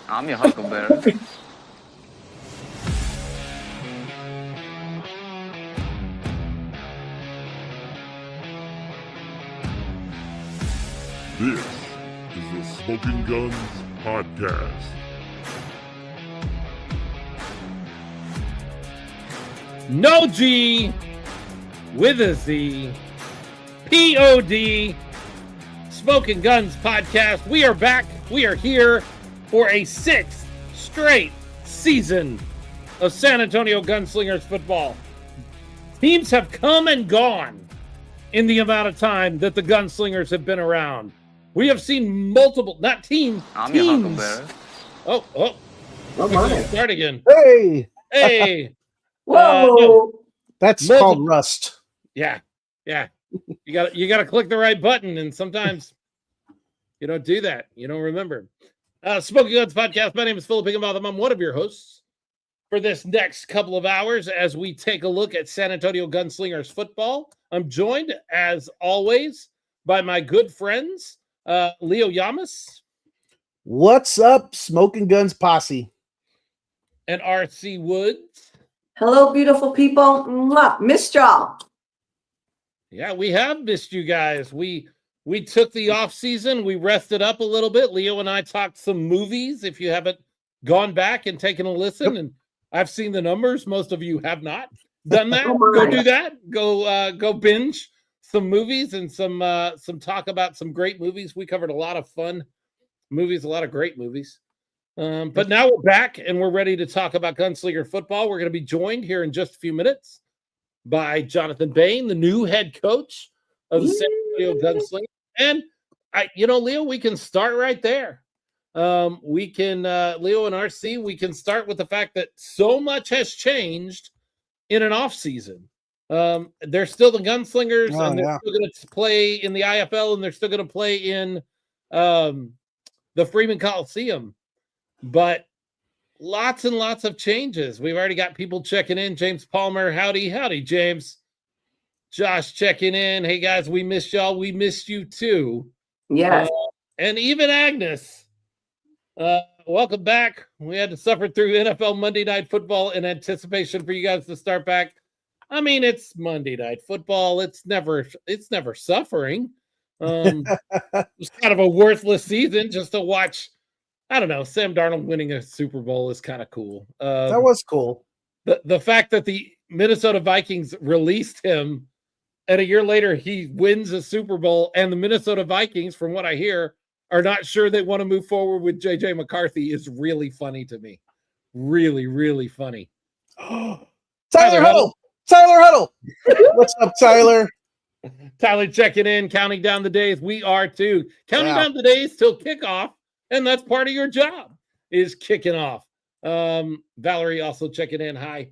I'm your huckleberry. This is the Smoking Guns Podcast. No G with a Z. POD. Smoking Guns Podcast. We are back. We are here for a 6th straight season of San Antonio Gunslingers football. Teams have come and gone in the amount of time that the Gunslingers have been around. We have seen multiple, not teams, I'm teams. your huckleberry. Oh my. Start again. Hey, Whoa! No. that's Multiple- called rust. Yeah. You got to click the right button, and sometimes you don't do that. You don't remember. Smoking Guns Podcast. My name is Philip Higginbotham. I'm one of your hosts for this next couple of hours as we take a look at San Antonio Gunslingers football. I'm joined, as always, by my good friends, Leo Yamas What's up, Smoking Guns Posse? and RC Woods. Hello, beautiful people. Mwah. Missed y'all. Yeah, we have missed you guys. We took the off season. We rested up a little bit. Leo and I talked some movies. If you haven't gone back and taken a listen, and I've seen the numbers. Most of you have not done that. Oh my. Go do that. Go binge some movies and some talk about some great movies. We covered a lot of fun movies, a lot of great movies. But now we're back and we're ready to talk about Gunslinger football. We're going to be joined here in just a few minutes by Jonathan Bane, the new head coach of the San Antonio Gunslingers. And Leo, we can start right there. We can, Leo and RC, we can start with the fact that so much has changed in an off season. They're still the Gunslingers, and they're still going to play in the IFL, and they're still going to play in the Freeman Coliseum. But lots and lots of changes. We've already got people checking in. James Palmer, howdy, James. Josh checking in. Hey guys, we missed y'all. We missed you too. Yes. And even Agnes, welcome back. We had to suffer through NFL Monday Night Football in anticipation for you guys to start back. I mean, it's Monday Night Football. It's never suffering. It's kind of a worthless season just to watch. I don't know. Sam Darnold winning a Super Bowl is kind of cool. That was cool. The fact that the Minnesota Vikings released him and a year later he wins a Super Bowl, and the Minnesota Vikings, from what I hear, are not sure they want to move forward with J.J. McCarthy is really funny to me. Really, really funny. Tyler Huddle. What's up, Tyler? Tyler checking in, counting down the days. We are too. Counting down the days till kickoff, and that's part of your job, is kicking off. Valerie also checking in. Hi.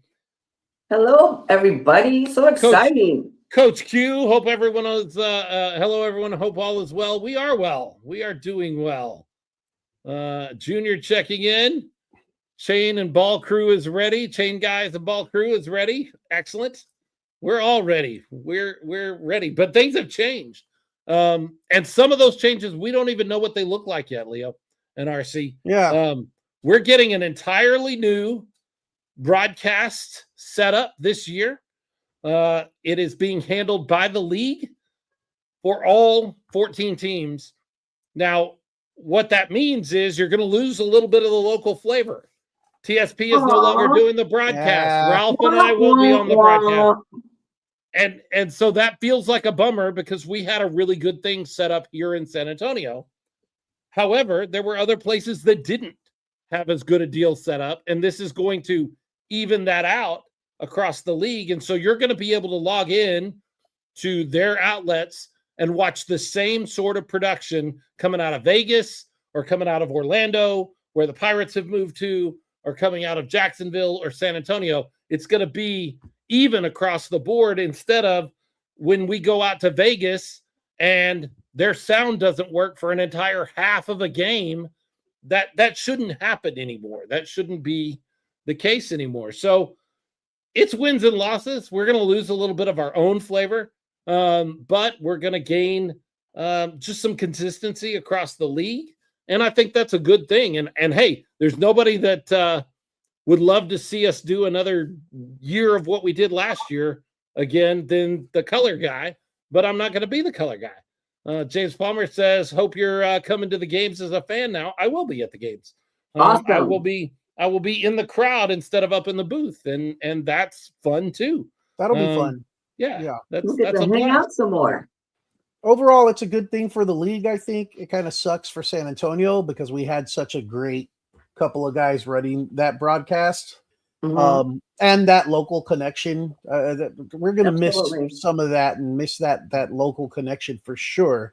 Hello, everybody. So exciting. Coach Q, hope everyone is hello everyone. Hope all is well. We are well. We are doing well. Junior checking in. Chain and ball crew is ready. Chain guys and ball crew is ready. Excellent. We're all ready. We're ready. But things have changed. And some of those changes we don't even know what they look like yet, Leo and RC. Yeah. We're getting an entirely new broadcast setup this year. It is being handled by the league for all 14 teams. Now, what that means is you're going to lose a little bit of the local flavor. TSP is no longer doing the broadcast. Yeah. Ralph and I will be on the broadcast. And so that feels like a bummer because we had a really good thing set up here in San Antonio. However, there were other places that didn't have as good a deal set up, and this is going to even that out across the league. And so you're going to be able to log in to their outlets and watch the same sort of production coming out of Vegas or coming out of Orlando, where the Pirates have moved to, or coming out of Jacksonville or San Antonio. It's going to be even across the board, instead of when we go out to Vegas and their sound doesn't work for an entire half of a game. That shouldn't happen anymore. That shouldn't be the case anymore. So it's wins and losses. We're going to lose a little bit of our own flavor, but we're going to gain just some consistency across the league. And I think that's a good thing. And hey, there's nobody that would love to see us do another year of what we did last year again than the color guy, but I'm not going to be the color guy. James Palmer says, hope you're coming to the games as a fan now. I will be at the games. Awesome. I will be in the crowd instead of up in the booth, and that's fun too. That'll be fun. Yeah. We'll That's get a to hang blast. out some more. Overall, it's a good thing for the league. I think it kind of sucks for San Antonio because we had such a great couple of guys running that broadcast. Mhm. And that local connection. We're going to miss Absolutely. some of that and miss that local connection for sure.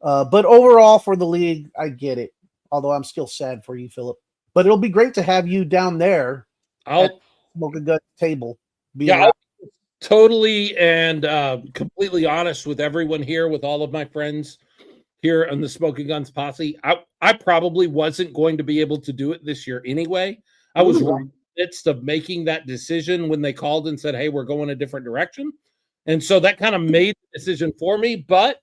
But overall, for the league, I get it. Although I'm still sad for you, Philip. But it'll be great to have you down there at Smoking Gun table. I'll be totally and completely honest with everyone here, with all of my friends here on the Smoking Guns posse. I probably wasn't going to be able to do it this year anyway. I was right in the midst of making that decision when they called and said, hey, we're going a different direction. And so that kind of made the decision for me. But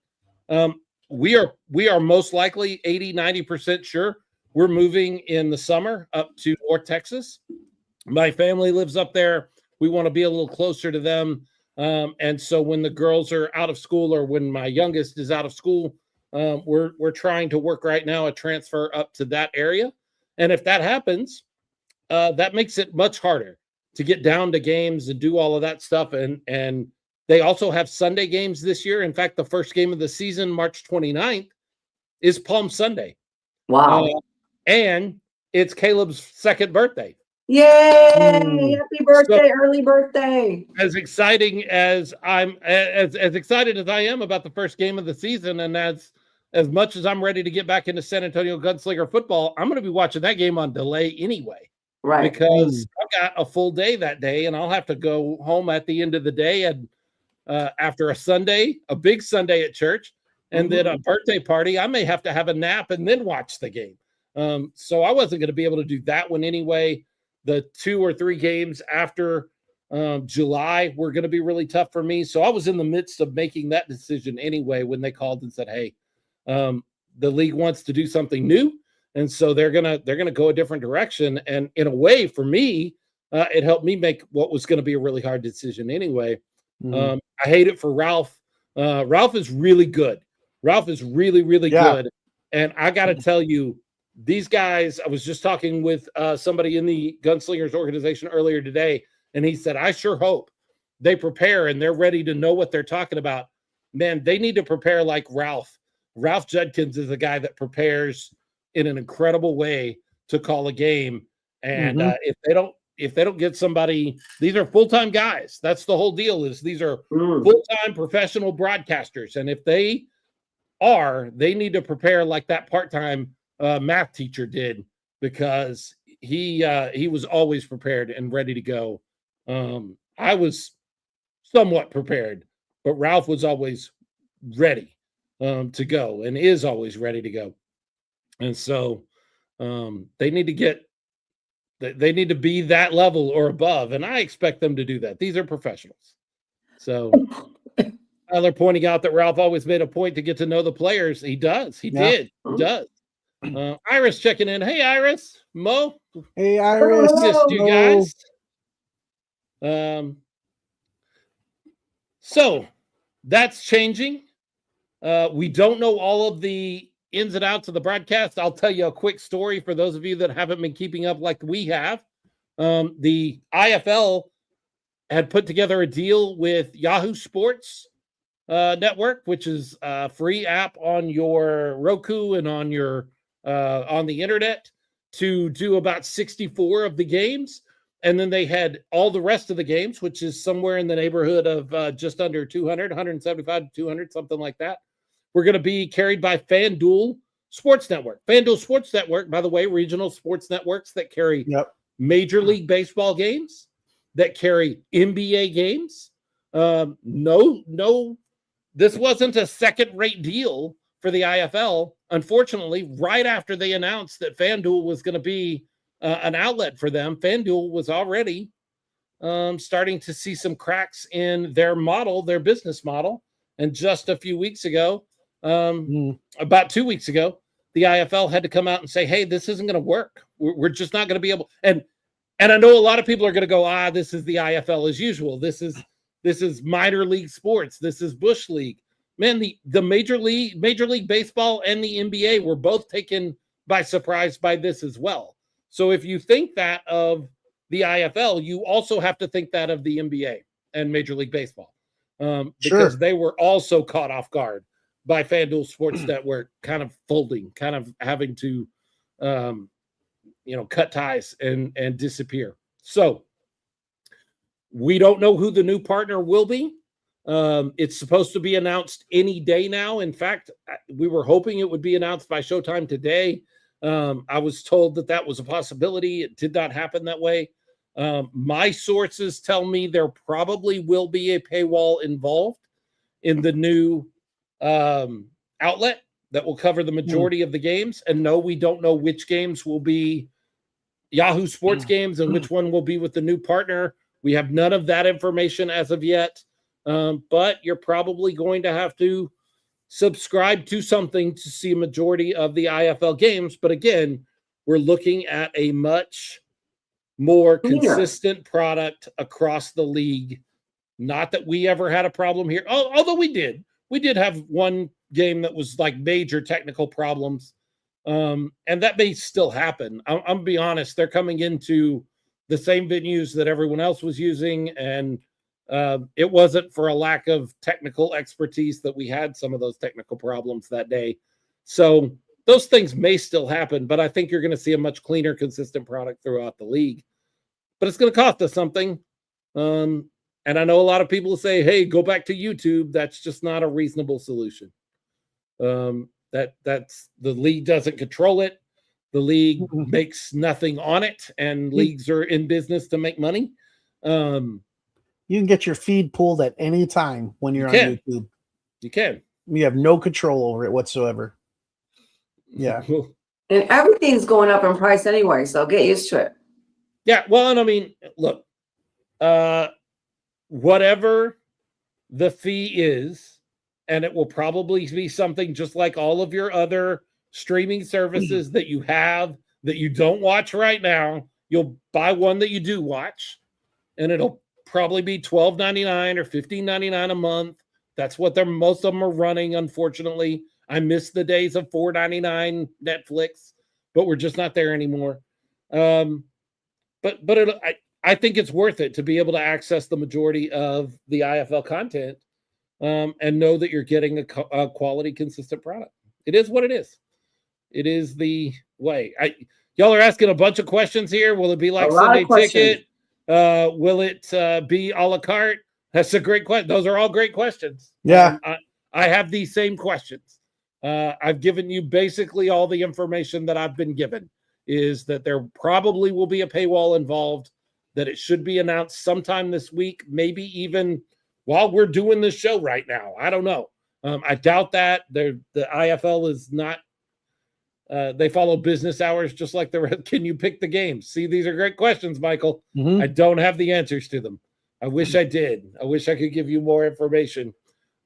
we are most likely 80-90% sure we're moving in the summer up to North Texas. My family lives up there. We want to be a little closer to them. And so when the girls are out of school, or when my youngest is out of school, we're trying to work right now a transfer up to that area. And if that happens, that makes it much harder to get down to games and do all of that stuff. And they also have Sunday games this year. In fact, the first game of the season, March 29th, is Palm Sunday. Wow. And it's Caleb's second birthday. Yay! Happy birthday, early birthday. As exciting as as excited as I am about the first game of the season, and as much as I'm ready to get back into San Antonio Gunslinger football, I'm going to be watching that game on delay anyway. Right. Because I've got a full day that day, and I'll have to go home at the end of the day, and after a Sunday, a big Sunday at church, and then a birthday party, I may have to have a nap and then watch the game. So I wasn't going to be able to do that one anyway. The 2 or 3 games after July were going to be really tough for me. So I was in the midst of making that decision anyway when they called and said, hey, the league wants to do something new. And so they're gonna go a different direction. And in a way, for me, it helped me make what was going to be a really hard decision anyway. I hate it for Ralph. Ralph is really good. Ralph is really, really good. And I got to tell you, these guys, I was just talking with somebody in the Gunslingers organization earlier today, and he said, I sure hope they prepare and they're ready to know what they're talking about. Man, they need to prepare like Ralph. Ralph Judkins is a guy that prepares in an incredible way to call a game. And if they don't get somebody, these are full-time guys. That's the whole deal, is these are full-time professional broadcasters. And if they need to prepare like that part-time math teacher did, because he was always prepared and ready to go. I was somewhat prepared, but Ralph was always ready to go, and is always ready to go. And so they need to be that level or above, and I expect them to do that. These are professionals. So Tyler pointing out that Ralph always made a point to get to know the players. He does. He does. Iris checking in. Hey, Iris. Mo. Hey, Iris. Missed you guys. So that's changing. We don't know all of the ins and outs of the broadcast. I'll tell you a quick story for those of you that haven't been keeping up like we have. The IFL had put together a deal with Yahoo Sports Network, which is a free app on your Roku and on your on the internet, to do about 64 of the games. And then they had all the rest of the games, which is somewhere in the neighborhood of just under 200, 175 to 200, something like that. We're going to be carried by FanDuel Sports Network. FanDuel Sports Network, by the way, regional sports networks that carry Major League Baseball games, that carry NBA games. No, this wasn't a second-rate deal for the IFL. Unfortunately, right after they announced that FanDuel was going to be an outlet for them, FanDuel was already starting to see some cracks in their model, their business model. And just a few weeks ago, about 2 weeks ago, the IFL had to come out and say, hey, this isn't going to work. We're just not going to be able. And I know a lot of people are going to go, this is the IFL as usual. This is minor league sports. This is Bush League. Man, the Major League Baseball and the NBA were both taken by surprise by this as well. So if you think that of the IFL, you also have to think that of the NBA and Major League Baseball, because they were also caught off guard by FanDuel Sports Network kind of folding, kind of having to, cut ties and disappear. So we don't know who the new partner will be. It's supposed to be announced any day now. In fact, we were hoping it would be announced by Showtime today. I was told that was a possibility. It did not happen that way. My sources tell me there probably will be a paywall involved in the new outlet that will cover the majority of the games. And no, we don't know which games will be Yahoo Sports games and which one will be with the new partner. We have none of that information as of yet. But you're probably going to have to subscribe to something to see a majority of the IFL games. But again, we're looking at a much more consistent product across the league. Not that we ever had a problem here, although we did have one game that was like major technical problems. And that may still happen. I'm gonna be honest, they're coming into the same venues that everyone else was using, and it wasn't for a lack of technical expertise that we had some of those technical problems that day. So those things may still happen, but I think you're going to see a much cleaner, consistent product throughout the league. But it's going to cost us something. And I know a lot of people say, hey, go back to YouTube. That's just not a reasonable solution. That's the league doesn't control it. The league makes nothing on it, and leagues are in business to make money. You can get your feed pulled at any time when you're on YouTube. You can. You have no control over it whatsoever. Yeah. And everything's going up in price anyway, so get used to it. Yeah, well, and I mean, look, whatever the fee is, and it will probably be something just like all of your other streaming services that you have that you don't watch right now. You'll buy one that you do watch, and it'll probably be $12.99 or $15.99 a month. That's what most of them are running. Unfortunately, I miss the days of $4.99 Netflix, but we're just not there anymore. But I think it's worth it to be able to access the majority of the IFL content, and know that you're getting a quality, consistent product. It is what it is. It is the way. Y'all are asking a bunch of questions here. Will it be like Sunday Ticket? Will it be a la carte? That's a great question. Those are all great questions. Yeah. I have these same questions. I've given you basically all the information that I've been given, is that there probably will be a paywall involved, that it should be announced sometime this week, maybe even while we're doing this show right now. I don't know. I doubt that. The IFL is not, they follow business hours just like the rest. Can you pick the games? See, these are great questions, Michael. I don't have the answers to them. I wish I did. I wish I could give you more information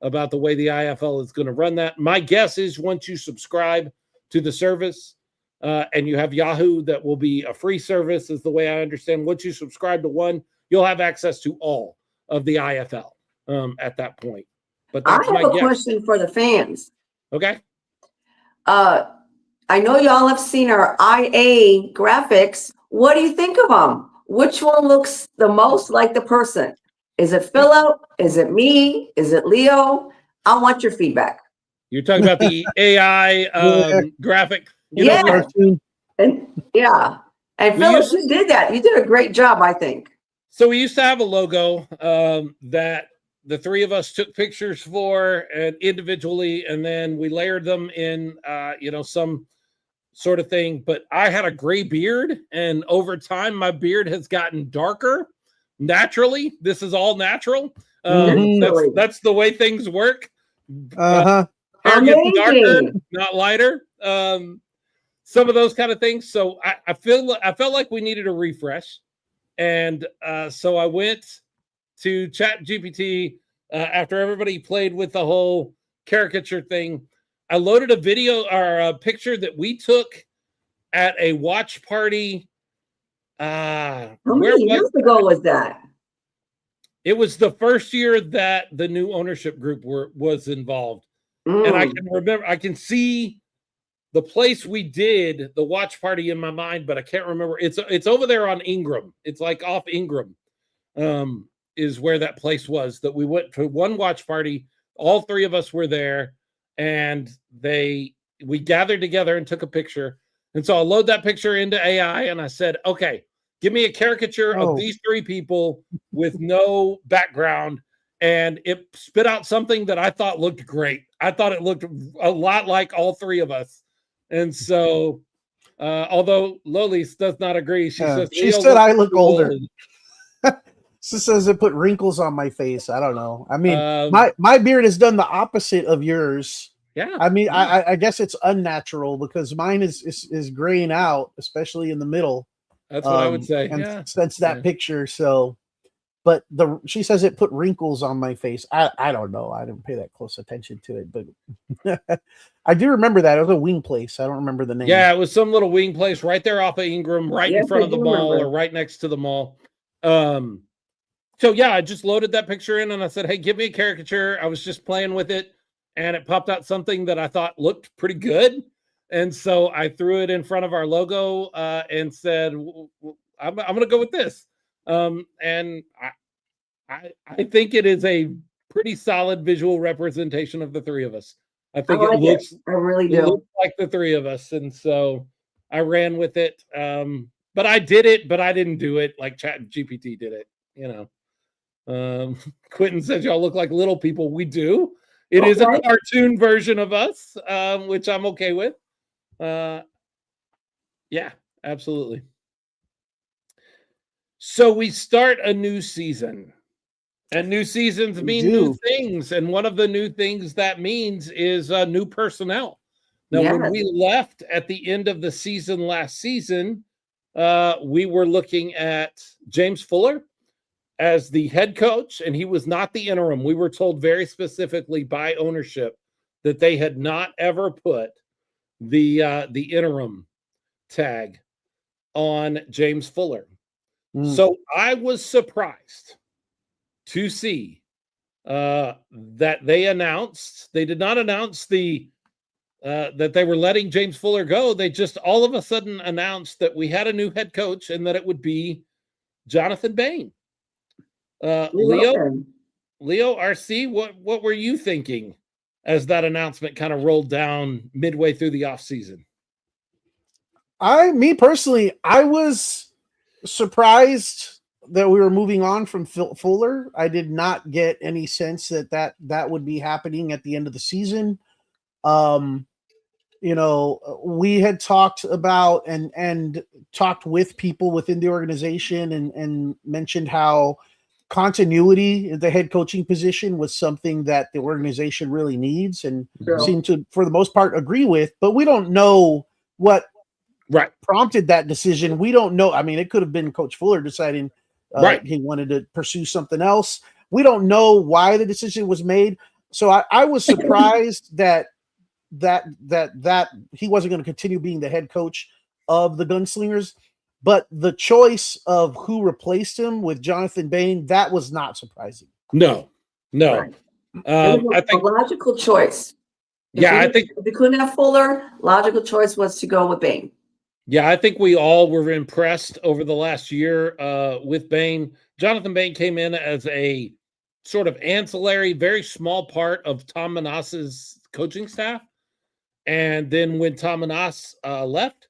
about the way the IFL is going to run that. My guess is once you subscribe to the service, and you have Yahoo, that will be a free service, is the way I understand. Once you subscribe to one, you'll have access to all of the IFL at that point. But that's I have a question for the fans. Okay. I know y'all have seen our IA graphics. What do you think of them? Which one looks the most like the person? Is it Philip? Is it me? Is it Leo? I want your feedback. You're talking about the AI graphic. And Philip, you did that. You did a great job, I think. So we used to have a logo that the three of us took pictures for, and individually, and then we layered them in, some sort of thing. But I had a gray beard, and over time, my beard has gotten darker naturally. This is all natural. That's the way things work. Hair gets darker, not lighter. Some of those kind of things. So I felt like we needed a refresh. And so I went to ChatGPT after everybody played with the whole caricature thing. I loaded a video or a picture that we took at a watch party. How many years ago was that? It was the first year that the new ownership group was involved. And I can remember, I can see the place we did the watch party in my mind, but I can't remember. It's over there on Ingram. It's like off Ingram, is where that place was that we went to one watch party. All three of us were there, and we gathered together and took a picture. And so I load that picture into AI, and I said, okay, give me a caricature of these three people with no background. And it spit out something that I thought looked great. I thought it looked a lot like all three of us. And so, although Lolis does not agree, she said I look older. She says it put wrinkles on my face. I don't know. I mean, my beard has done the opposite of yours. Yeah. I mean, I guess it's unnatural because mine is graying out, especially in the middle. That's what I would say. And since that picture, so, but she says it put wrinkles on my face. I don't know. I didn't pay that close attention to it, but I do remember that. It was a wing place. I don't remember the name. Yeah, it was some little wing place right there off of Ingram, right in front of the mall or right next to the mall. So yeah, I just loaded that picture in and I said, hey, give me a caricature. I was just playing with it and it popped out something that I thought looked pretty good. And so I threw it in front of our logo and said, I'm going to go with this. And I think it is a pretty solid visual representation of the three of us. I think it looks, I really do. looks like the three of us. And so I ran with it. But I did it, but I didn't do it like ChatGPT did it, you know. Quentin says y'all look like little people. We do. It is a cartoon version of us, which I'm okay with. Yeah, absolutely. So we start a new season, and new seasons mean new things. And one of the new things that means is new personnel. Now, when we left at the end of the season last season, we were looking at James Fuller as the head coach, and he was not the interim. We were told very specifically by ownership that they had not ever put the interim tag on James Fuller. So I was surprised to see that they announced, they did not announce that they were letting James Fuller go. They just all of a sudden announced that we had a new head coach and that it would be Jonathan Bane. Leo RC, what were you thinking as that announcement kind of rolled down midway through the offseason? Me personally, I was surprised that we were moving on from Fuller. I did not get any sense that would be happening at the end of the season. You know, we had talked about and talked with people within the organization and mentioned how continuity in the head coaching position was something that the organization really needs and seemed to, for the most part, agree with. But we don't know what prompted that decision. We don't know. I mean, it could have been Coach Fuller deciding he wanted to pursue something else. We don't know why the decision was made. So I was surprised that he wasn't going to continue being the head coach of the Gunslingers. But the choice of who replaced him with Jonathan Bane, that was not surprising. No. Right. I think a logical choice. I think if we couldn't have Fuller, logical choice was to go with Bane. Yeah, I think we all were impressed over the last year with Bane. Jonathan Bane came in as a sort of ancillary, very small part of Tom Manas's coaching staff. And then when Tom Manas left,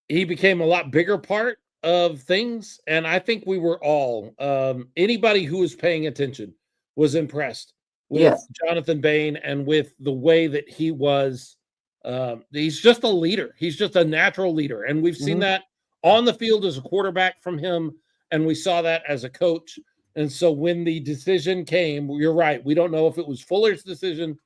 he became a lot bigger part of things. And I think we were all, anybody who was paying attention was impressed with Jonathan Bane and with the way that he was. He's just a leader. He's just a natural leader. And we've seen that on the field as a quarterback from him. And we saw that as a coach. And so when the decision came, you're right. We don't know if it was Fuller's decision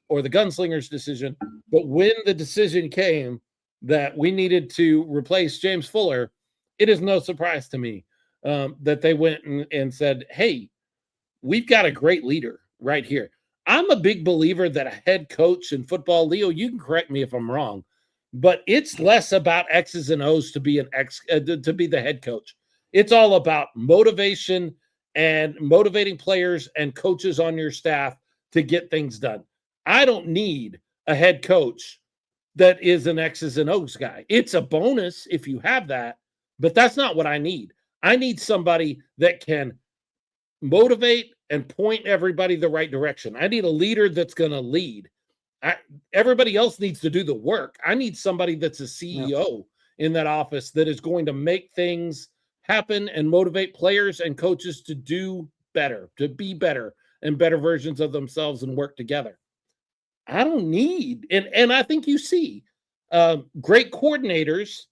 or the Gunslingers' decision. But when the decision came that we needed to replace James Fuller, it is no surprise to me that they went and said, hey, we've got a great leader right here. I'm a big believer that a head coach in football, Leo, you can correct me if I'm wrong, but it's less about X's and O's to be to be the head coach. It's all about motivation and motivating players and coaches on your staff to get things done. I don't need a head coach that is an X's and O's guy. It's a bonus if you have that, but that's not what I need. I need somebody that can motivate and point everybody the right direction. I need a leader that's going to lead. Everybody else needs to do the work. I need somebody that's a CEO in that office that is going to make things happen and motivate players and coaches to do better, to be better and better versions of themselves and work together. I don't need, and I think you see great coordinators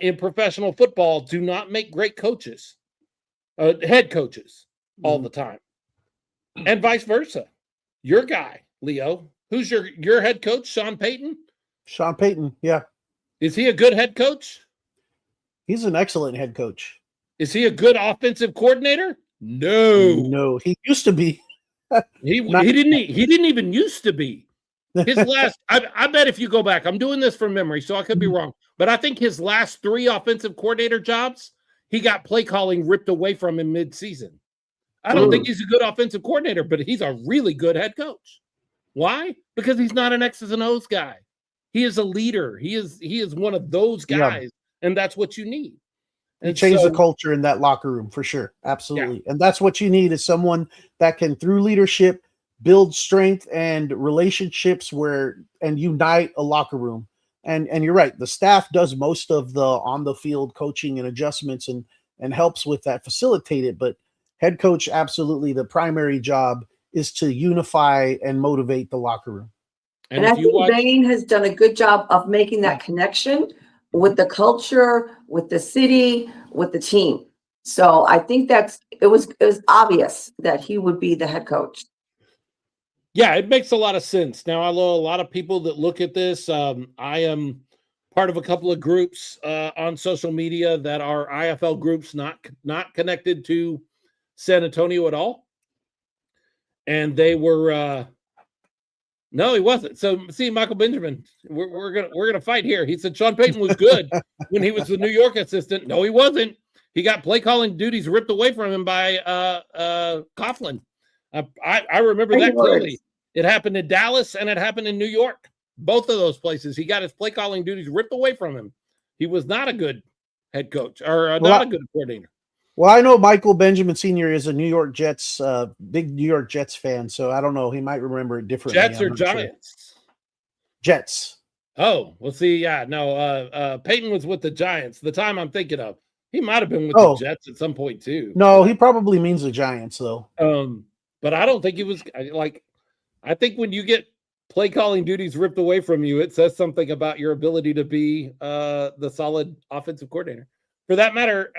in professional football do not make great coaches, head coaches all the time, and vice versa. Your guy, Leo, who's your head coach, Sean Payton? Sean Payton, yeah. Is he a good head coach? He's an excellent head coach. Is he a good offensive coordinator? No, he used to be. He didn't even used to be. His last, I bet if you go back, I'm doing this from memory, so I could be wrong, but I think his last 3 offensive coordinator jobs, he got play calling ripped away from him mid-season. I don't think he's a good offensive coordinator, but he's a really good head coach. Why? Because he's not an X's and O's guy. He is a leader. He is one of those guys, and that's what you need. And change the culture in that locker room for sure. Absolutely. And that's what you need is someone that can, through leadership, build strength and relationships and unite a locker room. And you're right. The staff does most of the on the field coaching and adjustments and helps with that, facilitate it. But head coach, absolutely, the primary job is to unify and motivate the locker room. And I think Bane has done a good job of making that connection with the culture, with the city, with the team. So I think it was obvious that he would be the head coach. Yeah, it makes a lot of sense. Now, I know a lot of people that look at this. I am part of a couple of groups on social media that are IFL groups, not connected to San Antonio at all. And they were no, he wasn't. So see, Michael Benjamin, we're gonna fight here. He said Sean Payton was good when he was the New York assistant. No, he wasn't. He got play calling duties ripped away from him by Coughlin. I remember that clearly. It happened in Dallas and it happened in New York. Both of those places, he got his play calling duties ripped away from him. He was not a good head coach or not a good coordinator. Well, I know Michael Benjamin Sr. is a New York Jets, big New York Jets fan, so I don't know. He might remember it differently. Jets or Giants? Sure. Jets. Oh, well, see, yeah, no, Peyton was with the Giants. The time I'm thinking of, he might have been with the Jets at some point too. No, he probably means the Giants though. But I don't think he was like. I think when you get play calling duties ripped away from you, it says something about your ability to be the solid offensive coordinator. For that matter,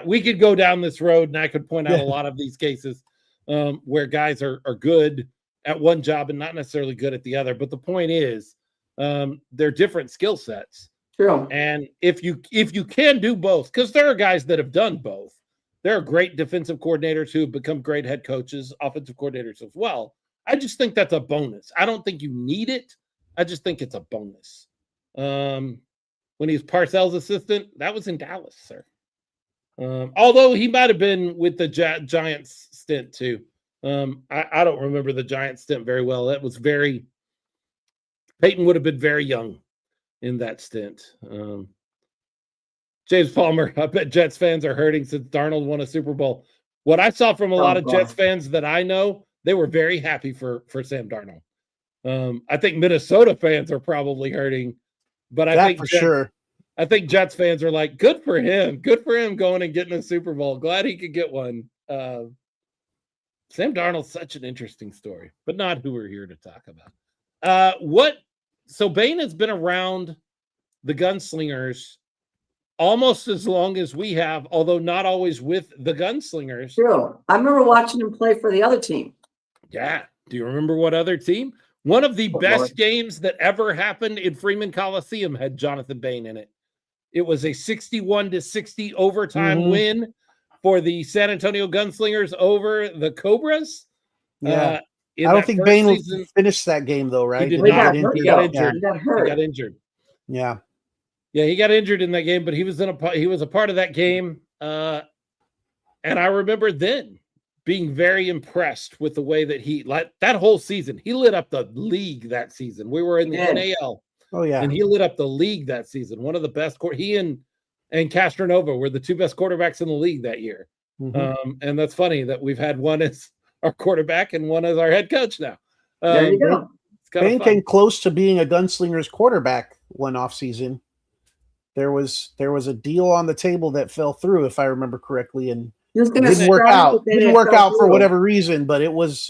we could go down this road and I could point out a lot of these cases where guys are good at one job and not necessarily good at the other. But the point is, they're different skill sets. True. And if you can do both, because there are guys that have done both. There are great defensive coordinators who have become great head coaches, offensive coordinators as well. I just think that's a bonus. I don't think you need it. I just think it's a bonus. When he was Parcells' assistant, that was in Dallas, sir. Although he might have been with the Giants stint too. I don't remember the Giants stint very well. That was Peyton would have been very young in that stint. James Palmer, I bet Jets fans are hurting since Darnold won a Super Bowl. What I saw from a lot of Jets fans that I know, they were very happy for Sam Darnold. I think Minnesota fans are probably hurting, but I think Jets fans are like, good for him going and getting a Super Bowl. Glad he could get one. Sam Darnold's such an interesting story, but not who we're here to talk about. So Bane has been around the Gunslingers almost as long as we have, although not always with the Gunslingers. True. I remember watching him play for the other team. Yeah. Do you remember what other team? One of the best games that ever happened in Freeman Coliseum had Jonathan Bane in it. It was a 61-60 overtime win for the San Antonio Gunslingers over the Cobras. Yeah. In I don't that think first Bane season, finished that game though, right? did He not. got hurt, He got though. injured. He got He hurt. got injured. Yeah. Yeah, he got injured in that game, but he was a part of that game. And I remember then being very impressed with the way that that whole season, he lit up the league that season. We were in the NAL. Oh yeah. And he lit up the league that season. One of the best. He and Castronova were the two best quarterbacks in the league that year. And that's funny that we've had one as our quarterback and one as our head coach now. There you go. Bane came close to being a Gunslingers quarterback one off season. There was a deal on the table that fell through, if I remember correctly, and it didn't work out. Didn't work out for whatever reason, but it was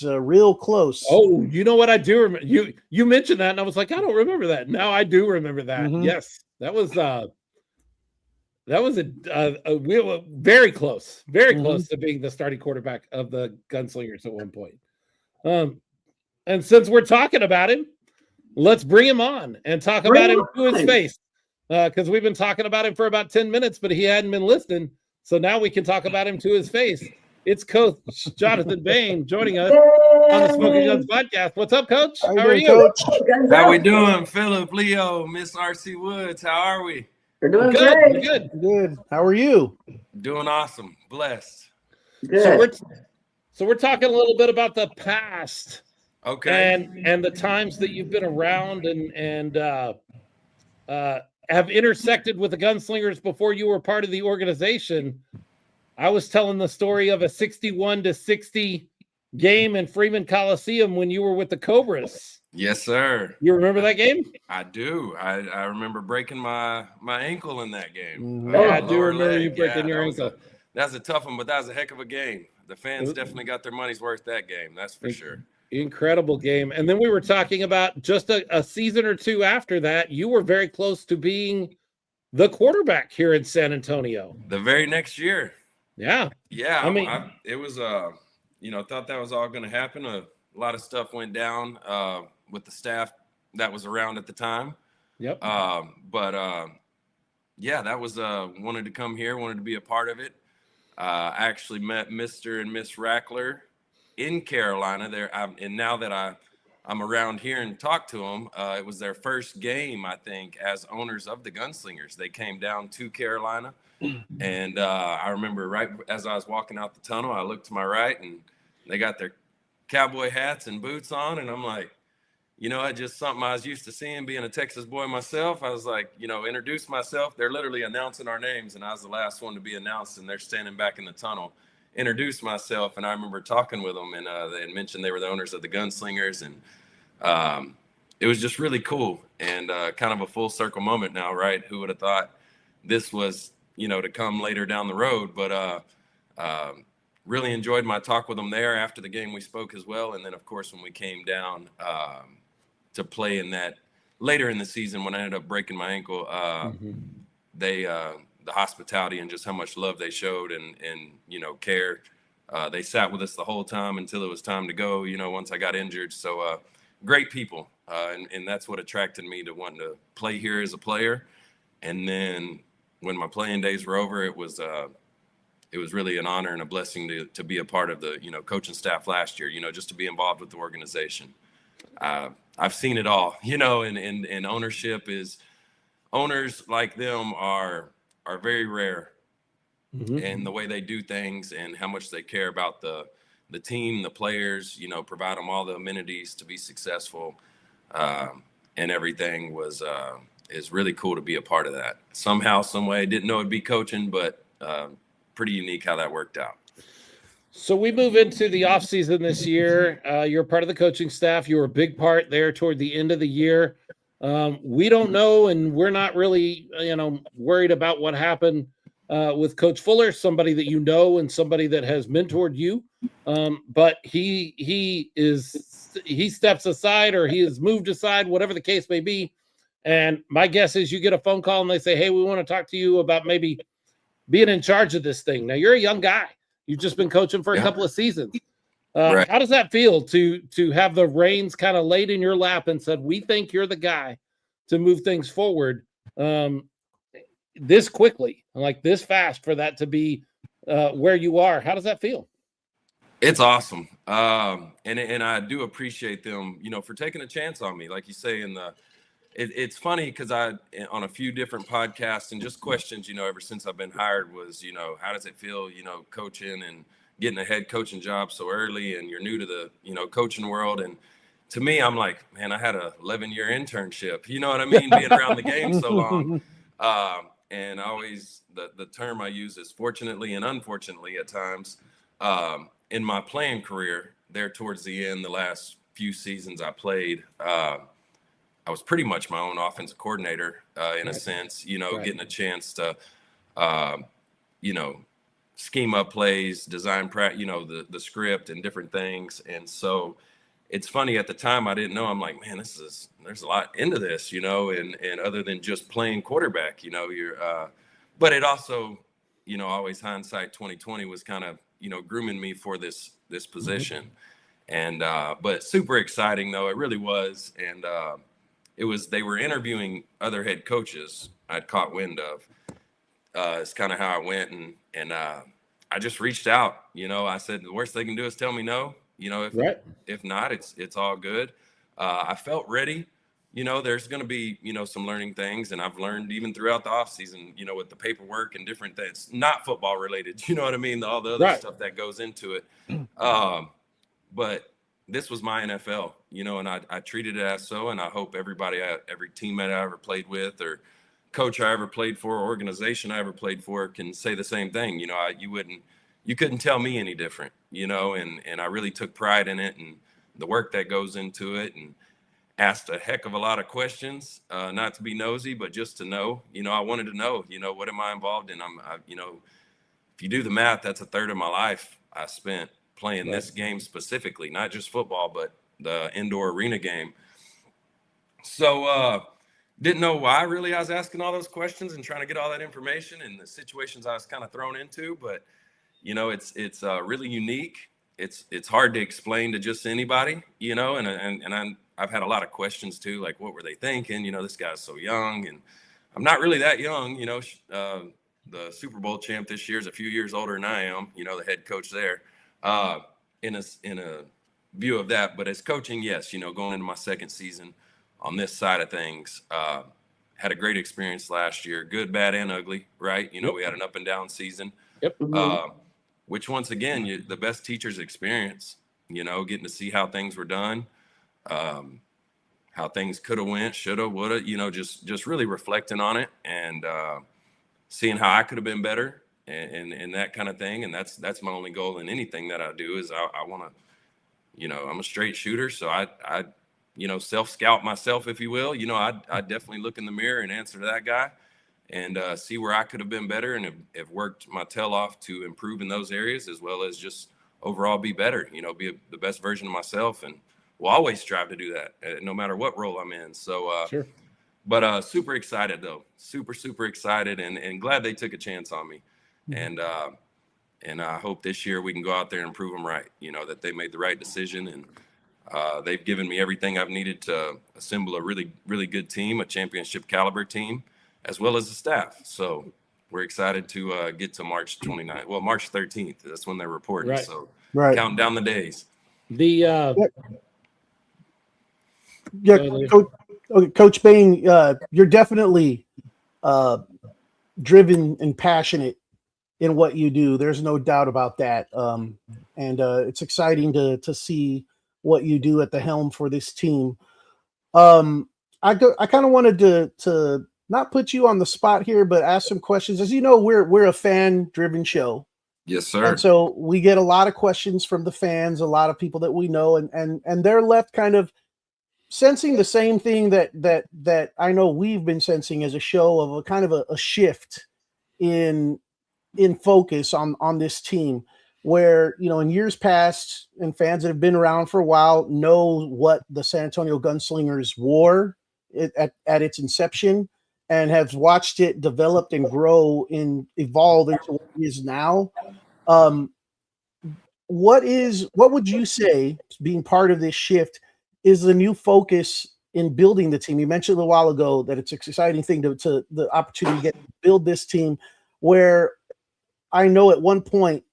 real close. Oh, you know what I do remember? You mentioned that, and I was like, I don't remember that. Now I do remember that. Yes, that was we were very close to being the starting quarterback of the Gunslingers at one point. And since we're talking about him, let's bring him on and talk about him to his face. Because we've been talking about him for about 10 minutes, but he hadn't been listening. So now we can talk about him to his face. It's Coach Jonathan Bane joining us on the Smoking Guns podcast. What's up, Coach? How are you? Coach? How we doing, Philip, Leo, Miss RC Woods? How are we? We're doing good. great. Good. Good. How are you? Doing awesome. Blessed. Good. So we're talking a little bit about the past. Okay. And the times that you've been around and have intersected with the Gunslingers before you were part of the organization. I was telling the story of a 61-60 game in Freeman Coliseum when you were with the Cobras. Yes, sir. You remember that game? I do. I remember breaking my ankle in that game. I do remember you breaking your ankle. That's a tough one, but that was a heck of a game. The fans definitely got their money's worth that game. That's for sure. Incredible game. And then we were talking about just a season or two after that, you were very close to being the quarterback here in San Antonio. The very next year. Yeah. Yeah. I mean, it was, thought that was all going to happen. A lot of stuff went down with the staff that was around at the time. Yep. Yeah, that was, wanted to come here, wanted to be a part of it. I actually met Mr. and Miss Rackler in Carolina there. And now that I'm around here and talk to them, it was their first game, I think, as owners of the Gunslingers. They came down to Carolina. And I remember right as I was walking out the tunnel, I looked to my right and they got their cowboy hats and boots on. And I'm like, just something I was used to seeing being a Texas boy myself. I was like, introduce myself. They're literally announcing our names. And I was the last one to be announced. And they're standing back in the tunnel. Introduced myself, and I remember talking with them, and they had mentioned they were the owners of the Gunslingers, and it was just really cool and kind of a full circle moment now, right? Who would have thought this was, to come later down the road? But really enjoyed my talk with them there. After the game, we spoke as well, and then of course when we came down to play in that later in the season when I ended up breaking my ankle, they. The hospitality and just how much love they showed and care. They sat with us the whole time until it was time to go, once I got injured. So great people. And that's what attracted me to wanting to play here as a player. And then when my playing days were over, it was really an honor and a blessing to be a part of the, coaching staff last year, just to be involved with the organization. I've seen it all, and ownership is owners like them are very rare in the way they do things and how much they care about the team, the players, provide them all the amenities to be successful. And everything is really cool to be a part of that. Somehow, some way, didn't know it'd be coaching, but pretty unique how that worked out. So we move into the off season this year. You're part of the coaching staff. You were a big part there toward the end of the year. We don't know, and we're not really, worried about what happened with Coach Fuller, somebody that and somebody that has mentored you. But he steps aside, or he is moved aside, whatever the case may be. And my guess is you get a phone call and they say, hey, we want to talk to you about maybe being in charge of this thing. Now, you're a young guy. You've just been coaching for a couple of seasons. Right. How does that feel to have the reins kind of laid in your lap and said, we think you're the guy to move things forward this quickly, like this fast, for that to be where you are? How does that feel? It's awesome. And I do appreciate them, for taking a chance on me. Like you say, it's funny because on a few different podcasts and just questions, ever since I've been hired was, how does it feel, coaching and getting a head coaching job so early, and you're new to the, coaching world. And to me, I'm like, man, I had a 11-year internship, you know what I mean? Being around the game so long. And always the term I use is fortunately and unfortunately at times. In my playing career there towards the end, the last few seasons I played, I was pretty much my own offensive coordinator in a sense, getting a chance to, scheme up plays, design, the script and different things. And so it's funny, at the time I didn't know, I'm like, man, there's a lot into this, and other than just playing quarterback, but it also, always hindsight 2020 was kind of, grooming me for this position. And, but super exciting though. It really was. And, they were interviewing other head coaches I'd caught wind of. It's kind of how I went. And I just reached out, I said, the worst they can do is tell me no, if not, it's all good. I felt ready, there's going to be, some learning things. And I've learned even throughout the off season, with the paperwork and different things, not football related, you know what I mean? All the other stuff that goes into it. But this was my NFL, and I treated it as so. And I hope every teammate I ever played with, or coach I ever played for, or organization I ever played for, can say the same thing. You couldn't tell me any different, and I really took pride in it and the work that goes into it, and asked a heck of a lot of questions, not to be nosy, but just to know, I wanted to know, what am I involved in? If you do the math, that's a third of my life I spent playing this game specifically, not just football, but the indoor arena game. So didn't know why really I was asking all those questions and trying to get all that information and the situations I was kind of thrown into, but it's really unique. It's hard to explain to just anybody, and I've had a lot of questions too, like what were they thinking? This guy's so young, and I'm not really that young. The Super Bowl champ this year is a few years older than I am. The head coach there. In a view of that, but as coaching, yes, going into my second season on this side of things, had a great experience last year, good, bad, and ugly, right? We had an up and down season. Yep. Which once again, the best teacher's experience, getting to see how things were done, how things could have went, should have, would have, just really reflecting on it and seeing how I could have been better and that kind of thing. And that's my only goal in anything that I do is I want to, I'm a straight shooter. So I self-scout myself, if you will. I definitely look in the mirror and answer to that guy and see where I could have been better, and have worked my tail off to improve in those areas, as well as just overall be better, be the best version of myself. And we'll always strive to do that no matter what role I'm in. So, sure. But super excited though, super excited, and glad they took a chance on me. And I hope this year we can go out there and prove them right, that they made the right decision, and they've given me everything I've needed to assemble a really, really good team, a championship caliber team, as well as the staff. So we're excited to get to March 29th. Well, March 13th. That's when they're reporting. Right. So Counting down the days. Coach Bane, you're definitely driven and passionate in what you do. There's no doubt about that. And it's exciting to see what you do at the helm for this team. I kind of wanted to not put you on the spot here, but ask some questions. As you know, we're a fan-driven show. Yes, sir. And so we get a lot of questions from the fans, a lot of people that we know, and they're left kind of sensing the same thing that I know we've been sensing as a show, of a kind of a shift in focus on this team, where, in years past, and fans that have been around for a while know what the San Antonio Gunslingers wore at its inception, and have watched it develop and grow and evolve into what it is now. What would you say, being part of this shift, is the new focus in building the team? You mentioned a little while ago that it's an exciting thing to the opportunity to build this team, where I know at one point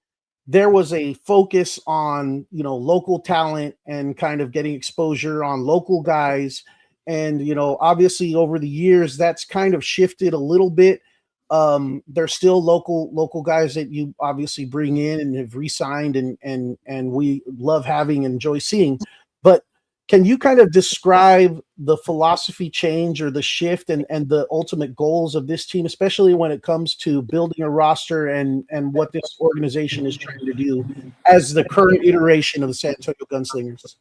there was a focus on, local talent and kind of getting exposure on local guys. And, obviously over the years, that's kind of shifted a little bit. There's still local guys that you obviously bring in and have re-signed and we love having and enjoy seeing. But can you kind of describe the philosophy change or the shift and the ultimate goals of this team, especially when it comes to building a roster and what this organization is trying to do as the current iteration of the San Antonio Gunslingers?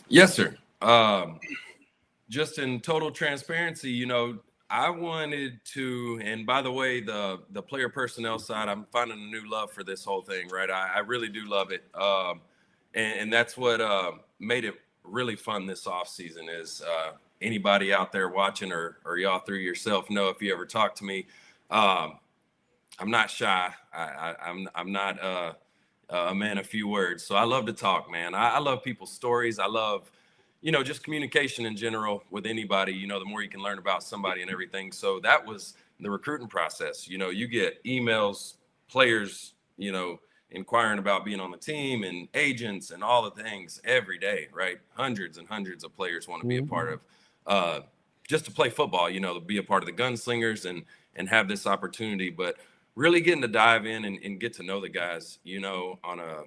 Yes, sir. Just in total transparency, I wanted to, and by the way, the player personnel side, I'm finding a new love for this whole thing, right? I really do love it. And that's what made it really fun this off season is anybody out there watching or y'all through yourself know if you ever talk to me, I'm not shy. I'm not a man of few words. So I love to talk, man. I love people's stories. I love, just communication in general with anybody. The more you can learn about somebody and everything. So that was the recruiting process. You get emails, players, inquiring about being on the team and agents and all the things every day, right? Hundreds and hundreds of players want to be a part of just to play football, to be a part of the Gunslingers and have this opportunity, but really getting to dive in and get to know the guys, on a,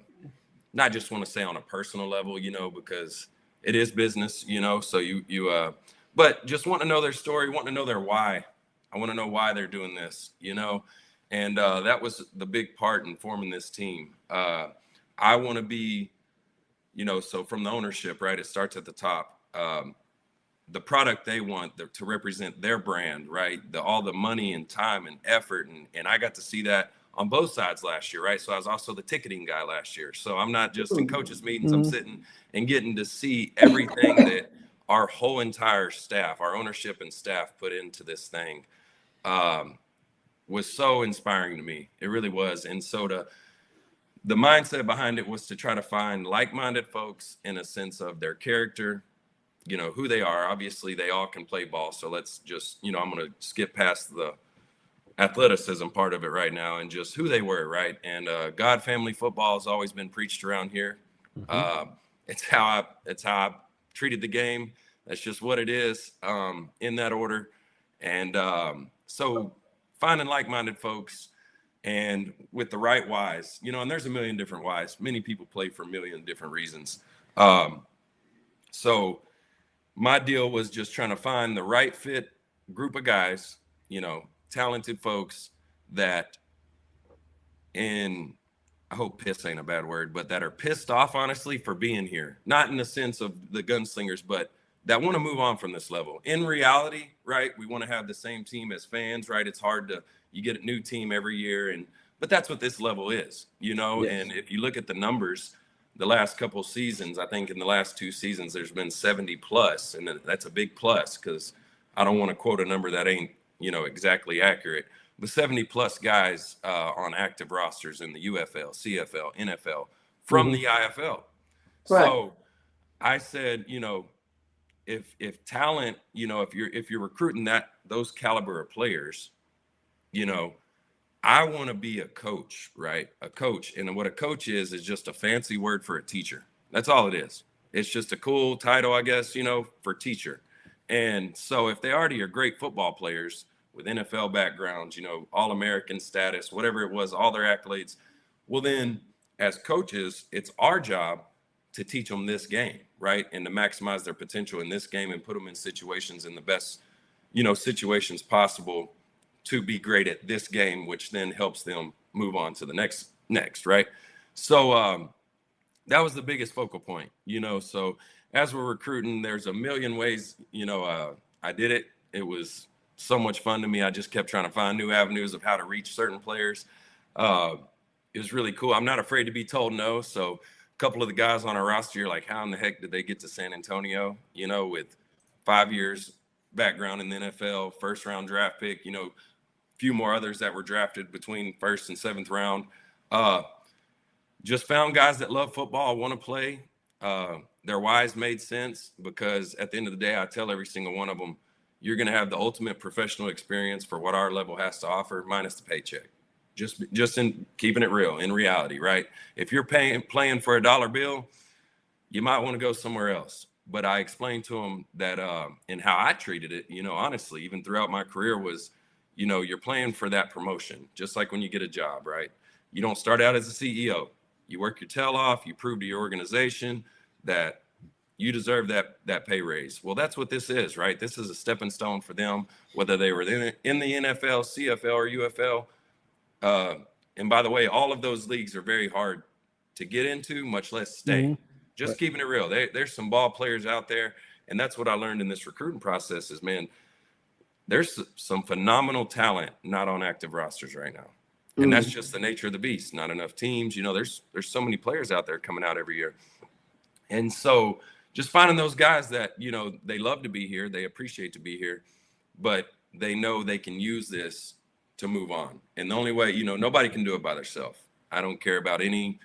not just want to say on a personal level, because it is business, so but just want to know their story, want to know their why. I want to know why they're doing this, and that was the big part in forming this team. I want to be, so from the ownership, right, it starts at the top. The product they want to represent their brand, right? All the money and time and effort. And I got to see that on both sides last year, right? So I was also the ticketing guy last year. So I'm not just in coaches meetings, I'm sitting and getting to see everything that our whole entire staff, our ownership and staff put into this thing. Was so inspiring to me. It really was. And so the mindset behind it was to try to find like-minded folks in a sense of their character, who they are. Obviously, they all can play ball. So let's just, I'm going to skip past the athleticism part of it right now and just who they were, right? And God family football has always been preached around here. It's how I treated the game. That's just what it is, in that order. And so finding like-minded folks and with the right whys, and there's a million different whys. Many people play for a million different reasons. So my deal was just trying to find the right fit group of guys, talented folks that I hope piss ain't a bad word, but that are pissed off, honestly, for being here. Not in the sense of the Gunslingers, but that want to move on from this level. In reality, right, we want to have the same team as fans, right? It's hard you get a new team every year, but that's what this level is, Yes. And if you look at the numbers, the last couple seasons, I think in the last 2 seasons, there's been 70 plus, and that's a big plus because I don't want to quote a number that ain't, exactly accurate. But 70 plus guys on active rosters in the UFL, CFL, NFL from the IFL. Right. So I said, if talent, if you're recruiting those caliber of players, I want to be a coach, right? A coach. And what a coach is just a fancy word for a teacher. That's all it is. It's just a cool title, I guess, for teacher. And so if they already are great football players with NFL backgrounds, All-American status, whatever it was, all their accolades, well, then as coaches, it's our job to teach them this game, right? And to maximize their potential in this game and put them in situations in the best, situations possible to be great at this game, which then helps them move on to the next, right? So that was the biggest focal point, so as we're recruiting, there's a million ways, I did it. It was so much fun to me. I just kept trying to find new avenues of how to reach certain players. It was really cool. I'm not afraid to be told no. So a couple of the guys on our roster, you're like, how in the heck did they get to San Antonio, with 5 years background in the NFL, first round draft pick, few more others that were drafted between 1st and 7th round. Just found guys that love football, want to play. Their whys made sense because at the end of the day, I tell every single one of them, you're going to have the ultimate professional experience for what our level has to offer, minus the paycheck. Just in keeping it real, in reality, right? If you're playing for a dollar bill, you might want to go somewhere else. But I explained to him that and how I treated it, honestly, even throughout my career was, you're playing for that promotion, just like when you get a job, right? You don't start out as a CEO. You work your tail off. You prove to your organization that you deserve that pay raise. Well, that's what this is, right? This is a stepping stone for them, whether they were in the NFL, CFL, or UFL. And by the way, all of those leagues are very hard to get into, much less stay. Mhm. Just keeping it real. There's some ball players out there, and that's what I learned in this recruiting process is, man, there's some phenomenal talent not on active rosters right now. And that's just the nature of the beast. Not enough teams. There's so many players out there coming out every year. And so just finding those guys that, they love to be here, they appreciate to be here, but they know they can use this to move on. And the only way, nobody can do it by themselves. I don't care about any,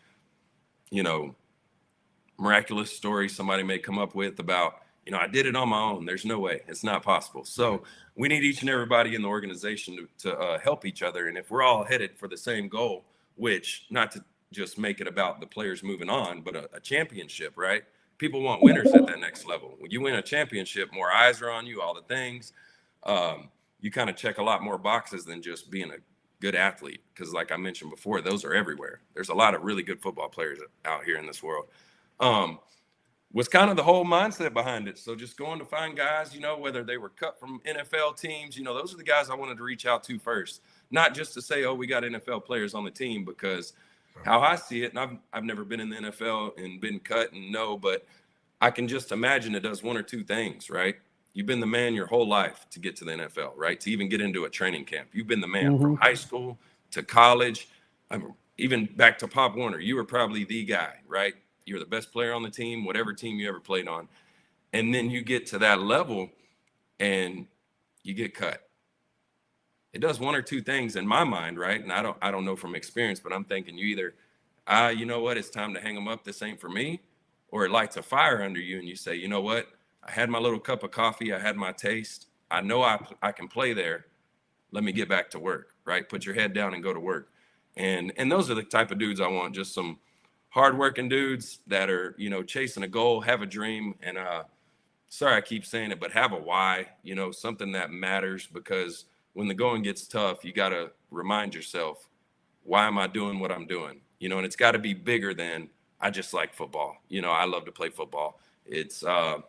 miraculous story somebody may come up with about, I did it on my own. There's no way. It's not possible. So we need each and everybody in the organization to help each other. And if we're all headed for the same goal, which not to just make it about the players moving on, but a championship, right? People want winners at that next level. When you win a championship, more eyes are on you, all the things. You kind of check a lot more boxes than just being a good athlete. Because like I mentioned before, those are everywhere. There's a lot of really good football players out here in this world. Was kind of the whole mindset behind it. So just going to find guys, whether they were cut from NFL teams, those are the guys I wanted to reach out to first. Not just to say, oh, we got NFL players on the team, because how I see it, and I've never been in the NFL and been cut and know, but I can just imagine it does one or two things, right? You've been the man your whole life to get to the NFL, right? To even get into a training camp. You've been the man from high school to college, even back to Pop Warner. You were probably the guy, right? You're the best player on the team, whatever team you ever played on. And then you get to that level and you get cut. It does one or two things in my mind, right? And I don't know from experience, but I'm thinking you either, you know what, it's time to hang them up. This ain't for me. Or it lights a fire under you and you say, you know what, I had my little cup of coffee. I had my taste. I know I can play there. Let me get back to work, right? Put your head down and go to work. And those are the type of dudes I want, just some hardworking dudes that are, chasing a goal, have a dream, and sorry I keep saying it, but have a why, something that matters, because when the going gets tough, you got to remind yourself, why am I doing what I'm doing? And it's got to be bigger than I just like football. I love to play football. It's I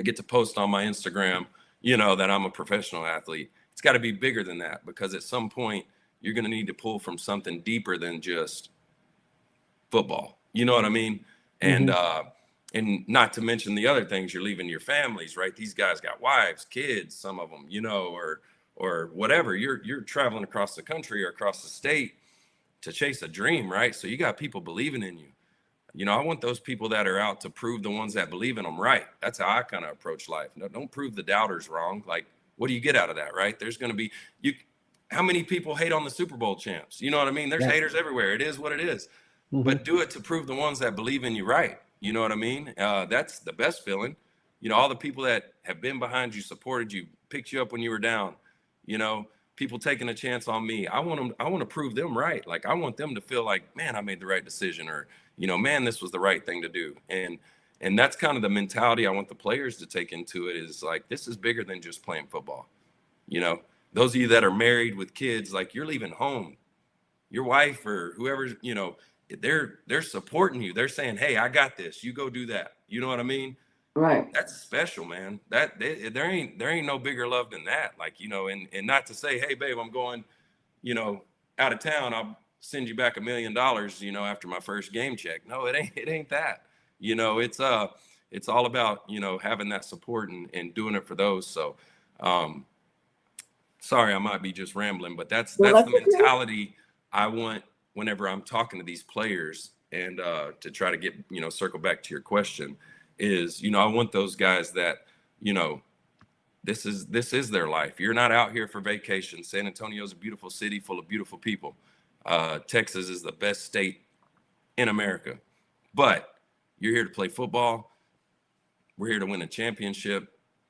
get to post on my Instagram, that I'm a professional athlete. It's got to be bigger than that, because at some point you're going to need to pull from something deeper than just football. You know what I mean? And not to mention the other things, you're leaving your families, right? These guys got wives, kids, some of them, or whatever. You're traveling across the country or across the state to chase a dream, right? So you got people believing in you. I want those people that are out to prove the ones that believe in them right. That's how I kind of approach life. No, don't prove the doubters wrong. Like, what do you get out of that, right? There's going to be how many people hate on the Super Bowl champs? You know what I mean? There's haters everywhere. It is what it is. But do it to prove the ones that believe in you right. You know what I mean? That's the best feeling. All the people that have been behind you, supported you, picked you up when you were down, people taking a chance on me. I want to prove them right. Like, I want them to feel like, man, I made the right decision, or, man, this was the right thing to do. And that's kind of the mentality I want the players to take into it, is like, this is bigger than just playing football. Those of you that are married with kids, like, you're leaving home, your wife or whoever, they're supporting you. They're saying, hey, I got this. You go do that. You know what I mean? Right. That's special, man. There ain't no bigger love than that. Like, and not to say, hey, babe, I'm going, out of town. I'll send you back $1 million, after my first game check. No, it ain't that. It's all about, having that support and doing it for those. So, sorry, I might be just rambling, but that's the mentality I want whenever I'm talking to these players. And to try to get, circle back to your question is, I want those guys that, this is their life. You're not out here for vacation. San Antonio is a beautiful city full of beautiful people. Texas is the best state in America, but you're here to play football. We're here to win a championship.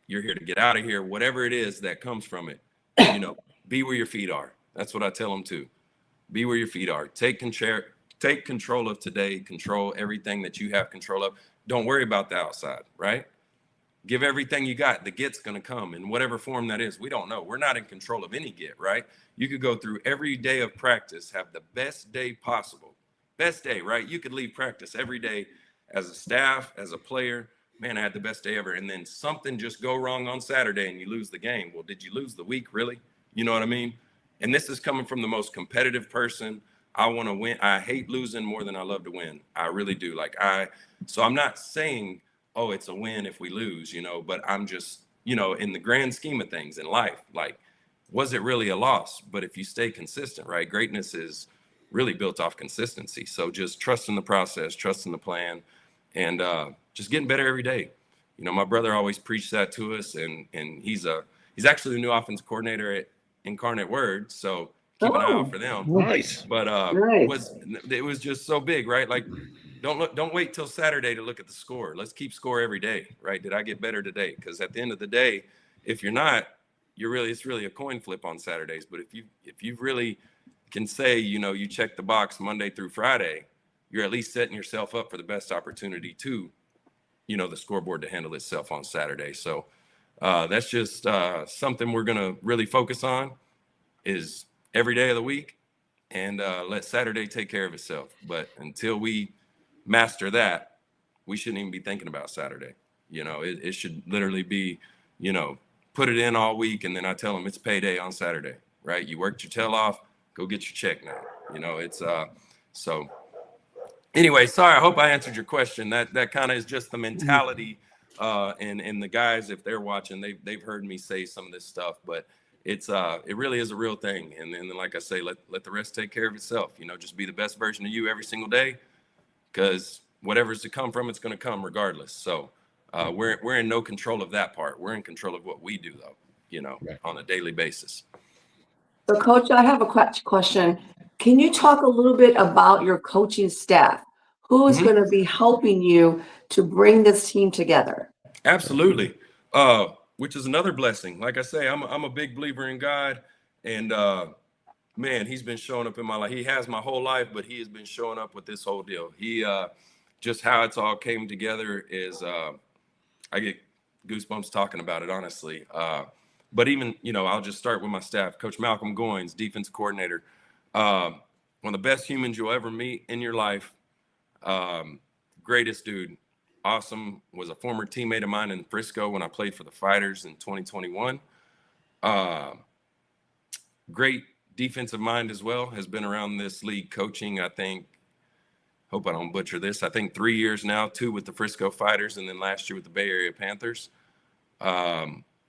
You're here to get out of here, whatever it is that comes from it, be where your feet are. That's what I tell them too. be where your feet are. Take control of today, control everything that you have control of. Don't worry about the outside, right? Give everything you got. The get's going to come in whatever form that is. We don't know. We're not in control of any get, right? You could go through every day of practice, have the best day possible. Best day, right? You could leave practice every day as a staff, as a player. Man, I had the best day ever. And then something just go wrong on Saturday and you lose the game. Well, did you lose the week, really? You know what I mean? And this is coming from the most competitive person. I want to win. I hate losing more than I love to win. I really do. So I'm not saying, oh, it's a win if we lose, but I'm just, in the grand scheme of things in life, like, was it really a loss? But if you stay consistent, right? Greatness is really built off consistency. So just trusting the process, trusting the plan, and just getting better every day. My brother always preached that to us, and he's actually the new offense coordinator at Incarnate Word. So keep an eye out for them. Nice. But Nice. it was just so big, right? Like, don't wait till Saturday to look at the score. Let's keep score every day, right? Did I get better today? Because at the end of the day, if you're not, it's really a coin flip on Saturdays. But if you really can say, you check the box Monday through Friday, you're at least setting yourself up for the best opportunity to, the scoreboard to handle itself on Saturday. So that's just something we're going to really focus on is every day of the week, and let Saturday take care of itself. But until we master that, we shouldn't even be thinking about Saturday. It should literally be, put it in all week, and then I tell them it's payday on Saturday, right? You worked your tail off, go get your check now. It's so anyway, sorry, I hope I answered your question. That kind of is just the mentality, and the guys, if they're watching, they've heard me say some of this stuff, but it really is a real thing. And then, like I say, let the rest take care of itself. Just be the best version of you every single day, because whatever's to come from, it's going to come regardless. So we're in no control of that part. We're in control of what we do, though, Right. on a daily basis. So, Coach, I have a question. Can you talk a little bit about your coaching staff? Who is going to be helping you to bring this team together? Absolutely. Which is another blessing. Like I say, I'm a big believer in God, and man, he's been showing up in my life. He has my whole life, but he has been showing up with this whole deal. He just how it's all came together is I get goosebumps talking about it, honestly. But even, I'll just start with my staff. Coach Malcolm Goins, defense coordinator, one of the best humans you'll ever meet in your life. Greatest dude. Awesome. Was a former teammate of mine in Frisco when I played for the Fighters in 2021. Great defensive mind as well. Has been around this league coaching, I think, hope I don't butcher this, I think 3 years now, 2 with the Frisco Fighters, and then last year with the Bay Area Panthers.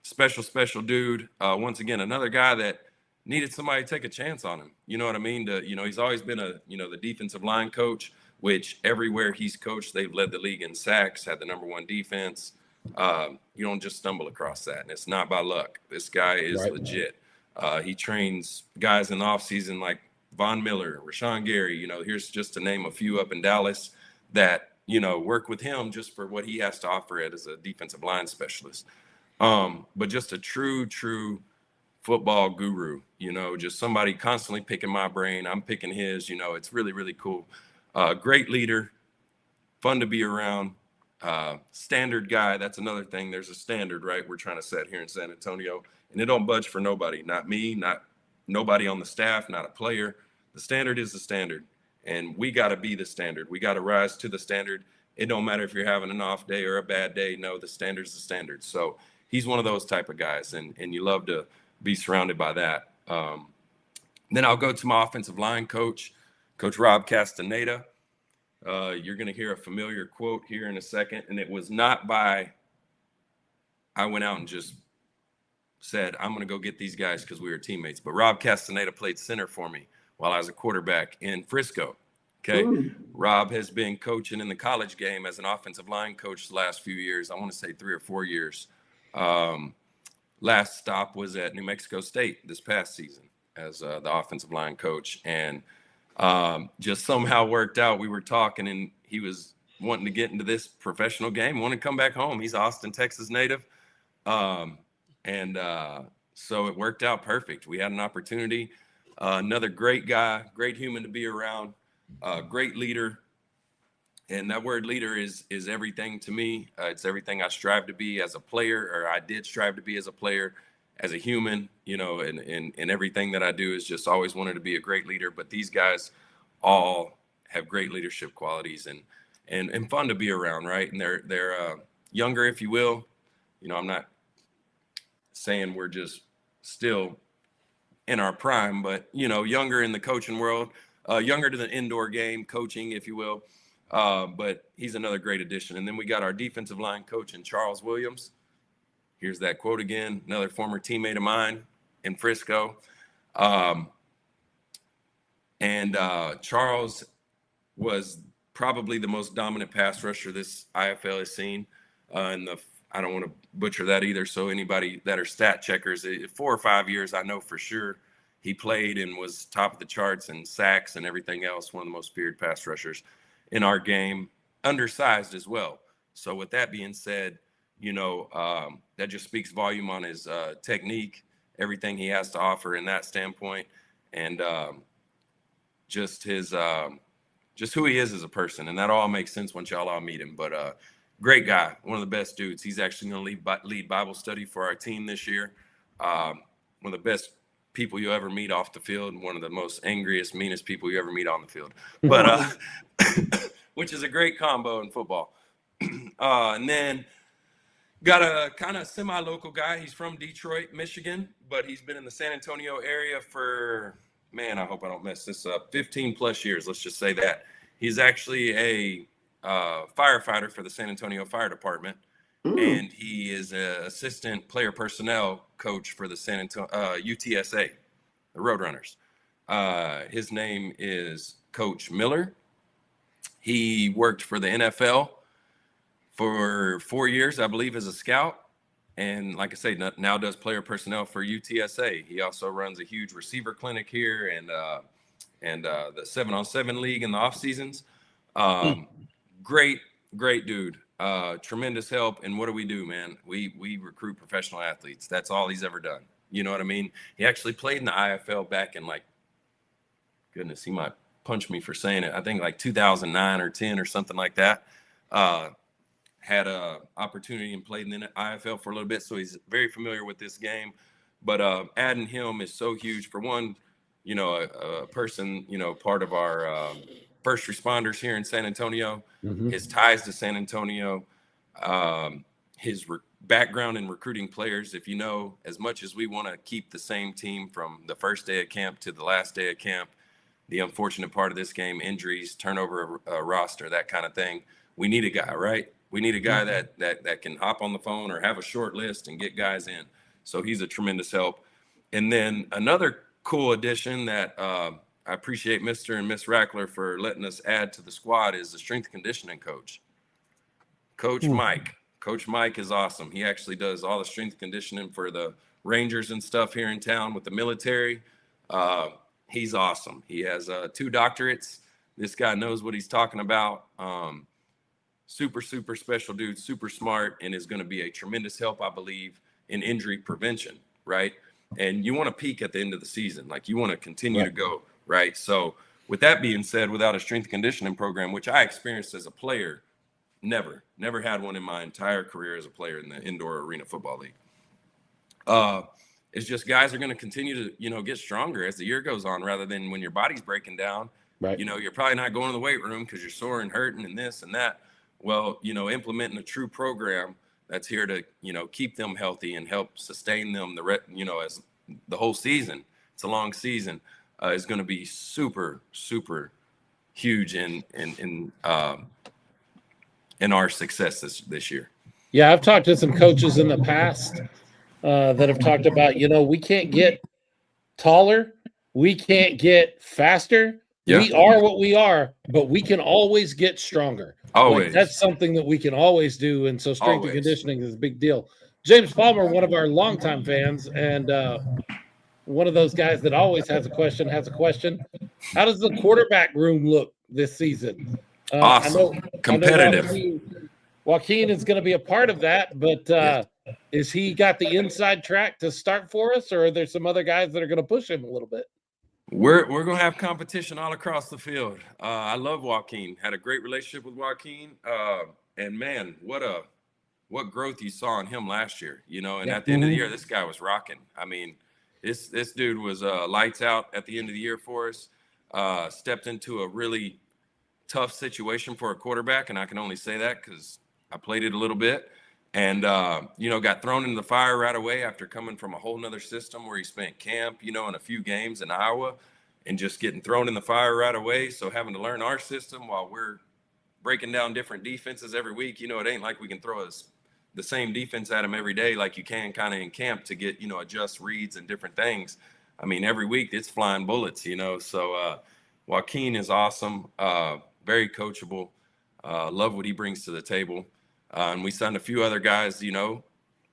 Special dude. Once again, another guy that needed somebody to take a chance on him. You know what I mean? He's always been the defensive line coach, which everywhere he's coached, they've led the league in sacks, had the #1 defense. You don't just stumble across that, and it's not by luck. This guy is legit. He trains guys in the offseason like Von Miller, Rashawn Gary, here's just to name a few up in Dallas that, work with him just for what he has to offer as a defensive line specialist. But just a true football guru, just somebody constantly picking my brain. I'm picking his, it's really, really cool. Great leader, fun to be around, standard guy. That's another thing. There's a standard, right? We're trying to set here in San Antonio, and it don't budge for nobody, not me, not nobody on the staff, not a player. The standard is the standard, and we got to be the standard. We got to rise to the standard. It don't matter if you're having an off day or a bad day. No, the standard's the standard. So he's one of those type of guys, and you love to be surrounded by that. Then I'll go to my offensive line coach, Coach Rob Castaneda. You're going to hear a familiar quote here in a second, and it was not by I went out and just said, I'm going to go get these guys because we were teammates. But Rob Castaneda played center for me while I was a quarterback in Frisco. Okay. Rob has been coaching in the college game as an offensive line coach the last few years. I want to say 3 or 4 years. Last stop was at New Mexico State this past season as the offensive line coach. And just somehow worked out. We were talking, and he was wanting to get into this professional game, wanting to come back home. He's Austin, Texas native. So it worked out perfect. We had an opportunity. Another great guy, great human to be around, great leader. And that word leader is everything to me. It's everything I strive to be as a player, or I did strive to be as a player, as a human, and everything that I do is just always wanted to be a great leader. But these guys all have great leadership qualities and fun to be around, right? And they're younger, if you will. I'm not saying we're just still in our prime, but younger in the coaching world, younger to the indoor game, coaching, if you will. But he's another great addition. And then we got our defensive line coach in Charles Williams. Here's that quote again, another former teammate of mine in Frisco. Charles was probably the most dominant pass rusher this IFL has seen. I don't want to butcher that either. So anybody that are stat checkers, 4 or 5 years, I know for sure he played and was top of the charts in sacks and everything else. One of the most feared pass rushers in our game, undersized as well. So with that being said, that just speaks volume on his technique, everything he has to offer in that standpoint, and just his just who he is as a person. And that all makes sense once y'all all meet him. But great guy, one of the best dudes. He's actually going to lead Bible study for our team this year. One of the best people you ever meet off the field, and one of the most angriest, meanest people you ever meet on the field. But which is a great combo in football. And then got a kind of semi-local guy. He's from Detroit, Michigan, but he's been in the San Antonio area for, man, I hope I don't mess this up, 15 plus years. Let's just say that. He's actually a firefighter for the San Antonio Fire Department. And he is an assistant player personnel coach for the San Antonio UTSA, the Roadrunners. His name is Coach Miller. He worked for the NFL for 4 years, I believe, as a scout. And like I say, now does player personnel for UTSA. He also runs a huge receiver clinic here and the 7-on-7 league in the off seasons. Great dude. Tremendous help. And what do, man? We recruit professional athletes. That's all he's ever done. You know what I mean? He actually played in the IFL back in goodness, he might punch me for saying it. I think 2009 or 10 or something like that. Had a opportunity and played in the IFL for a little bit. So he's very familiar with this game, but adding him is so huge. For one, a person, part of our first responders here in San Antonio, his ties to San Antonio, his background in recruiting players. If as much as we want to keep the same team from the first day of camp to the last day of camp, the unfortunate part of this game, injuries, turnover roster, that kind of thing, we need a guy, right? We need a guy that can hop on the phone or have a short list and get guys in. So he's a tremendous help. And then another cool addition that I appreciate Mr. and Miss Rackler for letting us add to the squad is the strength conditioning coach. Coach Mike. Coach Mike is awesome. He actually does all the strength conditioning for the Rangers and stuff here in town with the military. He's awesome. He has 2 doctorates. This guy knows what he's talking about. Super special dude, super smart, and is going to be a tremendous help, I believe, in injury prevention, right? And you want to peak at the end of the season. You want to continue to go, right? So with that being said, without a strength conditioning program, which I experienced as a player, never had one in my entire career as a player in the indoor arena football league. It's just guys are going to continue to, get stronger as the year goes on, rather than when your body's breaking down, right? You're probably not going to the weight room because you're sore and hurting and this and that. Well, implementing a true program that's here to, keep them healthy and help sustain them as the whole season. It's a long season, is going to be super huge in our success this year. Yeah, I've talked to some coaches in the past that have talked about, we can't get taller, we can't get faster. Yeah. We are what we are, but we can always get stronger. Always. That's something that we can always do. And so strength and conditioning is a big deal. James Palmer, one of our longtime fans, and one of those guys that always has a question. How does the quarterback room look this season? Awesome. Competitive. I know Joaquin is going to be a part of that, but is he got the inside track to start for us, or are there some other guys that are going to push him a little bit? We're gonna have competition all across the field. I love Joaquin. Had a great relationship with Joaquin, and man, what growth you saw in him last year. You know, and at the end of the year, this guy was rocking. I mean, this dude was lights out at the end of the year for us. Stepped into a really tough situation for a quarterback, and I can only say that because I played it a little bit. And, you know, got thrown into the fire right away after coming from a whole nother system where he spent camp, you know, and a few games in Iowa and just getting thrown in the fire right away. So having to learn our system while we're breaking down different defenses every week, you know, it ain't like we can throw the same defense at him every day like you can kind of in camp to get, you know, adjust reads and different things. I mean, every week it's flying bullets, you know. So Joaquin is awesome, very coachable, love what he brings to the table. And we signed a few other guys, you know,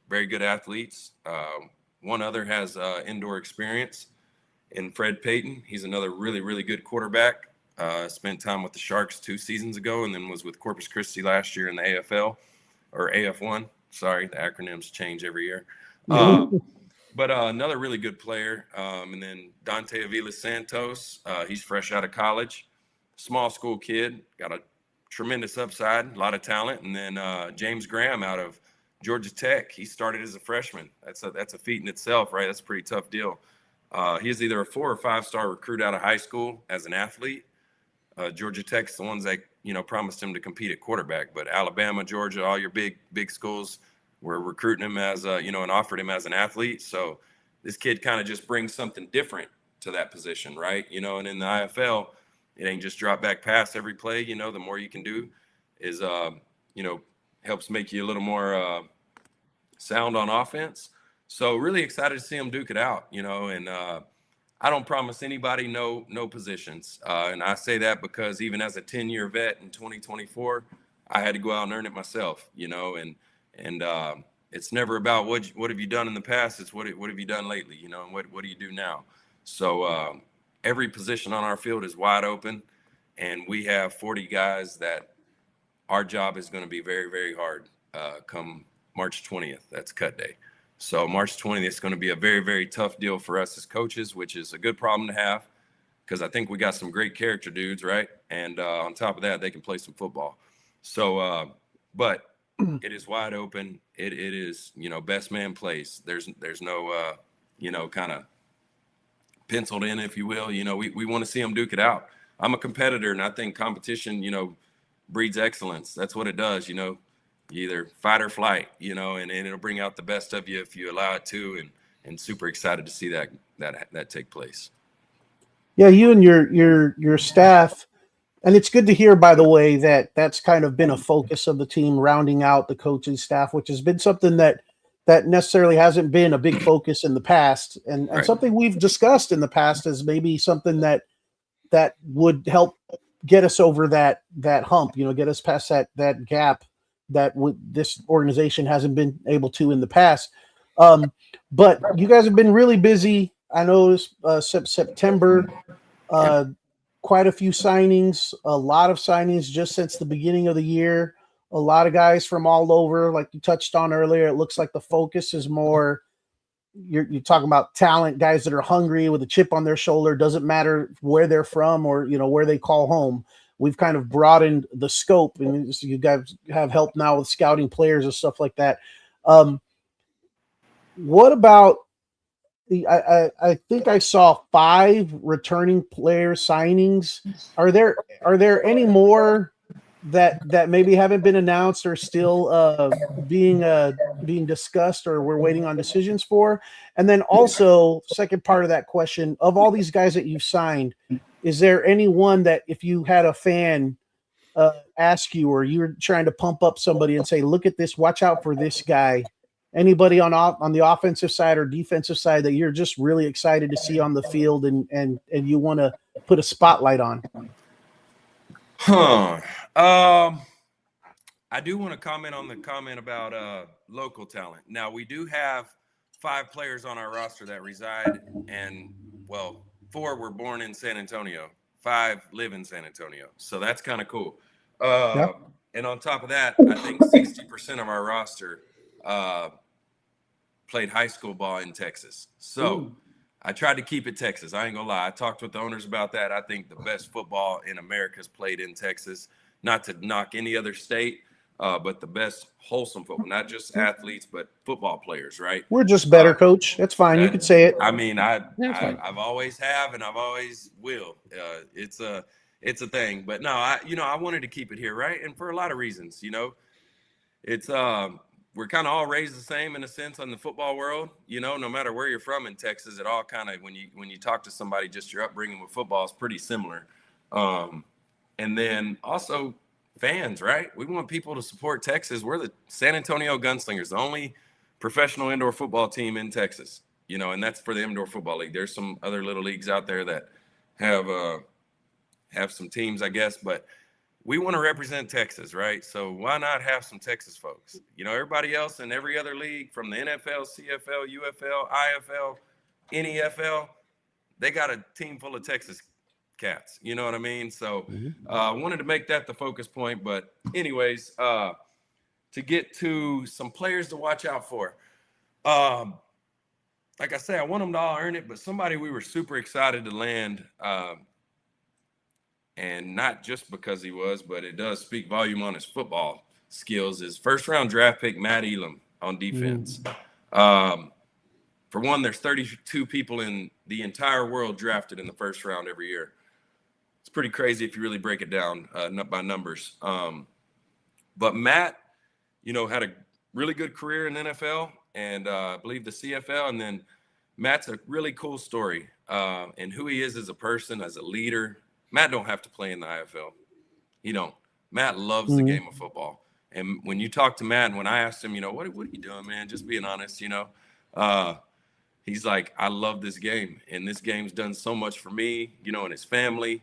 very good athletes. One other has indoor experience in Fred Payton. He's another really, really good quarterback. Spent time with the Sharks 2 seasons ago and then was with Corpus Christi last year in the AFL or AF1. Sorry, the acronyms change every year. But another really good player. And then Dante Avila Santos, he's fresh out of college. Small school kid, got a tremendous upside, a lot of talent. And then James Graham out of Georgia Tech. He started as a freshman. That's a feat in itself, right? That's a pretty tough deal. He is either a 4 or 5-star recruit out of high school as an athlete. Georgia Tech's the ones that, you know, promised him to compete at quarterback. But Alabama, Georgia, all your big schools were recruiting him as, you know, and offered him as an athlete. So this kid kind of just brings something different to that position, right? You know, and in the IFL, it ain't just drop back pass every play. You know, the more you can do is, you know, helps make you a little more sound on offense. So really excited to see him duke it out, you know, and I don't promise anybody no positions. And I say that because even as a 10-year vet in 2024, I had to go out and earn it myself, you know, and it's never about what have you done in the past. It's what have you done lately, you know, and what do you do now? So every position on our field is wide open, and we have 40 guys that our job is going to be very, very hard come March 20th. That's cut day. So March 20th is going to be a very, very tough deal for us as coaches, which is a good problem to have because I think we got some great character dudes, right? And on top of that, they can play some football. So, but it is wide open. It is, you know, best man place. There's no, you know, kind of penciled in, if you will. You know, we want to see them duke it out. I'm a competitor, and I think competition, you know, breeds excellence. That's what it does, you know. You either fight or flight, you know, and it'll bring out the best of you if you allow it to, and super excited to see that take place. Yeah, you and your staff, and it's good to hear, by the way, that that's kind of been a focus of the team, rounding out the coaching staff, which has been something that necessarily hasn't been a big focus in the past, and Right. something we've discussed in the past is maybe something that would help get us over that hump, you know, get us past that gap that this organization hasn't been able to in the past. But you guys have been really busy. I noticed September, quite a few signings, a lot of signings just since the beginning of the year. A lot of guys from all over, like you touched on earlier. It looks like the focus is more, you're talking about talent, guys that are hungry with a chip on their shoulder. Doesn't matter where they're from or, you know, where they call home. We've kind of broadened the scope, and so you guys have help now with scouting players and stuff like that. What about I think I saw 5 returning player signings. Are there any more that maybe haven't been announced or still being discussed or we're waiting on decisions for? And then also, second part of that question, of all these guys that you've signed, is there anyone that if you had a fan ask you, or you're trying to pump up somebody and say, look at this, watch out for this guy, anybody on the offensive side or defensive side that you're just really excited to see on the field and you want to put a spotlight on? I do want to comment on the comment about local talent. Now, we do have 5 players on our roster that reside, and, well, 4 were born in San Antonio. 5 live in San Antonio. So that's kind of cool. And on top of that, I think 60% of our roster played high school ball in Texas. So I tried to keep it Texas. I ain't gonna lie. I talked with the owners about that. I think the best football in America is played in Texas. Not to knock any other state, but the best wholesome football, not just athletes, but football players, right? We're just better, Coach. That's fine. You can say it. I mean, That's fine. I've always have, and I've always will. It's a thing. But no, I wanted to keep it here, right? And for a lot of reasons, it's we're kind of all raised the same in a sense in the football world. No matter where you're from in Texas, it all kind of when you talk to somebody, just your upbringing with football is pretty similar. And then also fans, right? We want people to support Texas. We're the San Antonio Gunslingers, the only professional indoor football team in Texas, and that's for the indoor football league. There's some other little leagues out there that have some teams, I guess, but we want to represent Texas, right? So why not have some Texas folks? Everybody else in every other league from the NFL, CFL, UFL, IFL, NEFL, they got a team full of Texas cats. You know what I mean? So I wanted to make that the focus point. But anyways, to get to some players to watch out for. Like I say, I want them to all earn it, but somebody we were super excited to land, and not just because he was, but it does speak volume on his football skills, is first-round draft pick Matt Elam on defense. For one, there's 32 people in the entire world drafted in the first round every year. It's pretty crazy if you really break it down by numbers. But Matt, had a really good career in NFL and I believe the CFL. And then Matt's a really cool story and who he is as a person, as a leader. Matt don't have to play in the IFL. He don't. Matt loves the game of football. And when you talk to Matt, and when I asked him, what are you doing, man? Just being honest, he's like, I love this game. And this game's done so much for me, and his family.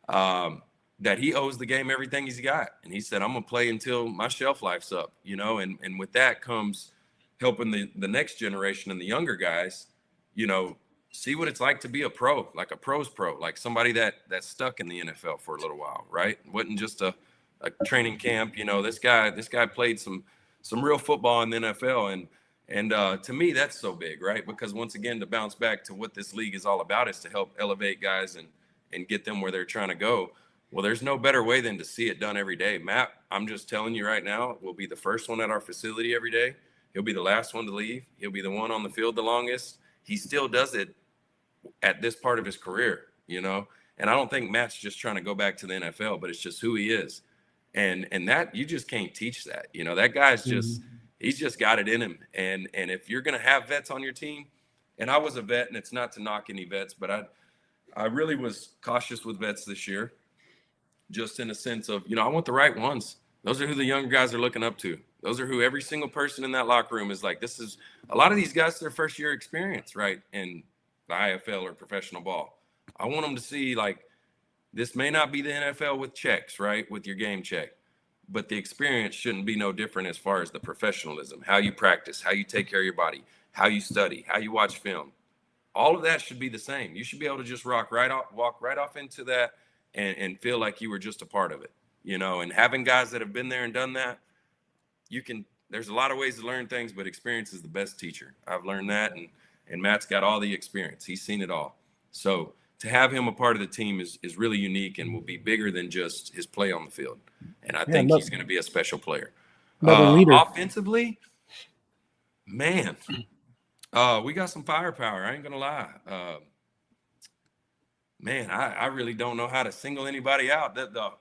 That he owes the game everything he's got. And he said, I'm going to play until my shelf life's up, and with that comes helping the next generation and the younger guys, see what it's like to be a pro, like a pro's pro, like somebody that's stuck in the NFL for a little while, right? It wasn't just a training camp. This guy played some real football in the NFL. And to me, that's so big, right? Because once again, to bounce back to what this league is all about is to help elevate guys and get them where they're trying to go. Well, there's no better way than to see it done every day. Matt, I'm just telling you right now, will be the first one at our facility every day. He'll be the last one to leave. He'll be the one on the field the longest. He still does it at this part of his career, And I don't think Matt's just trying to go back to the NFL, but it's just who he is. And that, you just can't teach that. That guy's just, he's just got it in him. And if you're going to have vets on your team, and I was a vet, and it's not to knock any vets, but I really was cautious with vets this year, just in a sense of, I want the right ones. Those are who the younger guys are looking up to. Those are who every single person in that locker room is like, this is a lot of these guys, their first year experience, right? In the IFL or professional ball. I want them to see like, this may not be the NFL with checks, right? With your game check, but the experience shouldn't be no different as far as the professionalism, how you practice, how you take care of your body, how you study, how you watch film. All of that should be the same. You should be able to just walk right off into that and feel like you were just a part of it, and having guys that have been there and done that, there's a lot of ways to learn things, but experience is the best teacher. I've learned that. And Matt's got all the experience. He's seen it all. So to have him a part of the team is really unique and will be bigger than just his play on the field. And I think he's going to be a special player. Offensively, man, we got some firepower. I ain't going to lie. Man, I really don't know how to single anybody out.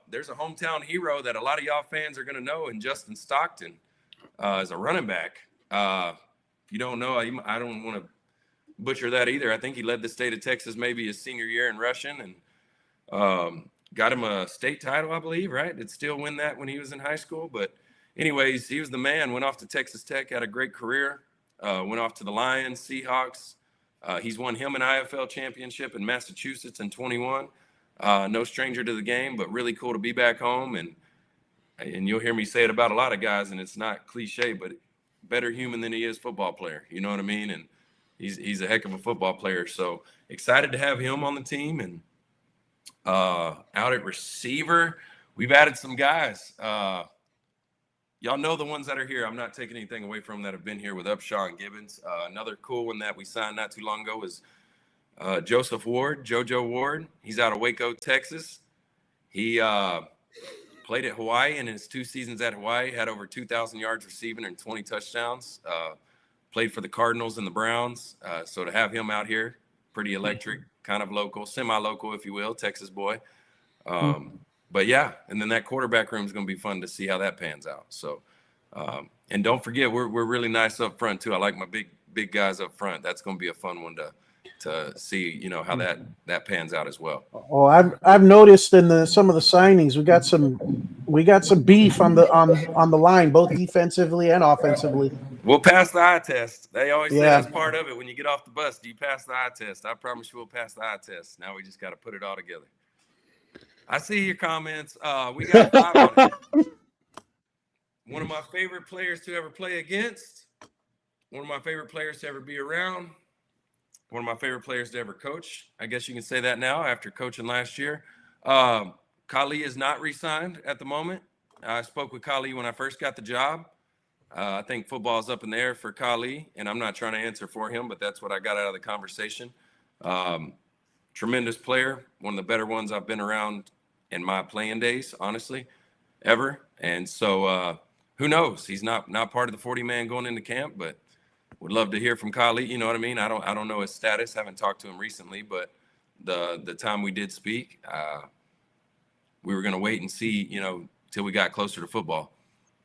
There's a hometown hero that a lot of y'all fans are going to know, and Justin Stockton is a running back. If you don't know, I don't want to butcher that either. I think he led the state of Texas maybe his senior year in rushing and got him a state title, I believe, right? Did still win that when he was in high school. But anyways, he was the man, went off to Texas Tech, had a great career, went off to the Lions, Seahawks. He's won him an IFL championship in Massachusetts in 21. No stranger to the game, but really cool to be back home. And you'll hear me say it about a lot of guys, and it's not cliche, but better human than he is football player. You know what I mean? And he's a heck of a football player. So excited to have him on the team. And out at receiver, we've added some guys. Y'all know the ones that are here. I'm not taking anything away from them that have been here with Upshaw and Gibbons. Another cool one that we signed not too long ago is Joseph Ward, JoJo Ward. He's out of Waco, Texas. He played at Hawaii, and in his 2 seasons at Hawaii, had over 2,000 yards receiving and 20 touchdowns. Played for the Cardinals and the Browns. So to have him out here, pretty electric, kind of local, semi-local, if you will, Texas boy. But yeah, and then that quarterback room is going to be fun to see how that pans out. So, and don't forget, we're really nice up front too. I like my big guys up front. That's going to be a fun one to see, you know, how that pans out as well. Oh, I've noticed in some of the signings we got some beef on the line, both defensively and offensively. We'll pass the eye test. They always say that's part of it. When you get off the bus, do you pass the eye test? I promise you we'll pass the eye test. Now we just got to put it all together. I see your comments. We got 5 on it. One of my favorite players to ever play against. One of my favorite players to ever be around. One of my favorite players to ever coach. I guess you can say that now after coaching last year. Kali is not re-signed at the moment. I spoke with Kali when I first got the job. I think football is up in the air for Kali, and I'm not trying to answer for him, but that's what I got out of the conversation. Tremendous player, one of the better ones I've been around in my playing days, honestly, ever. And so who knows? He's not part of the 40-man going into camp, but would love to hear from Kali. You know what I mean? I don't know his status. Haven't talked to him recently, but the time we did speak, we were going to wait and see, you know, till we got closer to football.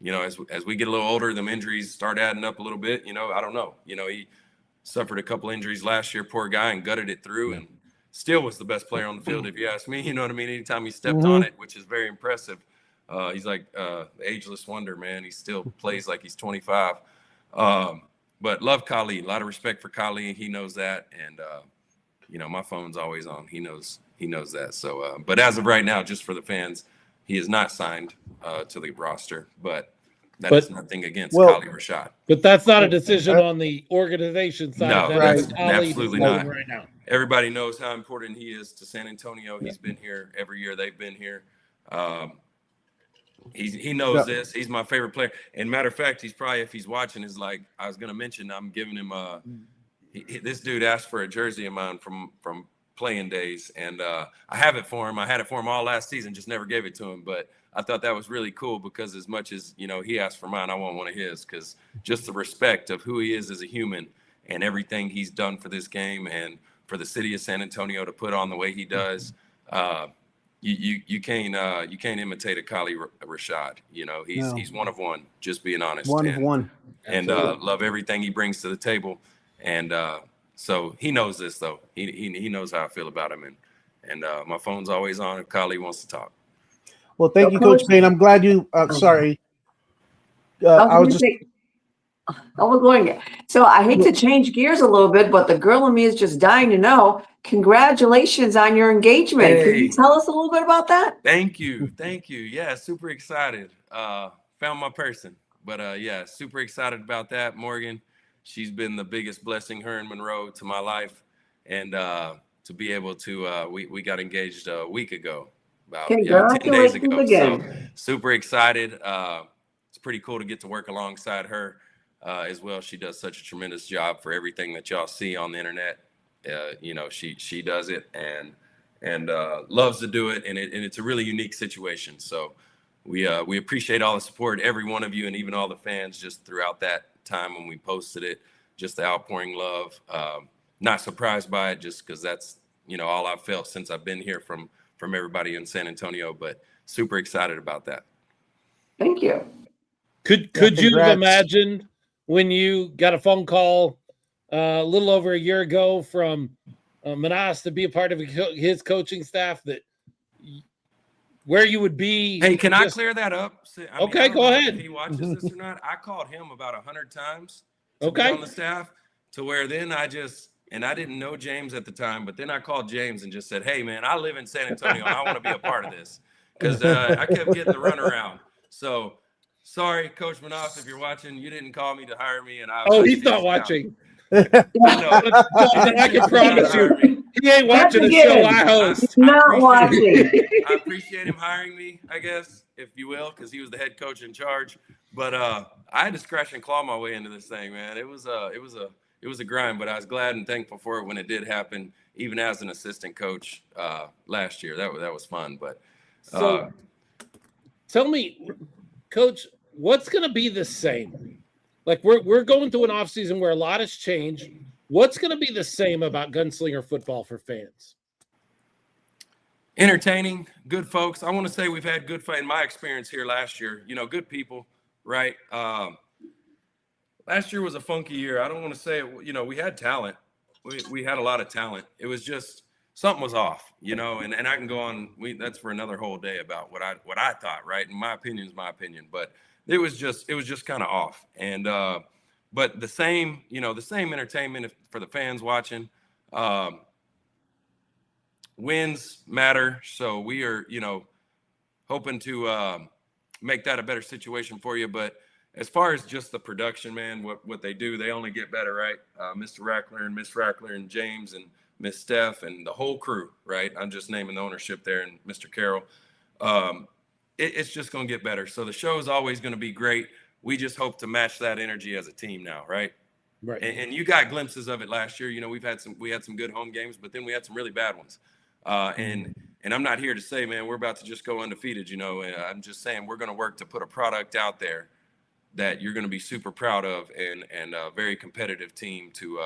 You know, as we get a little older, them injuries start adding up a little bit. You know, I don't know. You know, he suffered a couple injuries last year, poor guy, and gutted it through, and still was the best player on the field, if you ask me. You know what I mean? Anytime he stepped on it, which is very impressive. He's like the ageless wonder, man. He still plays like he's 25. But love Kali. A lot of respect for Kali. He knows that, and you know, my phone's always on. He knows that. So, but as of right now, just for the fans, he is not signed to the roster, but is nothing against Kali Rashad. But that's not a decision on the organization side. No, that's absolutely not. Right now. Everybody knows how important he is to San Antonio. He's been here every year they've been here. He knows this. He's my favorite player. And matter of fact, he's probably, if he's watching, is like I was going to mention, I'm giving him this dude asked for a jersey of mine from playing days, and I have it for him. I had it for him all last season, just never gave it to him. But I thought that was really cool because as much as, you know, he asked for mine, I want one of his, because just the respect of who he is as a human and everything he's done for this game and for the city of San Antonio to put on the way he does. You can't imitate a Kali Rashad. You know, he's one of one, just being honest. One of one. And love everything he brings to the table. And so he knows this, though. He knows how I feel about him. And my phone's always on if Kali wants to talk. Well, thank you, Coach Bane. I'm glad you sorry. So I hate to change gears a little bit, but the girl in me is just dying to know. Congratulations on your engagement. Hey. Can you tell us a little bit about that? Thank you. Yeah, super excited. Found my person. But yeah, super excited about that. Morgan, she's been the biggest blessing, her and Monroe, to my life. And to be able to, we got engaged a week ago, about 10 days ago. Again. So super excited. It's pretty cool to get to work alongside her as well. She does such a tremendous job for everything that y'all see on the internet. You know, she does it and loves to do it. And it's a really unique situation. So we appreciate all the support, every one of you, and even all the fans just throughout that time when we posted it, just the outpouring love. Not surprised by it, just because that's, you know, all I've felt since I've been here from everybody in San Antonio, but super excited about that. Thank you. Could you have imagined when you got a phone call a little over a year ago from Manas to be a part of his coaching staff, that where you would be? Hey, can I clear that up? Okay, go ahead. If he watches this or not, I called him about 100 times to be on the staff, to where then I didn't know James at the time, but then I called James and just said, hey, man, I live in San Antonio. I want to be a part of this, because I kept getting the runaround. So sorry, Coach Manas, if you're watching, you didn't call me to hire me. And he's not watching. I can promise you, he ain't watching the show I host. Not watching. I appreciate him hiring me, I guess, if you will, because he was the head coach in charge. But I had to scratch and claw my way into this thing, man. It was a a grind, but I was glad and thankful for it when it did happen, even as an assistant coach last year. That was fun. But So tell me, Coach, what's going to be the same? Like we're going through an offseason where a lot has changed. What's going to be the same about Gunslinger football for fans? Entertaining, good folks. I want to say we've had good in my experience here last year. Good people, right? Last year was a funky year. I don't want to say it. We had talent. We had a lot of talent. It was just something was off, and I can go on. That's for another whole day about what I thought, right? And my opinion is my opinion, but it was just kind of off. And but the same entertainment for the fans watching. Wins matter, so we are hoping to make that a better situation for you. But as far as just the production, man, what they do, they only get better, right? Mr. Rackler and Miss Rackler and James and Miss Steph and the whole crew, right? I'm just naming the ownership there and Mr. Carroll. It's just going to get better. So the show is always going to be great. We just hope to match that energy as a team now, right? Right. And you got glimpses of it last year. We had some good home games, but then we had some really bad ones. And I'm not here to say, man, we're about to just go undefeated. I'm just saying we're going to work to put a product out there that you're going to be super proud of, and a very competitive team to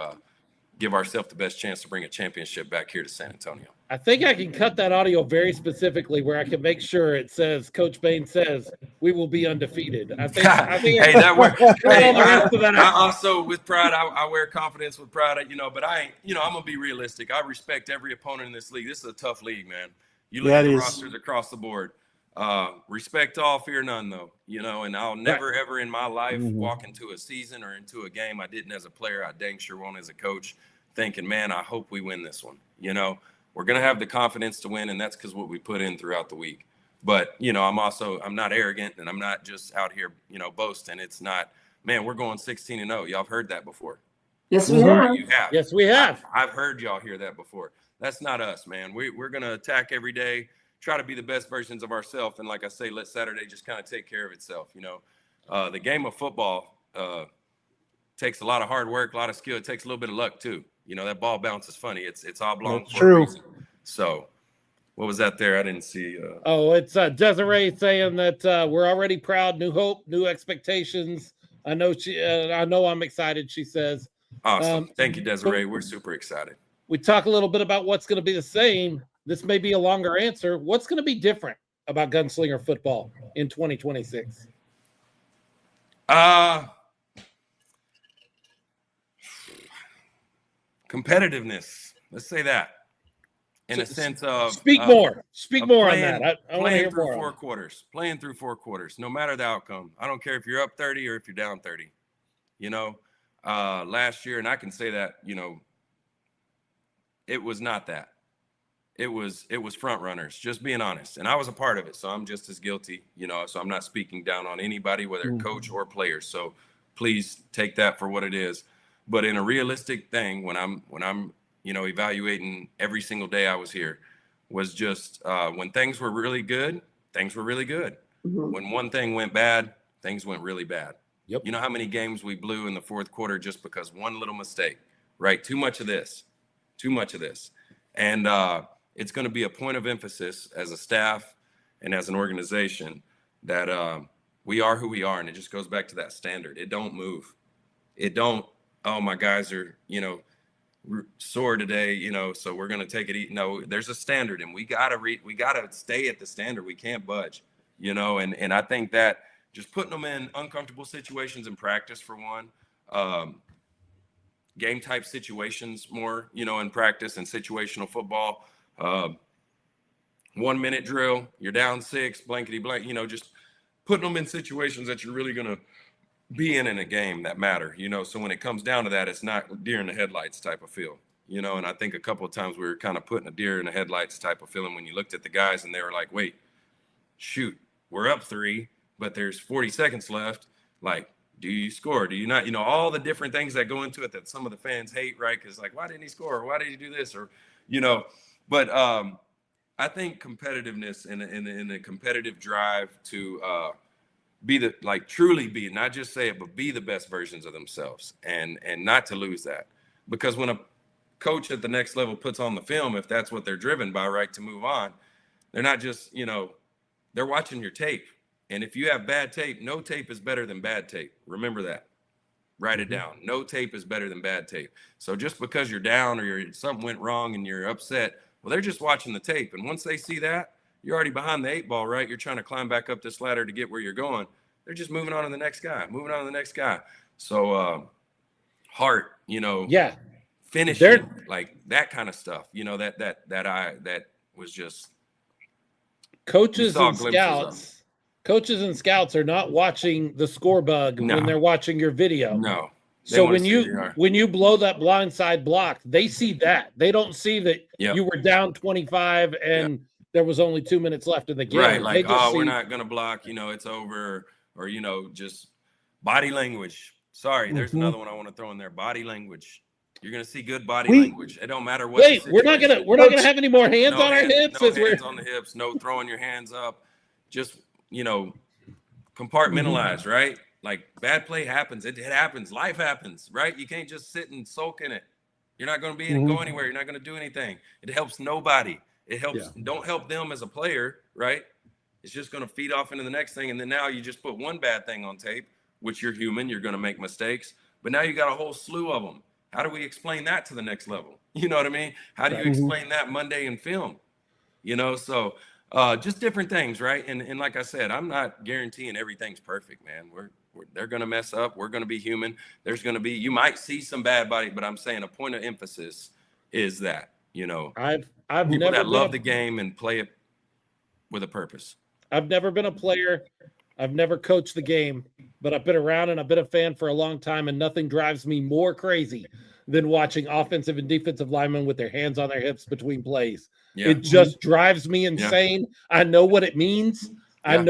give ourselves the best chance to bring a championship back here to San Antonio. I think I can cut that audio very specifically where I can make sure it says Coach Bane says we will be undefeated. I think hey, that works. Hey, all the rest of that I also, with pride, I wear confidence with pride, but I ain't, I'm going to be realistic. I respect every opponent in this league. This is a tough league, man. You look at the rosters across the board. Respect all, fear none, though, and I'll never, ever in my life walk into a season or into a game I didn't as a player. I dang sure won't as a coach, thinking, man, I hope we win this one. We're going to have the confidence to win, and that's because what we put in throughout the week. But, I'm not arrogant, and I'm not just out here, boasting. It's not, man, we're going 16-0. Y'all have heard that before. Yes, we have. You have. Yes, we have. I've heard y'all hear that before. That's not us, man. We're going to attack every day, try to be the best versions of ourselves. And like I say, let Saturday just kind of take care of itself. The game of football takes a lot of hard work, a lot of skill. It takes a little bit of luck too. That ball bounces funny. It's oblong for a reason. So what was that there? I didn't see. It's Desiree saying that we're already proud, new hope, new expectations. I know I'm excited, she says. Awesome. Thank you, Desiree. We're super excited. We talk a little bit about what's going to be the same. This may be a longer answer. What's going to be different about Gunslinger football in 2026? Competitiveness. Let's say that. In a sense of speak more on that. I want to hear through more. Playing through 4 quarters, no matter the outcome. I don't care if you're up 30 or if you're down 30. Last year, and I can say that, it was not that. It was front runners, just being honest. And I was a part of it, so I'm just as guilty, so I'm not speaking down on anybody, whether coach or players. So please take that for what it is. But in a realistic thing, when I'm evaluating every single day I was here, was just when things were really good, things were really good. Mm-hmm. When one thing went bad, things went really bad. Yep. You know how many games we blew in the fourth quarter just because one little mistake, right? Too much of this. And it's going to be a point of emphasis as a staff and as an organization that we are who we are. And it just goes back to that standard. It don't move. It don't, oh, my guys are, sore today, so we're going to take it. No, there's a standard, and we got to stay at the standard. We can't budge, and I think that just putting them in uncomfortable situations in practice, for one, game type situations more, in practice and situational football, 1 minute drill, you're down 6, blankety blank, just putting them in situations that you're really going to be in a game that matter, so when it comes down to that, it's not deer in the headlights type of feel, and I think a couple of times we were kind of putting a deer in the headlights type of feeling when you looked at the guys and they were like, wait, shoot, we're up 3, but there's 40 seconds left. Like, do you score? Do you not? All the different things that go into it that some of the fans hate, right? Because like, why didn't he score? Or why did he do this? Or, but I think competitiveness and a competitive drive to be the, like, truly be, not just say it, but be the best versions of themselves, and not to lose that. Because when a coach at the next level puts on the film, if that's what they're driven by, right, to move on, they're not just, they're watching your tape. And if you have bad tape, no tape is better than bad tape. Remember that. Write it down. No tape is better than bad tape. So just because you're down or something went wrong and you're upset, well, they're just watching the tape. And once they see that, you're already behind the 8 ball, right? You're trying to climb back up this ladder to get where you're going. They're just moving on to the next guy, So heart, Yeah. finishing, like that kind of stuff, that was just. Coaches and scouts are not watching the score bug when they're watching your video. No. So when you blow that blindside block, they see that. They don't see that you were down 25 and there was only 2 minutes left in the game. Right, like, we're not going to block, it's over, or, just body language. Sorry, there's another one I want to throw in there. Body language. You're going to see good body language. It don't matter what. Wait, we're not gonna have any more hands on our hips. No hands on the hips. No throwing your hands up. Just compartmentalize, right? Like, bad play happens. It happens. Life happens, right? You can't just sit and sulk in it. You're not going to go anywhere. You're not going to do anything. It helps nobody. It helps. Don't help them as a player, right? It's just going to feed off into the next thing. And then now you just put one bad thing on tape, which you're human. You're going to make mistakes. But now you got a whole slew of them. How do we explain that to the next level? You know what I mean? How do you explain that Monday in film? So just different things, right? And like I said, I'm not guaranteeing everything's perfect, man. They're going to mess up. We're going to be human. You might see some bad body, but I'm saying a point of emphasis is that, I've people never that love the game and play it with a purpose. I've never been a player. I've never coached the game, but I've been around and I've been a fan for a long time, and nothing drives me more crazy than watching offensive and defensive linemen with their hands on their hips between plays. Yeah. It just drives me insane. Yeah. I know what it means. Yeah.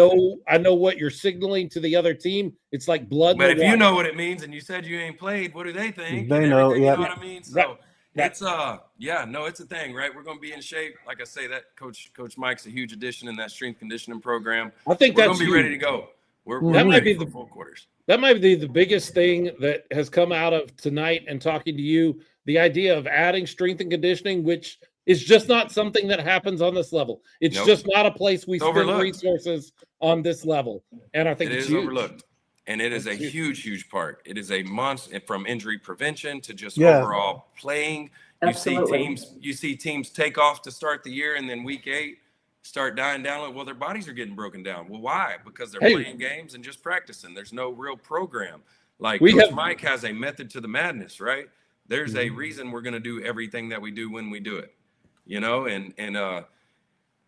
I know what you're signaling to the other team. It's like blood. But if you know what it means and you said you ain't played, what do they think? They know. Yeah. You know what I mean? So it's it's a thing, right? We're going to be in shape. Like I say, that Coach Mike's a huge addition in that strength conditioning program. I think we're going to be ready to go. We're ready for full quarters. That might be the biggest thing that has come out of tonight and talking to you, the idea of adding strength and conditioning, which is just not something that happens on this level. It's just not a place we spend resources on this level. And I think it's huge. Overlooked. And it is a huge part. It is a monster, from injury prevention to just overall playing. Absolutely. You see teams take off to start the year, and then week 8 start dying down. Well, their bodies are getting broken down. Well, why? Because they're playing games and just practicing. There's no real program. Like Coach Mike has a method to the madness, right? There's a reason we're going to do everything that we do when we do it,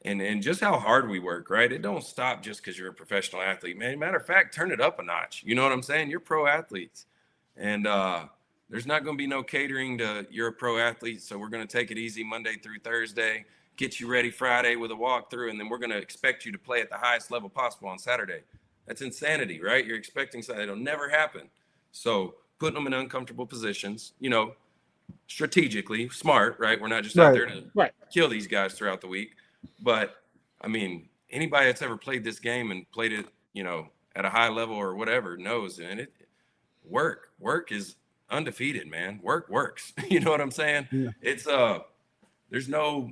and just how hard we work, right? It don't stop just because you're a professional athlete, man. Matter of fact, turn it up a notch. You know what I'm saying? You're pro athletes, and there's not going to be no catering to you're a pro athlete. So we're going to take it easy Monday through Thursday, get you ready Friday with a walkthrough, and then we're going to expect you to play at the highest level possible on Saturday. That's insanity, right? You're expecting something that'll never happen. So putting them in uncomfortable positions, strategically smart, right? We're not just out there to kill these guys throughout the week. But I mean, anybody that's ever played this game and played it, at a high level or whatever knows, and work is undefeated, man. Work works. You know what I'm saying? Yeah. It's there's no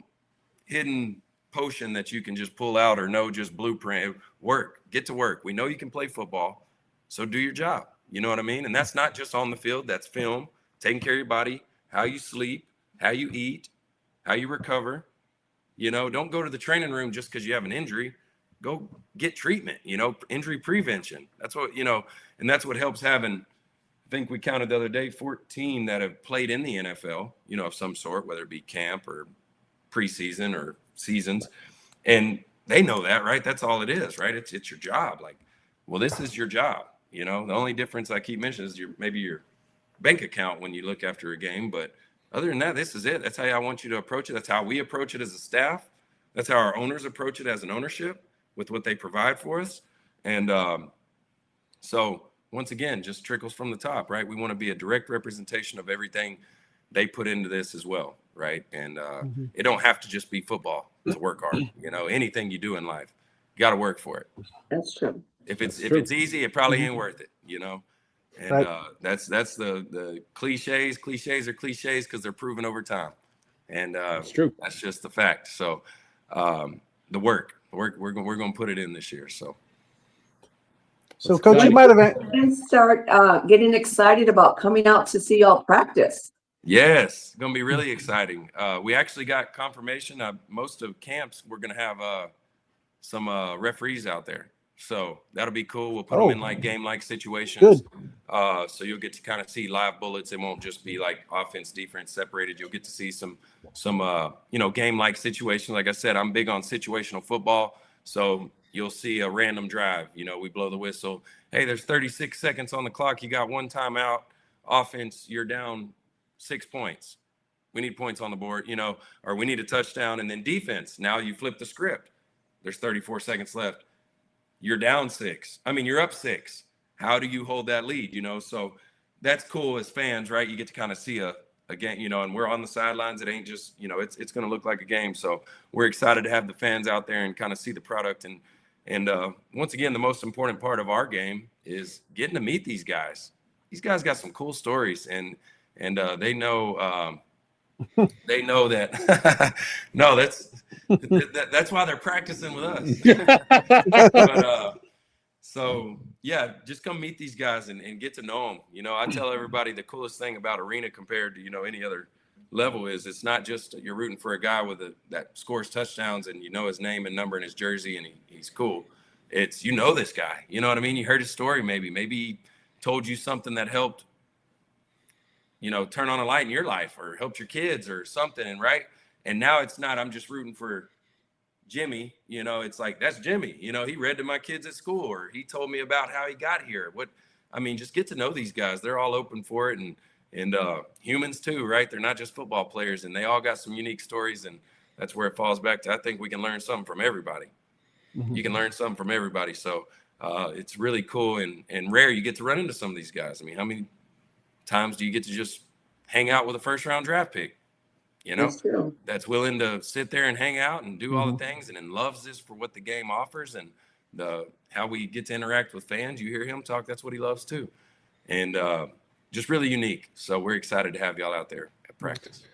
hidden potion that you can just pull out or no just blueprint. Get to work. We know you can play football, so do your job. You know what I mean? And that's not just on the field. That's film, taking care of your body, how you sleep, how you eat, how you recover. Don't go to the training room just because you have an injury. Go get treatment, injury prevention. That's what, and that's what helps having, I think we counted the other day, 14 that have played in the NFL, of some sort, whether it be camp or preseason or seasons. And they know that, right? That's all it is, right? It's your job. Like, well, this is your job. The only difference I keep mentioning is maybe your bank account when you look after a game, but other than that, this is it. That's how I want you to approach it. That's how we approach it as a staff. That's how our owners approach it as an ownership with what they provide for us. And so once again, just trickles from the top, right? We want to be a direct representation of everything they put into this as well, right? And it don't have to just be football to work hard. Anything you do in life, you got to work for it. That's true. If That's it's true. easy, it probably ain't worth it, And Right. that's the cliches. Cliches are cliches because they're proven over time, and That's true. that's just the fact. So the work we're going to put it in this year. So So, That's Coach, you exciting. might have. And start getting excited about coming out to see y'all practice. yes, going to be really exciting. We actually got confirmation. Most of camps we're going to have some referees out there. So that'll be cool. We'll put them in like game-like situations. Good. So you'll get to kind of see live bullets. It won't just be like offense, defense separated. You'll get to see some game-like situations. Like I said, I'm big on situational football. So you'll see a random drive. We blow the whistle. Hey, there's 36 seconds on the clock. You got one timeout. Offense, you're down 6 points. We need points on the board, or we need a touchdown. And then defense, now you flip the script. There's 34 seconds left. You're down 6. You're up 6. How do you hold that lead? So that's cool as fans, right? You get to kind of see a game, and we're on the sidelines. It ain't just, it's going to look like a game. So we're excited to have the fans out there and kind of see the product. And once again, the most important part of our game is getting to meet these guys. These guys got some cool stories, and they know that no, that's why they're practicing with us. But so yeah, just come meet these guys and get to know them. I tell everybody the coolest thing about arena compared to any other level is it's not just you're rooting for a guy that scores touchdowns and his name and number and his jersey and he's cool. It's this guy. You know what I mean? You heard his story maybe he told you something that helped turn on a light in your life or helped your kids or something. And right. And now it's not, I'm just rooting for Jimmy, it's like, that's Jimmy, he read to my kids at school or he told me about how he got here. Just get to know these guys. They're all open for it. And humans too, right? They're not just football players and they all got some unique stories. And that's where it falls back to, I think we can learn something from everybody. Mm-hmm. You can learn something from everybody. So it's really cool and rare. You get to run into some of these guys. How many times do you get to just hang out with a first round draft pick, that's willing to sit there and hang out and do all the things and then loves this for what the game offers and how we get to interact with fans. You hear him talk, that's what he loves too. And just really unique. So we're excited to have y'all out there at practice.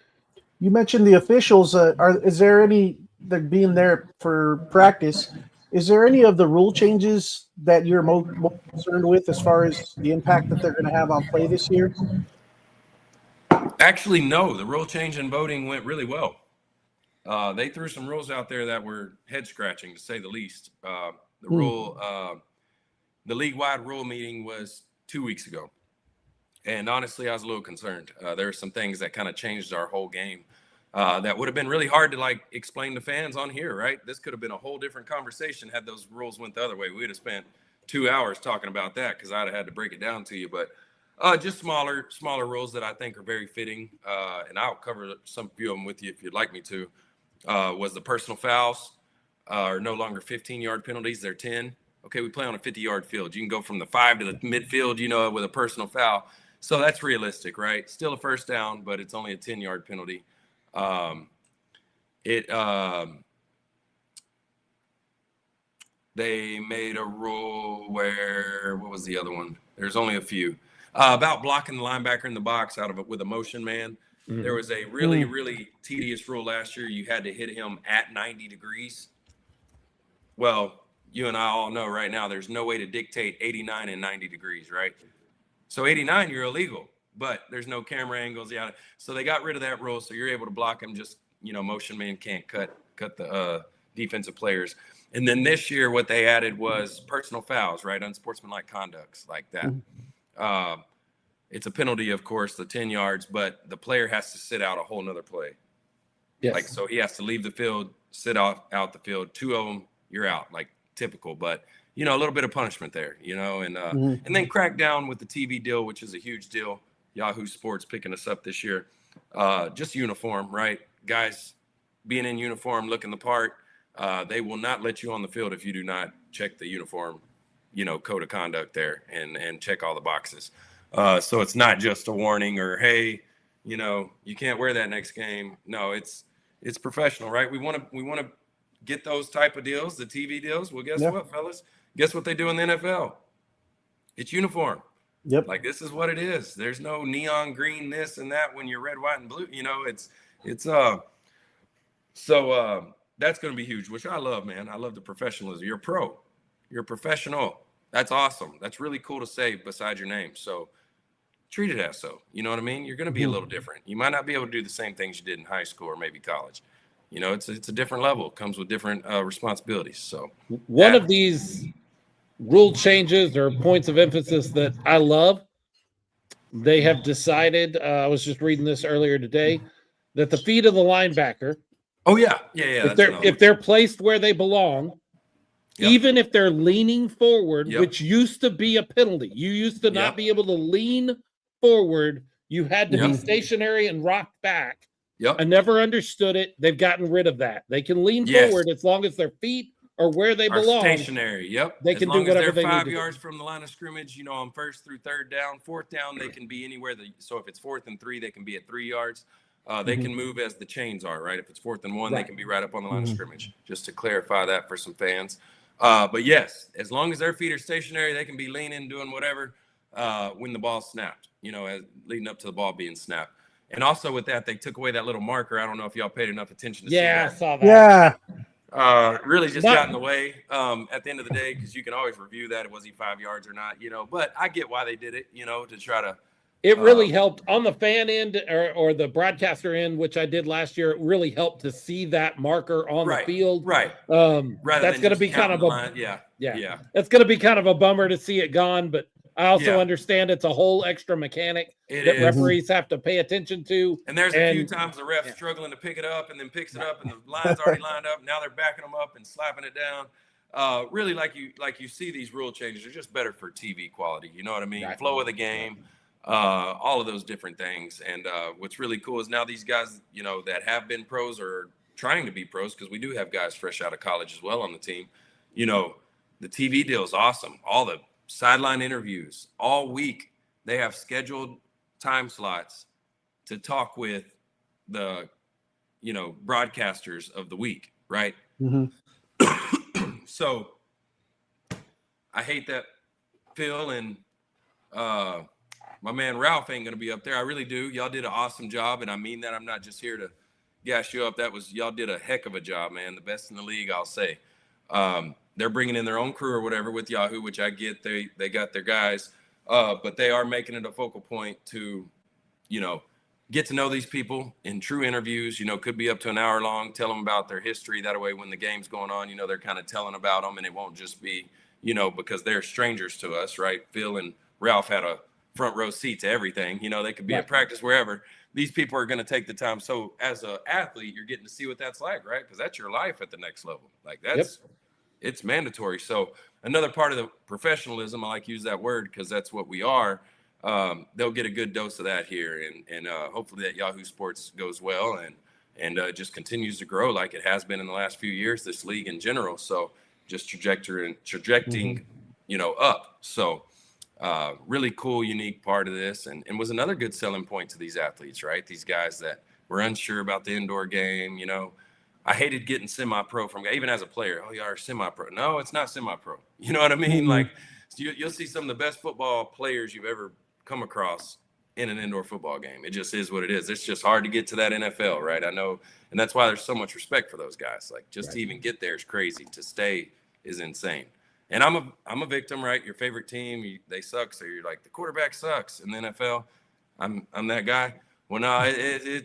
You mentioned the officials. Is there any, they're being there for practice, is there any of the rule changes that you're most concerned with as far as the impact that they're going to have on play this year? Actually, no. The rule change in voting went really well. They threw some rules out there that were head scratching, to say the least. The league-wide rule meeting was 2 weeks ago. And honestly, I was a little concerned. There were some things that kind of changed our whole game that would have been really hard to explain to fans on here, right? This could have been a whole different conversation had those rules went the other way. We would have spent 2 hours talking about that because I'd have had to break it down to you. But just smaller rules that I think are very fitting. And I'll cover some few of them with you if you'd like me to. Was the personal fouls are no longer 15-yard penalties. They're 10. Okay, we play on a 50-yard field. You can go from the 5 to the midfield, with a personal foul. So that's realistic, right? Still a first down, but it's only a 10-yard penalty. They made a rule where, what was the other one? There's only a few. About blocking the linebacker in the box with a motion man. Mm-hmm. There was a really, really tedious rule last year. You had to hit him at 90 degrees. Well, you and I all know right now there's no way to dictate 89 and 90 degrees, right? So 89, you're illegal, but there's no camera angles. Yeah. So they got rid of that rule. So you're able to block him. Just, motion man can't cut the defensive players. And then this year, what they added was personal fouls, right? Unsportsmanlike conducts like that. It's a penalty, of course, the 10 yards, but the player has to sit out a whole nother play. Yes. So he has to leave the field, sit out the field. 2 of them, you're out, typical. But, a little bit of punishment there, and then crack down with the TV deal, which is a huge deal. Yahoo Sports picking us up this year. Just uniform, right? Guys being in uniform, looking the part. They will not let you on the field if you do not check the uniform, code of conduct there and check all the boxes. So it's not just a warning or, hey, you can't wear that next game. No, it's professional, right? We want to get those type of deals, the TV deals. Well, guess what, fellas? Guess what they do in the NFL? It's uniform. Yep. Like, this is what it is. There's no neon green this and that when you're red, white, and blue. So that's going to be huge, which I love, man. I love the professionalism. You're a pro. You're a professional. That's awesome. That's really cool to say beside your name. So treat it as so. You know what I mean? You're going to be a little different. You might not be able to do the same things you did in high school or maybe college. It's a different level. It comes with different responsibilities. So one of these rule changes or points of emphasis that I love, they have decided, I was just reading this earlier today, that the feet of the linebacker, oh yeah. if they're placed where they belong, Yep. even if they're leaning forward, Yep. which used to be a penalty, you used to not Yep. be able to lean forward. You had to be Yep. stationary and rock back. Yep. I never understood it. They've gotten rid of that. They can lean Yes. forward as long as their feet are where they Are belong. stationary. Yep. They As can do long as whatever they're they need 5 to do. yards from the line of scrimmage, on first through third down, fourth down, they can be anywhere. So if it's 4th and 3, they can be at 3 yards. They can move as the chains are, right? If it's 4th and 1, they Right. can be right up on the line of scrimmage. Just to clarify that for some fans. But yes, as long as their feet are stationary, they can be leaning, doing whatever when the ball's snapped, as leading up to the ball being snapped. And also with that, they took away that little marker. I don't know if y'all paid enough attention to see Yeah, I that. saw that. Yeah. Really just Not- got in the way at the end of the day, because you can always review that. Was he 5 yards or not? But I get why they did it, to try to. It really helped on the fan end or the broadcaster end, which I did last year. It really helped to see that marker on Right, the field. right. Rather Rather that's than going to just be kind counting of the a line. Yeah. That's going to be kind of a bummer to see it gone. But I also Yeah. understand it's a whole extra mechanic It that is. referees have to pay attention to. And there's a few And- times the ref's struggling to pick it up and then picks it up and the line's already lined up. Now they're backing them up and slapping it down. Really, like you see these rule changes are just better for TV quality. You know what I mean? Right. Flow of the game, all of those different things. And what's really cool is now these guys, that have been pros or trying to be pros, because we do have guys fresh out of college as well on the team. The TV deal is awesome. All the sideline interviews all week, they have scheduled time slots to talk with the broadcasters of the week, right? So I hate that Phil and my man Ralph ain't gonna be up there. I really do. Y'all did an awesome job, and I mean that. I'm not just here to gas you up. Y'all did a heck of a job, man. The best in the league, I'll say. They're bringing in their own crew or whatever with Yahoo, which I get. They got their guys, but they are making it a focal point to, get to know these people in true interviews. Could be up to an hour long. Tell them about their history. That way, when the game's going on, they're kind of telling about them, and it won't just be, because they're strangers to us, right? Phil and Ralph had a front row seat to everything. They could be at practice wherever. These people are going to take the time. So as an athlete, you're getting to see what that's like, right? Because that's your life at the next level. Like it's mandatory. So another part of the professionalism, I like to use that word because that's what we are. They'll get a good dose of that here, and hopefully that Yahoo Sports goes well and just continues to grow like it has been in the last few years. This league in general, so just trajecting, up. So really cool, unique part of this, and was another good selling point to these athletes, right? These guys that were unsure about the indoor game. I hated getting semi-pro from, even as a player. Oh, you are semi-pro. No, it's not semi-pro. You know what I mean? Like you'll see some of the best football players you've ever come across in an indoor football game. It just is what it is. It's just hard to get to that NFL, right? I know, and that's why there's so much respect for those guys. Like just to even get there is crazy. To stay is insane. And I'm a victim, right? Your favorite team, they suck, so you're like, the quarterback sucks in the NFL. I'm that guy. Well, no,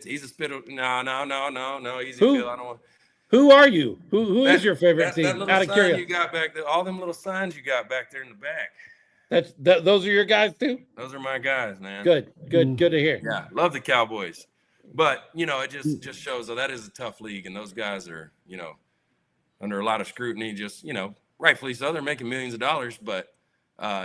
he's a spittle. No, easy, Phil. I don't want. Who are you? Who is your favorite team? That little Out of sign curiosity. you got back there, all them little signs you got back there in the back. Those are your guys too? Those are my guys, man. Good to hear. Yeah, love the Cowboys. But, it just shows that is a tough league, and those guys are, under a lot of scrutiny, just, rightfully so. They're making millions of dollars, but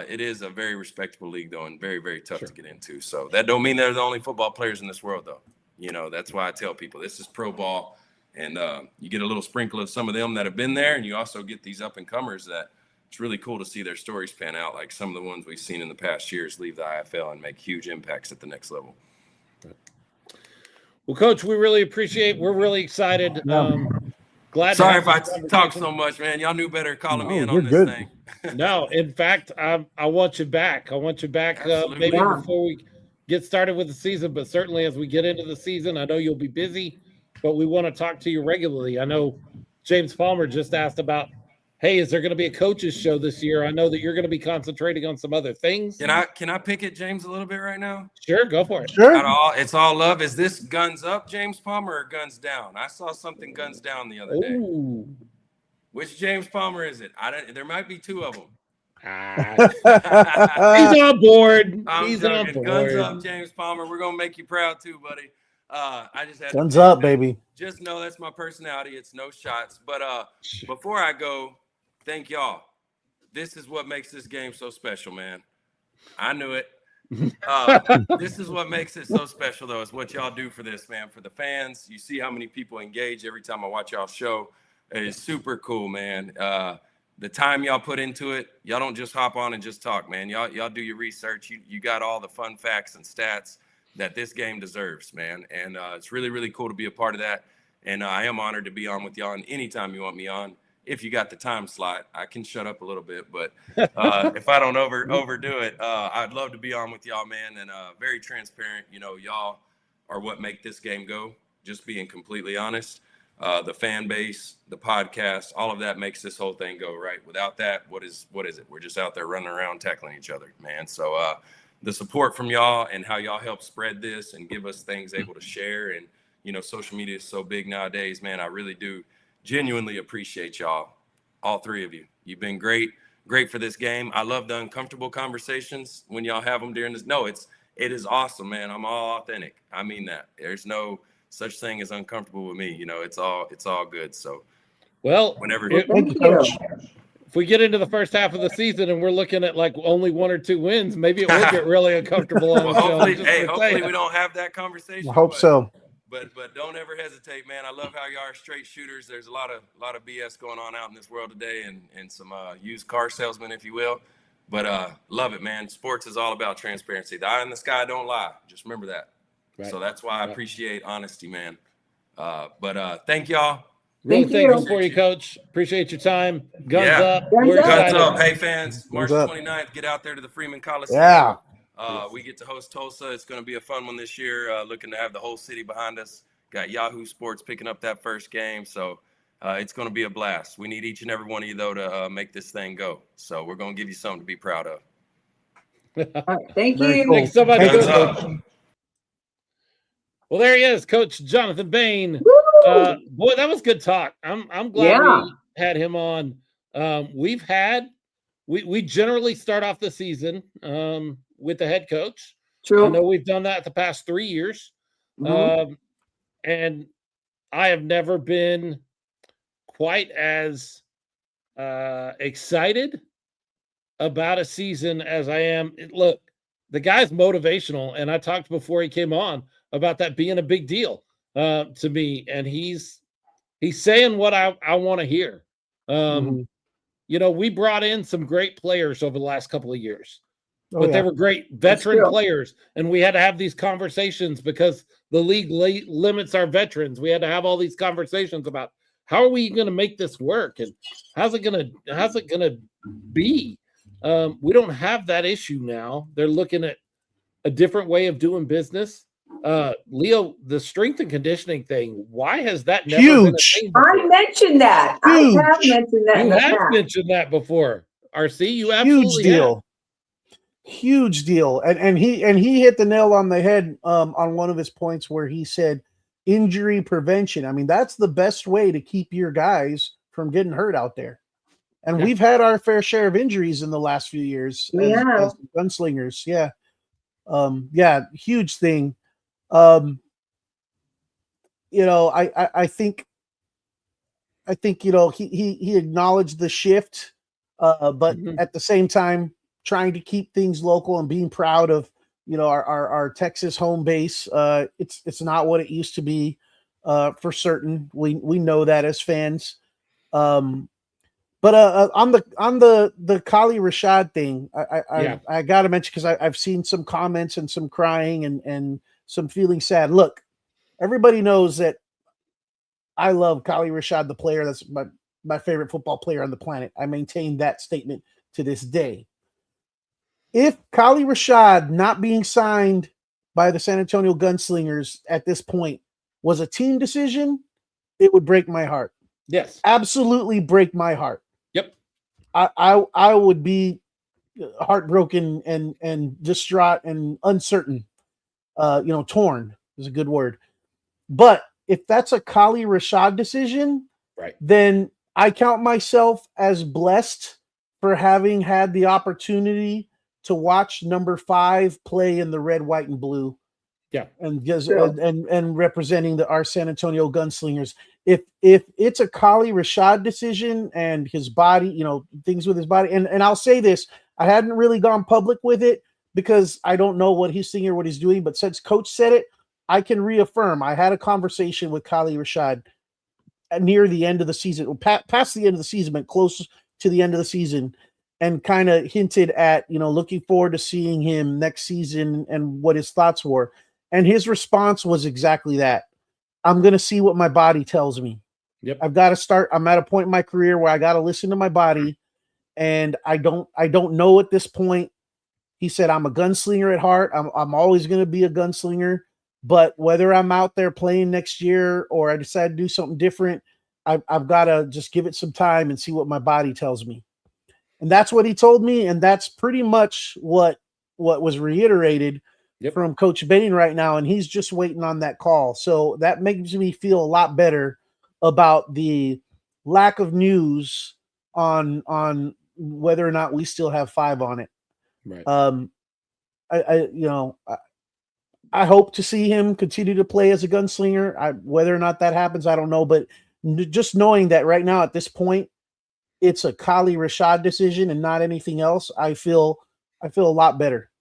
it is a very respectable league, though, and very, very tough to get into. So that don't mean they're the only football players in this world, though. That's why I tell people this is pro ball, and you get a little sprinkle of some of them that have been there, and you also get these up-and-comers that it's really cool to see their stories pan out, like some of the ones we've seen in the past years leave the IFL and make huge impacts at the next level. Well, Coach, we really appreciate. We're really excited. Glad. Sorry if I talk so much, man. Y'all knew better calling me in on this thing. No, in fact, I want you back. I want you back Absolutely. maybe Yeah. before we get started with the season, but certainly as we get into the season, I know you'll be busy, but we want to talk to you regularly. I know James Palmer just asked about, hey, is there going to be a coaches show this year? I know that you're going to be concentrating on some other things. Can I pick at James a little bit right now? Sure, go for it. Sure. It's all love. Is this guns up, James Palmer, or guns down? I saw something guns down the other day. Ooh. Which James Palmer is it? There might be two of them. He's on board. I'm He's joking. on Guns board. up, James Palmer. We're gonna make you proud too, buddy. I just had Guns to up, baby. Just know that's my personality. It's no shots. But before I go, thank y'all. This is what makes this game so special, man. I knew it. This is what makes it so special, though, is what y'all do for this, man. For the fans, you see how many people engage every time I watch y'all show. It is super cool, man. The time y'all put into it, y'all don't just hop on and just talk, man. Y'all do your research. You got all the fun facts and stats that this game deserves, man. And it's really, really cool to be a part of that. And I am honored to be on with y'all. And anytime you want me on, if you got the time slot, I can shut up a little bit. But if I don't overdo it, I'd love to be on with y'all, man. And very transparent. You know, y'all are what make this game go. Just being completely honest. The fan base, the podcast, all of that makes this whole thing go, right? Without that, what is it? We're just out there running around tackling each other, man. So the support from y'all and how y'all help spread this and give us things able to share. And, you know, social media is so big nowadays, man. I really do genuinely appreciate y'all, all three of you. You've been great for this game. I love the uncomfortable conversations when y'all have them during this. No, it is awesome, man. I'm all authentic. I mean that. There's no such thing as uncomfortable with me. You know, it's all good. So, well, whenever Thank you. if we get into the first half of the season and we're looking at like only 1 or 2 wins, maybe it will get really uncomfortable on well, the show. hopefully we don't have that conversation. I hope so. But don't ever hesitate, man. I love how y'all are straight shooters. There's a lot of BS going on out in this world today, and some used car salesmen, if you will. But love it, man. Sports is all about transparency. The eye in the sky don't lie. Just remember that. Right. So that's why I appreciate honesty, man. But thank y'all. Really Thank you. thankful for you, Coach. Appreciate your time. Guns Yeah. up. Guns We're up. Guns excited. up. Hey, fans, March up. 29th, get out there to the Freeman Coliseum. Yeah. We get to host Tulsa. It's going to be a fun one this year. Looking to have the whole city behind us. Got Yahoo Sports picking up that first game. So it's going to be a blast. We need each and every one of you, though, to make this thing go. So we're going to give you something to be proud of. All right, thank Very you. cool. Thanks so much, Guns Coach. up. Well, there he is, Coach Jonathan Bane. Woo! Boy, that was good talk. I'm glad Yeah. we had him on. We generally start off the season with the head coach. I True. know we've done that the past 3 years. Mhm. And I have never been quite as excited about a season as I am. Look, the guy's motivational, and I talked before he came on about that being a big deal to me, and he's saying what I want to hear. Mhm. You know, we brought in some great players over the last couple of years. Oh, But yeah. they were great veteran true. players, and we had to have these conversations because the league limits our veterans. We had to have all these conversations about how are we going to make this work and how's it going to be. We don't have that issue now. They're looking at a different way of doing business. Leo, the strength and conditioning thing, why has that never been a Huge. thing I before? mentioned that. I Huge. have mentioned that in You the have past. mentioned that before, RC. You absolutely Huge deal. Huge deal. And he hit the nail on the head on one of his points where he said injury prevention. I mean, that's the best way to keep your guys from getting hurt out there. And Yeah. we've had our fair share of injuries in the last few years Yeah. as gunslingers. Yeah. Huge thing. You know, I think you know he acknowledged the shift, but Mhm. at the same time trying to keep things local and being proud of, you know, our Texas home base. It's not what it used to be, for certain. We know that as fans. But on the Kali Rashad thing, I got to mention, because I've seen some comments and some crying and some feeling sad. Look, everybody knows that I love Kali Rashad, the player. That's my favorite football player on the planet. I maintain that statement to this day. If Kali Rashad not being signed by the San Antonio Gunslingers at this point was a team decision, it would break my heart. Yes. Absolutely break my heart. Yep. I would be heartbroken and distraught and uncertain. Torn is a good word. But if that's a Kali Rashad decision, right, then I count myself as blessed for having had the opportunity to watch number 5 play in the red, white, and blue. Yeah. And representing our San Antonio Gunslingers. If it's a Kali Rashad decision and his body, things with his body, and I'll say this, I hadn't really gone public with it because I don't know what he's thinking or what he's doing, but since Coach said it, I can reaffirm. I had a conversation with Kali Rashad near the end of the season, past the end of the season, but close to the end of the season, and kind of hinted at, looking forward to seeing him next season and what his thoughts were. And his response was exactly that. I'm going to see what my body tells me. Yep. I've got to start. I'm at a point in my career where I got to listen to my body, and I don't know at this point. He said, I'm a gunslinger at heart. I'm always going to be a gunslinger, but whether I'm out there playing next year or I decide to do something different, I've got to just give it some time and see what my body tells me. And that's what he told me. And that's pretty much what was reiterated from Coach Bane right now. And he's just waiting on that call. So that makes me feel a lot better about the lack of news on whether or not we still have 5 on it. Right. I hope to see him continue to play as a gunslinger. Whether or not that happens, I don't know. But just knowing that right now at this point, it's a Kali Rashad decision and not anything else, I feel a lot better.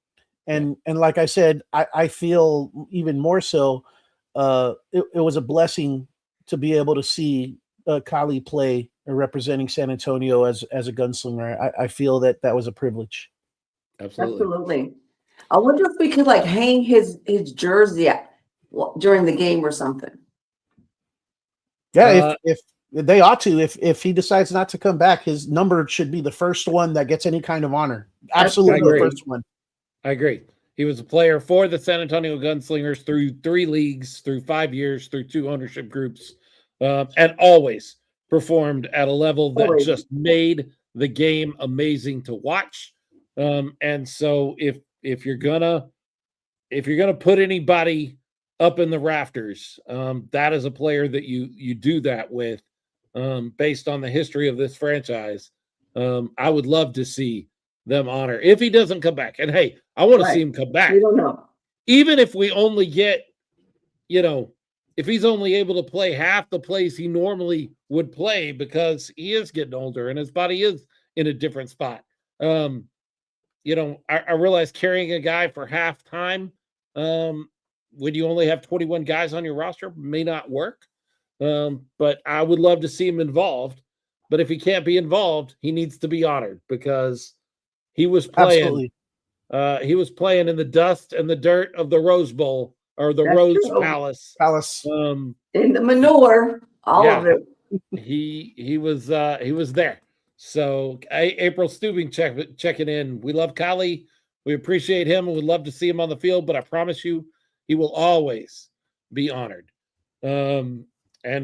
And like I said, I feel even more so. It was a blessing to be able to see Kali play representing San Antonio as a gunslinger. I feel that was a privilege. Absolutely. I wonder if we could hang his jersey during the game or something. Yeah, if they ought to. If he decides not to come back, his number should be the first one that gets any kind of honor. Absolutely, the first one. I agree. He was a player for the San Antonio Gunslingers through 3 leagues, through 5 years, through 2 ownership groups, and always performed at a level that just made the game amazing to watch. And so if you're gonna put anybody up in the rafters, that is a player that you do that with, based on the history of this franchise. I would love to see them honor if he doesn't come back. And hey, I want to see him come back. We don't know. Even if we only get, if he's only able to play half the plays he normally would play because he is getting older and his body is in a different spot. I realize carrying a guy for half time when you only have 21 guys on your roster may not work. But I would love to see him involved. But if he can't be involved, he needs to be honored because he was playing. He was playing in the dust and the dirt of the Rose Bowl or the Rose Palace. In the manure, all of it. He was there. So April Stubing checking in. We love Kali. We appreciate him and would love to see him on the field, but I promise you, he will always be honored. And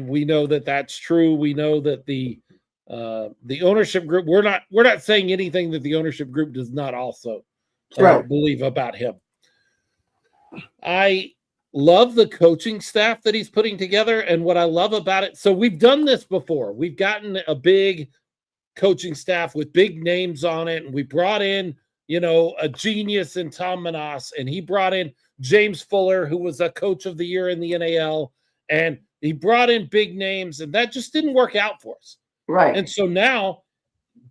we know that that's true. We know that the ownership group, we're not saying anything that the ownership group does not also believe about him. I love the coaching staff that he's putting together, and what I love about it. So we've done this before. We've gotten a big coaching staff with big names on it, and we brought in, a genius in Tom Manas, and he brought in James Fuller, who was a coach of the year in the NAL, and he brought in big names, and that just didn't work out for us. Right. And so now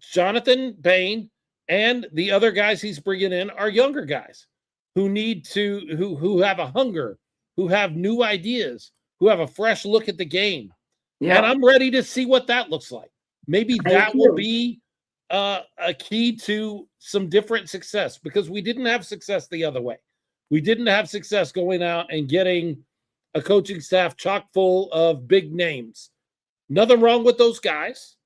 Jonathan Bane and the other guys he's bringing in are younger guys who who have a hunger, who have new ideas, who have a fresh look at the game. Yeah. And I'm ready to see what that looks like. Maybe that will be a key to some different success, because we didn't have success the other way. We didn't have success going out and getting a coaching staff chock full of big names. Nothing wrong with those guys.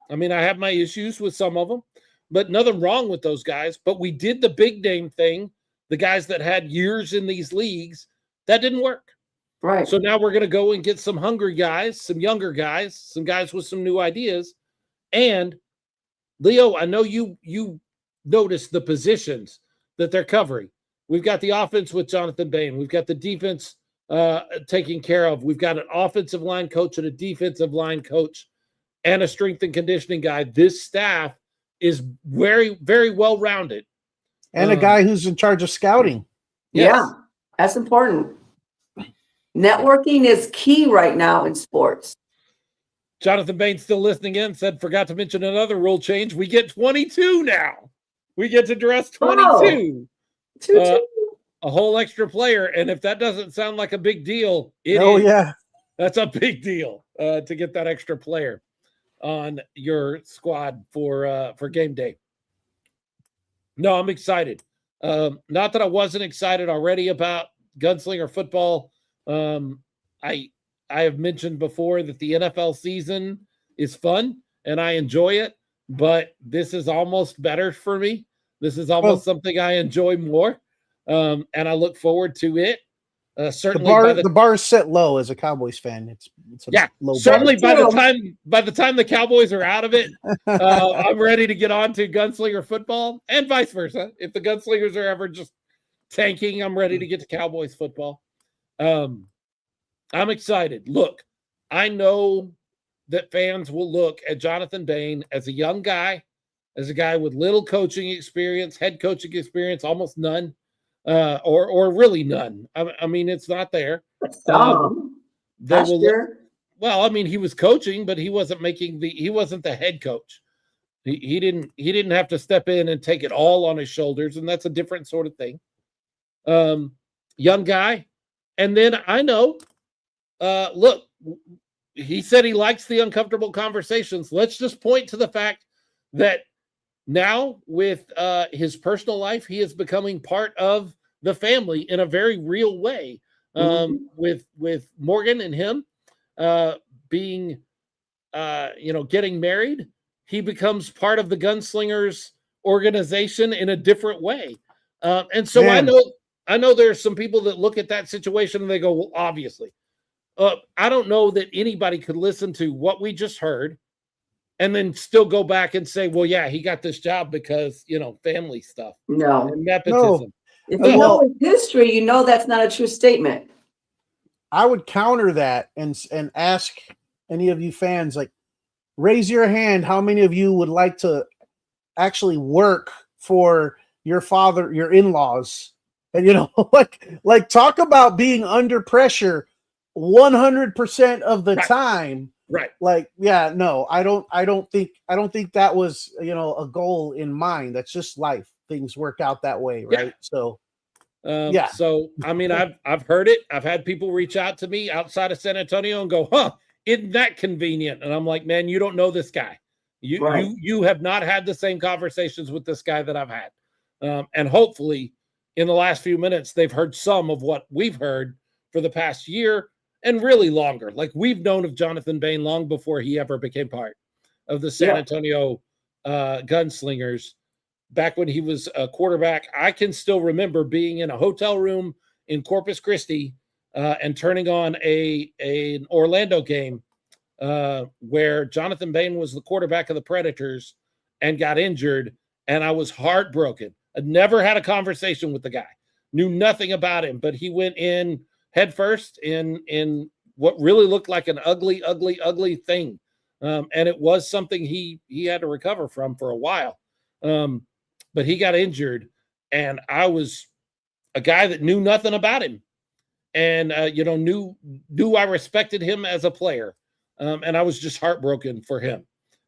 I mean, I have my issues with some of them, but nothing wrong with those guys. But we did the big name thing, the guys that had years in these leagues. That didn't work. Right. So now we're going to go and get some hungry guys, some younger guys, some guys with some new ideas. And Leo, I know you noticed the positions that they're covering. We've got the offense with Jonathan Bane. We've got the defense taken care of. We've got an offensive line coach and a defensive line coach and a strength and conditioning guy. This staff is very, very well-rounded. And a guy who's in charge of scouting. Yes. Yeah, that's important. Networking is key right now in sports. Jonathan Bane still listening in, said, forgot to mention another rule change. We get 22 now. We get to dress 22. A whole extra player. And if that doesn't sound like a big deal, that's a big deal to get that extra player on your squad for game day. No, I'm excited. Not that I wasn't excited already about Gunslinger football. I have mentioned before that the NFL season is fun and I enjoy it, but this is almost better for me. This is almost something I enjoy more. And I look forward to it. Certainly the bar is set low as a Cowboys fan. It's a low certainly bar. by the time the Cowboys are out of it, I'm ready to get on to Gunslinger football and vice versa. If the Gunslingers are ever just tanking, I'm ready to get to Cowboys football. I'm excited. Look, I know that fans will look at Jonathan Bane as a young guy, as a guy with little coaching experience, head coaching experience, almost none. Or really none. I mean, it's not there. Well, I mean, he was coaching, but he wasn't the head coach. He didn't have to step in and take it all on his shoulders, and that's a different sort of thing. Young guy. And then I know, look, he said he likes the uncomfortable conversations. Let's just point to the fact that now with his personal life, he is becoming part of the family in a very real way. With Morgan and him being, getting married, he becomes part of the Gunslingers organization in a different way. And so I know there's some people that look at that situation and they go, well, obviously. I don't know that anybody could listen to what we just heard and then still go back and say, well, yeah, he got this job because, family stuff. No. And nepotism. If you know his history, you know that's not a true statement. I would counter that and ask any of you fans, like, raise your hand. How many of you would like to actually work for your father, your in-laws? And, like talk about being under pressure 100% of the time. Right. Like, yeah, no, I don't think that was, a goal in mind. That's just life. Things work out that way. Right. Yeah. So, So, I mean, I've heard it. I've had people reach out to me outside of San Antonio and go, isn't that convenient? And I'm like, man, you don't know this guy. You have not had the same conversations with this guy that I've had. And hopefully in the last few minutes, they've heard some of what we've heard for the past year and really longer. Like we've known of Jonathan Bane long before he ever became part of the San Antonio Gunslingers. Back when he was a quarterback, I can still remember being in a hotel room in Corpus Christi and turning on an Orlando game where Jonathan Bane was the quarterback of the Predators and got injured, and I was heartbroken. I'd never had a conversation with the guy, knew nothing about him, but he went in head first in what really looked like an ugly thing. And it was something he had to recover from for a while. But he got injured, and I was a guy that knew nothing about him and, knew I respected him as a player. And I was just heartbroken for him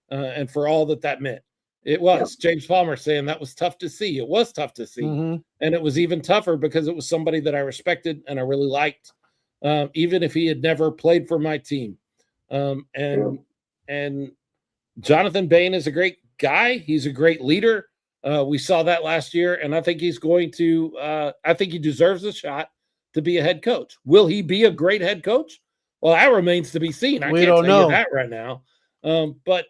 and for all that meant. It was James Palmer saying that was tough to see. It was tough to see. Mm-hmm. And it was even tougher because it was somebody that I respected and I really liked, even if he had never played for my team. And Jonathan Bane is a great guy. He's a great leader. We saw that last year, and I think he's going to I think he deserves a shot to be a head coach. Will he be a great head coach? Well, that remains to be seen. I can't tell you that right now. But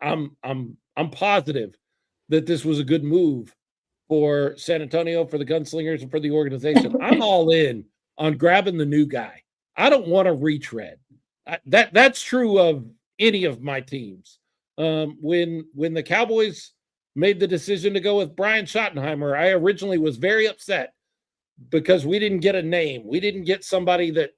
I'm positive that this was a good move for San Antonio, for the Gunslingers, and for the organization. I'm all in on grabbing the new guy. I don't want to retread. That's true of any of my teams. When the Cowboys made the decision to go with Brian Schottenheimer, I originally was very upset because we didn't get a name. We didn't get somebody that,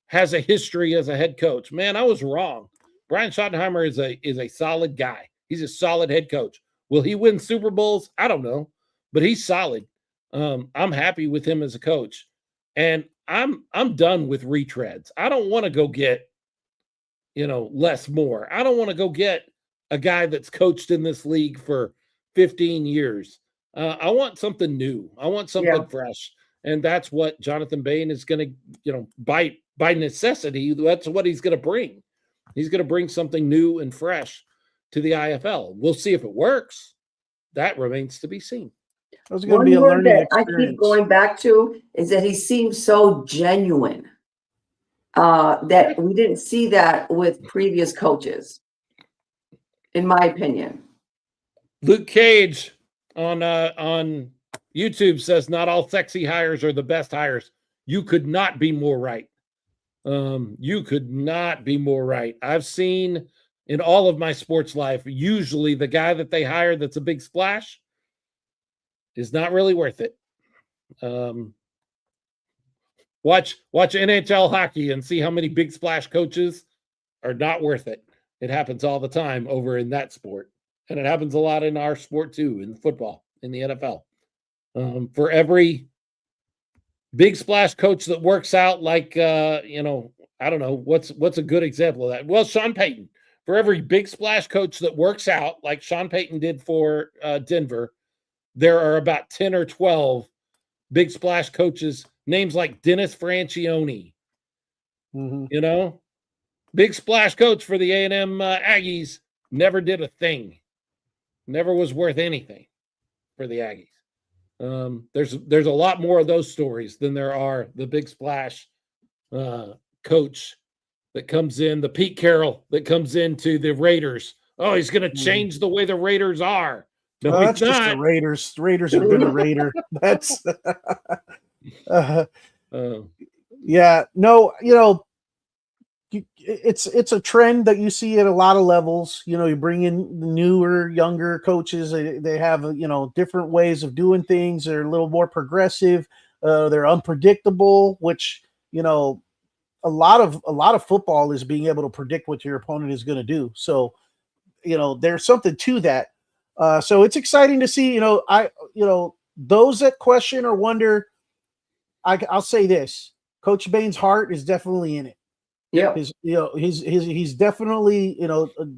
has a history as a head coach. Man, I was wrong. Brian Schottenheimer is a solid guy. He's a solid head coach. Will he win Super Bowls? I don't know, but he's solid. I'm happy with him as a coach, and I'm done with retreads. I don't want to go get, less more. I don't want to go get a guy that's coached in this league for 15 years. I want something new. I want something fresh. And that's what Jonathan Bane is going to, by necessity, that's what he's going to bring. He's going to bring something new and fresh to the IFL. We'll see if it works. That remains to be seen. It's going to be a One word learning that experience. I keep going back to is that he seems so genuine. That we didn't see that with previous coaches, in my opinion. Luke Cage on YouTube says not all sexy hires are the best hires. You could not be more right. You could not be more right. I've seen in all of my sports life, usually the guy that they hire that's a big splash is not really worth it. Watch NHL hockey and see how many big splash coaches are not worth it. It happens all the time over in that sport. And it happens a lot in our sport too, in football, in the NFL. For every big splash coach that works out like, I don't know, what's a good example of that? Well, Sean Payton. For every big splash coach that works out like Sean Payton did for Denver, there are about 10 or 12 big splash coaches, names like Dennis Franchione. Mm-hmm. Big splash coach for the A&M Aggies, never did a thing. Never was worth anything for the Aggies. There's a lot more of those stories than there are the big splash coach that comes in, the Pete Carroll that comes into the Raiders. Oh, he's going to change the way the Raiders are. No, that's he's just not. the Raiders. The Raiders have been a Raider. That's yeah. No, it's a trend that you see at a lot of levels. You bring in newer, younger coaches. They have different ways of doing things. They're a little more progressive. They're unpredictable, which a lot of football is being able to predict what your opponent is going to do. So there's something to that. So it's exciting to see. Those that question or wonder. I'll say this: Coach Bane's heart is definitely in it. Yeah. He's definitely,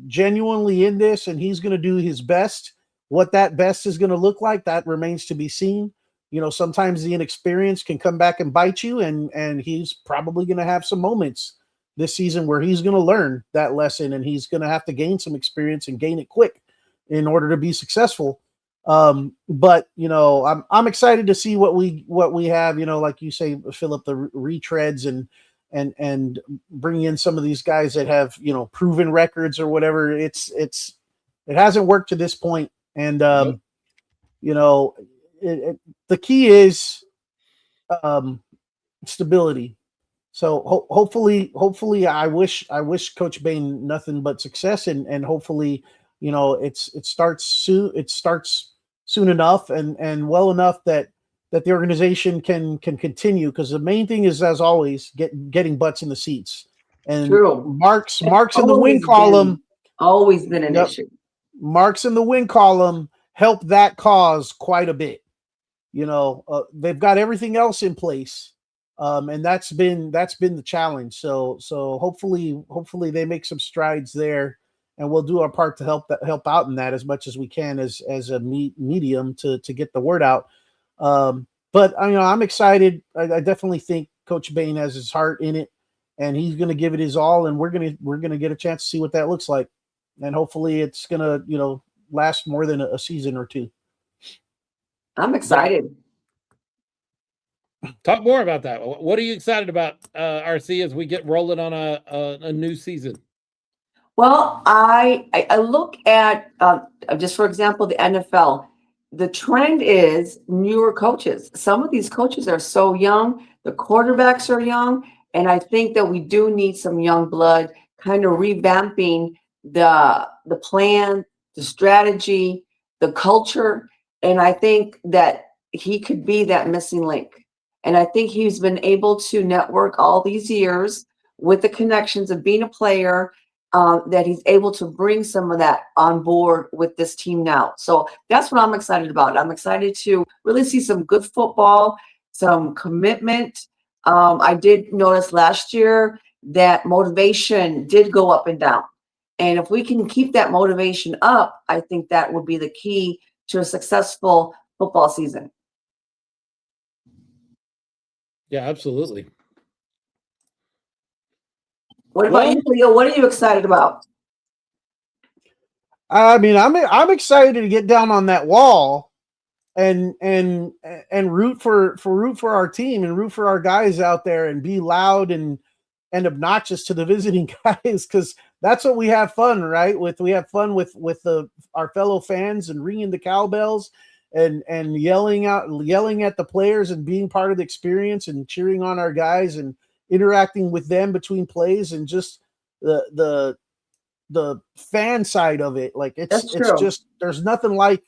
genuinely in this, and he's going to do his best. What that best is going to look like, that remains to be seen. Sometimes the inexperience can come back and bite you, and he's probably going to have some moments this season where he's going to learn that lesson, and he's going to have to gain some experience and gain it quick in order to be successful. But I'm excited to see what we have, like you say, Philip, the retreads and bring in some of these guys that have, proven records or whatever. It hasn't worked to this point. And, the key is, stability. So hopefully I wish Coach Bane nothing but success, and hopefully, it starts soon enough and well enough that the organization can continue, because the main thing is, as always, getting butts in the seats. And True. marks in the win column. Always been an issue. Marks in the win column help that cause quite a bit. They've got everything else in place. And that's been the challenge. So hopefully they make some strides there, and we'll do our part to help out in that as much as we can as a medium to get the word out. But I'm excited. I definitely think Coach Bane has his heart in it, and he's going to give it his all, and we're going to get a chance to see what that looks like. And hopefully it's going to, last more than a season or two. I'm excited. Talk more about that. What are you excited about, RC, as we get rolling on a new season? Well, I look at, just for example, the NFL. The trend is newer coaches. Some of these coaches are so young, the quarterbacks are young, and I think that we do need some young blood kind of revamping the plan, the strategy, the culture, and I think that he could be that missing link. And I think he's been able to network all these years with the connections of being a player, that he's able to bring some of that on board with this team now. So that's what I'm excited about. I'm excited to really see some good football, some commitment. I did notice last year that motivation did go up and down. And if we can keep that motivation up, I think that would be the key to a successful football season. Yeah, absolutely. What about you, Leo? What are you excited about? I mean, I'm excited to get down on that wall and root for our team and root for our guys out there and be loud and obnoxious to the visiting guys, because that's what we have fun, right? We have fun with our fellow fans and ringing the cowbells and yelling at the players and being part of the experience and cheering on our guys and interacting with them between plays, and just the fan side of it. Like it's just there's nothing like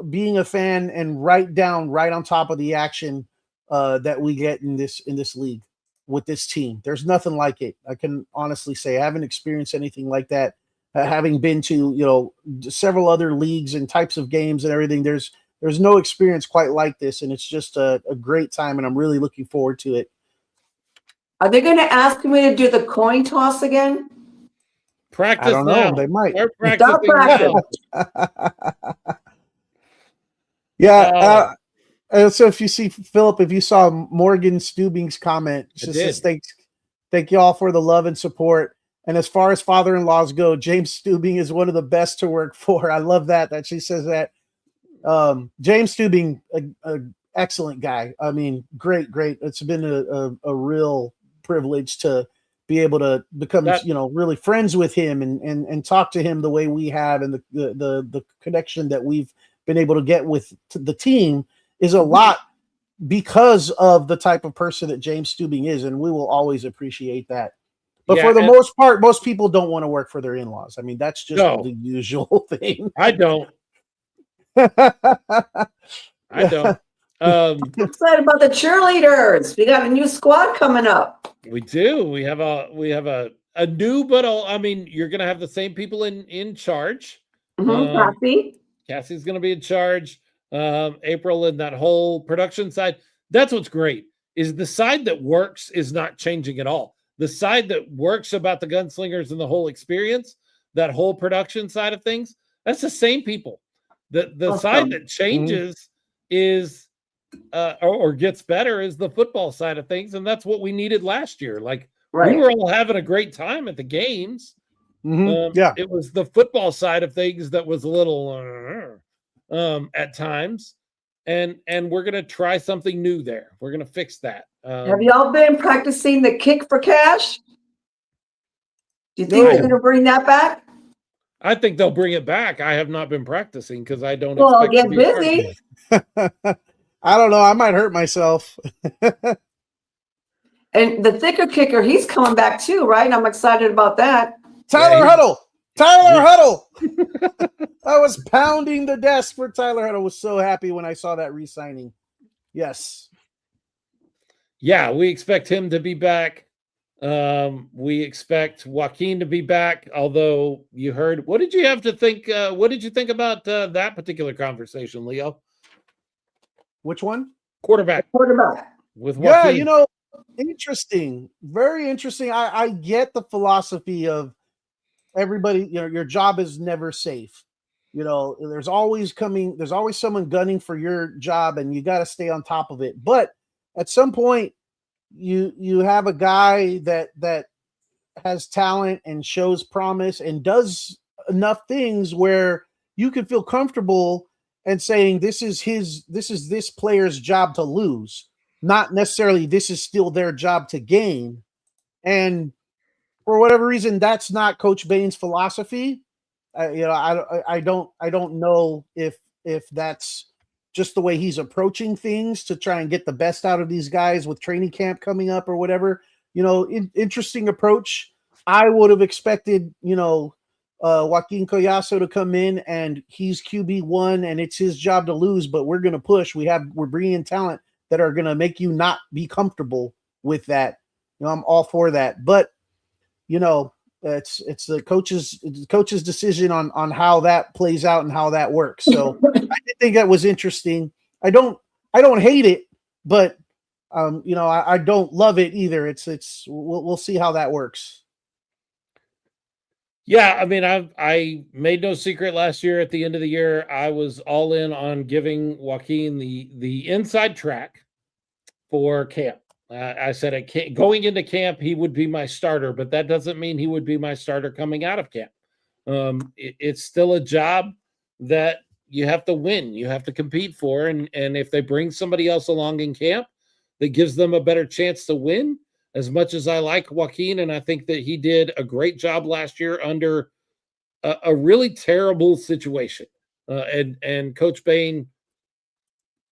being a fan and right on top of the action that we get in this league with this team. There's nothing like it. I can honestly say I haven't experienced anything like that, having been to several other leagues and types of games and everything. There's no experience quite like this, and it's just a great time, and I'm really looking forward to it. Are they going to ask me to do the coin toss again? Practice I don't know. now. They might. Start practicing now. Yeah. So if you see, Philip, if you saw Morgan Stubing's comment, she says, thank you all for the love and support. And as far as father-in-laws go, James Stubing is one of the best to work for. I love that she says that. James Stubing, a excellent guy. I mean, great. It's been a real privilege to be able to become really friends with him and talk to him the way we have, and the connection that we've been able to get with the team is a lot because of the type of person that James Stubing is, and we will always appreciate that. But for the most part, most people don't want to work for their in-laws. I mean, that's just the usual thing. I don't. I don't. I'm excited about the cheerleaders. We got a new squad coming up. We do. We have a new, but I mean, you're going to have the same people in charge. Cassie's going to be in charge. April and that whole production side. That's what's great, is the side that works is not changing at all. The side that works about the Gunslingers and the whole experience, that whole production side of things, that's the same people. The side that changes is or gets better is the football side of things, and that's what we needed last year. Like we were all having a great time at the games. It was the football side of things that was a little at times, and we're gonna try something new there. We're gonna fix that. Have y'all been practicing the kick for cash? Do you think they're gonna bring that back? I think they'll bring it back. I have not been practicing because I don't. Well, get busy. I don't know. I might hurt myself. And the thicker kicker, he's coming back too, right? I'm excited about that. Tyler Huddle. I was pounding the desk for Tyler Huddle. Was so happy when I saw that re-signing. Yes. Yeah, we expect him to be back. We expect Joaquin to be back. Although you heard, what did you have to think? What did you think about that particular conversation, Leo? Which one? Quarterback. With Joaquin. Yeah, interesting. Very interesting. I get the philosophy of everybody, your job is never safe. There's always someone gunning for your job, and you got to stay on top of it. But at some point, you have a guy that has talent and shows promise and does enough things where you can feel comfortable and saying this is this player's job to lose, not necessarily this is still their job to gain. And for whatever reason, that's not Coach Bane's philosophy. I don't know if that's just the way he's approaching things to try and get the best out of these guys with training camp coming up or whatever. Interesting approach. I would have expected, Joaquin Collazo to come in and he's QB1 and it's his job to lose, but we're going to push. We're bringing in talent that are going to make you not be comfortable with that. I'm all for that, but it's the coach's decision on how that plays out and how that works. So I did think that was interesting. I don't hate it, but I don't love it either. We'll see how that works. Yeah, I mean, I made no secret last year at the end of the year, I was all in on giving Joaquin the inside track for camp. I said going into camp, he would be my starter, but that doesn't mean he would be my starter coming out of camp. It's still a job that you have to win, you have to compete for, and if they bring somebody else along in camp that gives them a better chance to win, as much as I like Joaquin, and I think that he did a great job last year under a really terrible situation, and Coach Bane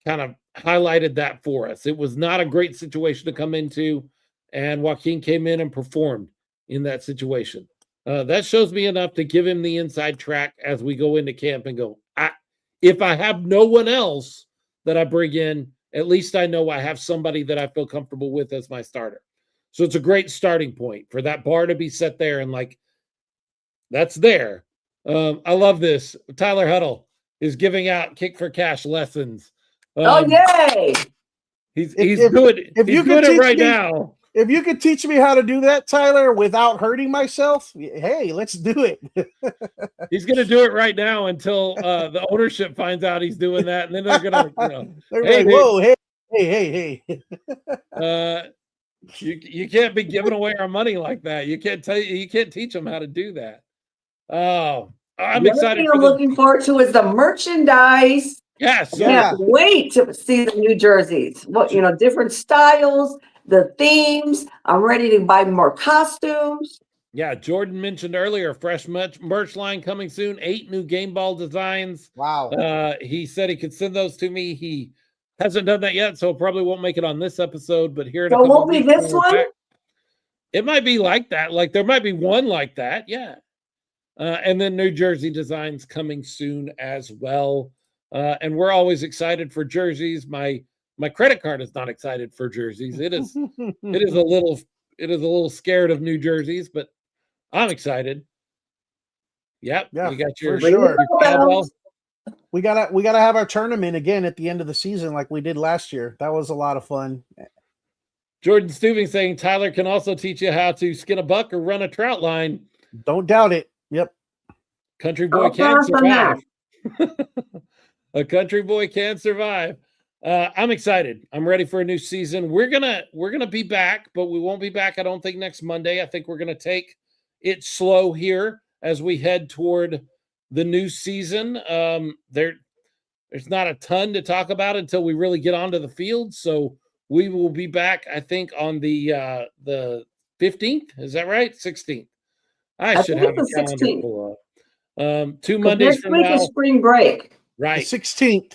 kind of highlighted that for us. It was not a great situation to come into, and Joaquin came in and performed in that situation. That shows me enough to give him the inside track as we go into camp and go, if I have no one else that I bring in, at least I know I have somebody that I feel comfortable with as my starter. So it's a great starting point for that bar to be set there, and that's there. I love this. Tyler Huddle is giving out kick for cash lessons. Yay! He's doing it right now. If you could teach me how to do that, Tyler, without hurting myself, hey, let's do it. He's going to do it right now until the ownership finds out he's doing that, and then they're going to, they're hey, like, whoa, hey. You can't be giving away our money like that. You can't teach them how to do that. Oh, I'm excited. I'm looking forward to is the merchandise. Yes. Yeah. Wait to see the new jerseys. Different styles, the themes. I'm ready to buy more costumes. Yeah, Jordan mentioned earlier, fresh merch line coming soon. 8 new game ball designs. Wow. He said he could send those to me. He hasn't done that yet, so probably won't make it on this episode. But here in a couple won't be this one. Back, it might be like that. Like there might be one like that. Yeah. And then New Jersey designs coming soon as well. And we're always excited for jerseys. My credit card is not excited for jerseys. It is a little scared of new jerseys, but I'm excited. Yep. Yeah, you got your, for sure. your we gotta have our tournament again at the end of the season like we did last year. That was a lot of fun. Jordan Stuving saying Tyler can also teach you how to skin a buck or run a trout line. Don't doubt it. Yep. Country boy can survive. A country boy can survive. I'm excited. I'm ready for a new season. We're gonna be back, but we won't be back, I don't think, next Monday. I think we're gonna take it slow here as we head toward the new season. There's not a ton to talk about until we really get onto the field. So we will be back, I think, on the 15th. Is that right? 16th. I should have a calendar pull up. 2 Mondays from now. Next week is spring break. Right. The 16th.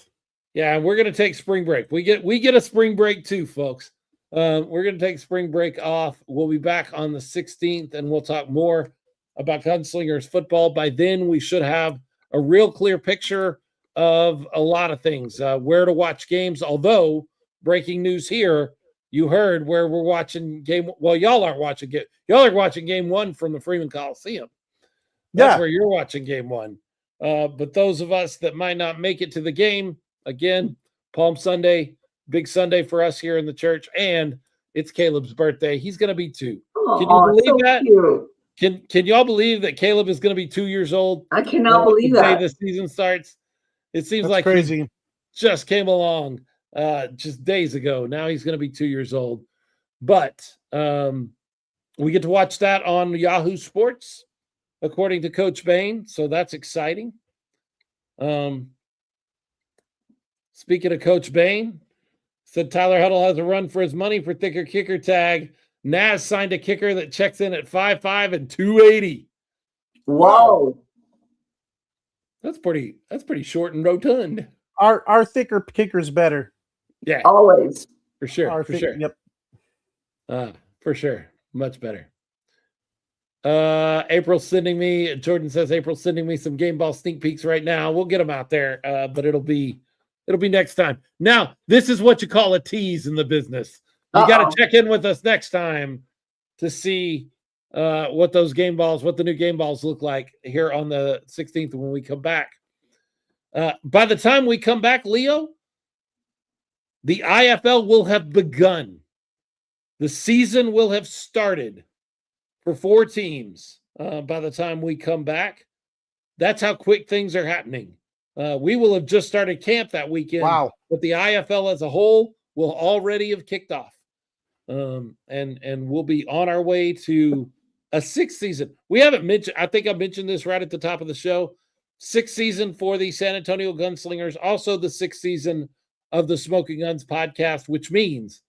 Yeah, and we're going to take spring break. We get a spring break too, folks. We're going to take spring break off. We'll be back on the 16th, and we'll talk more about Gunslingers football. By then, we should have a real clear picture of a lot of things, where to watch games. Although, breaking news here, you heard where we're watching game. Well, y'all aren't watching game. Y'all are watching game 1 from the Freeman Coliseum. That's where you're watching game 1. But those of us that might not make it to the game, again, Palm Sunday, big Sunday for us here in the church, and it's Caleb's birthday. He's going to be 2. Can you believe that? Cute. Can y'all believe that Caleb is going to be 2 years old? I cannot believe that. The season starts. It seems That's like crazy. He just came along just days ago. Now he's going to be 2 years old. But we get to watch that on Yahoo Sports, according to Coach Bane. So that's exciting. Speaking of Coach Bane, said Tyler Huddle has a run for his money for thicker kicker tag. Naz signed a kicker that checks in at 5'5" and 280. Whoa. That's pretty short and rotund. Our thicker kicker's better. Yeah, Always. for sure. Yep. For sure. Much better. April's sending me, Jordan says April's sending me some game ball sneak peeks right now. We'll get them out there, but it'll be next time. Now, this is what you call a tease in the business. You got to check in with us next time to see what the new game balls look like here on the 16th when we come back. By the time we come back, Leo, the IFL will have begun. The season will have started for 4 teams by the time we come back. That's how quick things are happening. We will have just started camp that weekend. Wow. But the IFL as a whole will already have kicked off. And we'll be on our way to a 6th season. We haven't mentioned, I think I mentioned this right at the top of the show, 6th season for the San Antonio Gunslingers, also the 6th season of the Smoking Guns podcast, which means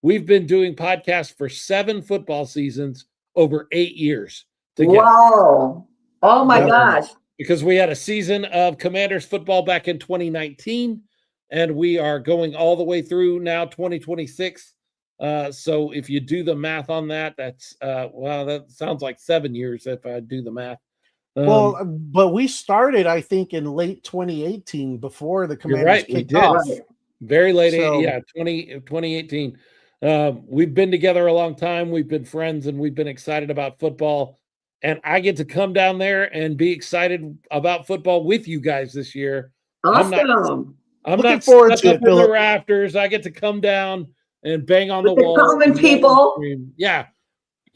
we've been doing podcasts for 7 football seasons over 8 years together. Wow. Oh my gosh. Because we had a season of Commanders football back in 2019, and we are going all the way through now 2026. So if you do the math on that, that's that sounds like 7 years if I do the math. But we started, I think, in late 2018 before the Commanders kicked off. Right. Very late, 2018. We've been together a long time. We've been friends, and we've been excited about football. And I get to come down there and be excited about football with you guys this year. Awesome. I'm Looking not forward stuck to up it, in the Phillip. rafters. I get to come down and bang on the With the wall. common people. Yeah.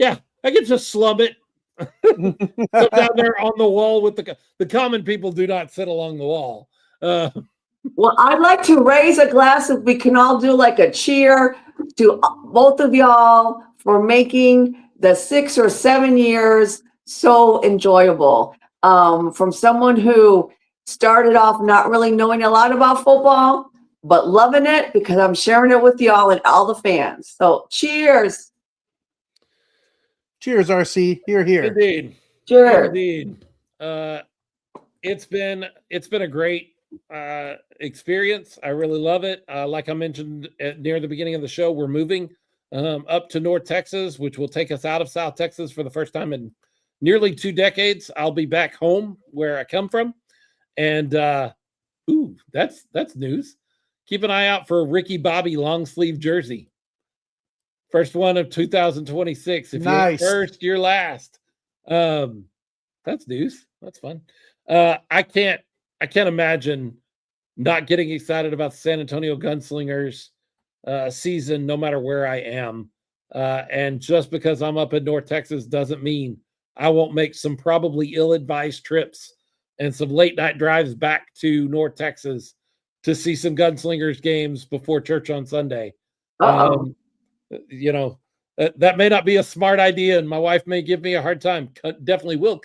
I get to slum it. Come down there on the wall with the common people do not sit along the wall. Well, I'd like to raise a glass if we can all do like a cheer to both of y'all for making the 6 or 7 years so enjoyable. From someone who started off not really knowing a lot about football, but loving it because I'm sharing it with y'all and all the fans. So cheers. Cheers, RC. Here. Indeed. Cheers. Indeed. It's been a great experience. I really love it. Like I mentioned near the beginning of the show, we're moving up to North Texas, which will take us out of South Texas for the first time in nearly 2 decades. I'll be back home where I come from. And that's news. Keep an eye out for a Ricky Bobby long sleeve jersey. First one of 2026. If Nice. you're first, you're last. That's news. That's fun. I can't imagine not getting excited about the San Antonio Gunslingers season, no matter where I am. And just because I'm up in North Texas doesn't mean I won't make some probably ill-advised trips and some late night drives back to North Texas to see some Gunslingers games before church on Sunday. That may not be a smart idea, and my wife may give me a hard time. Definitely will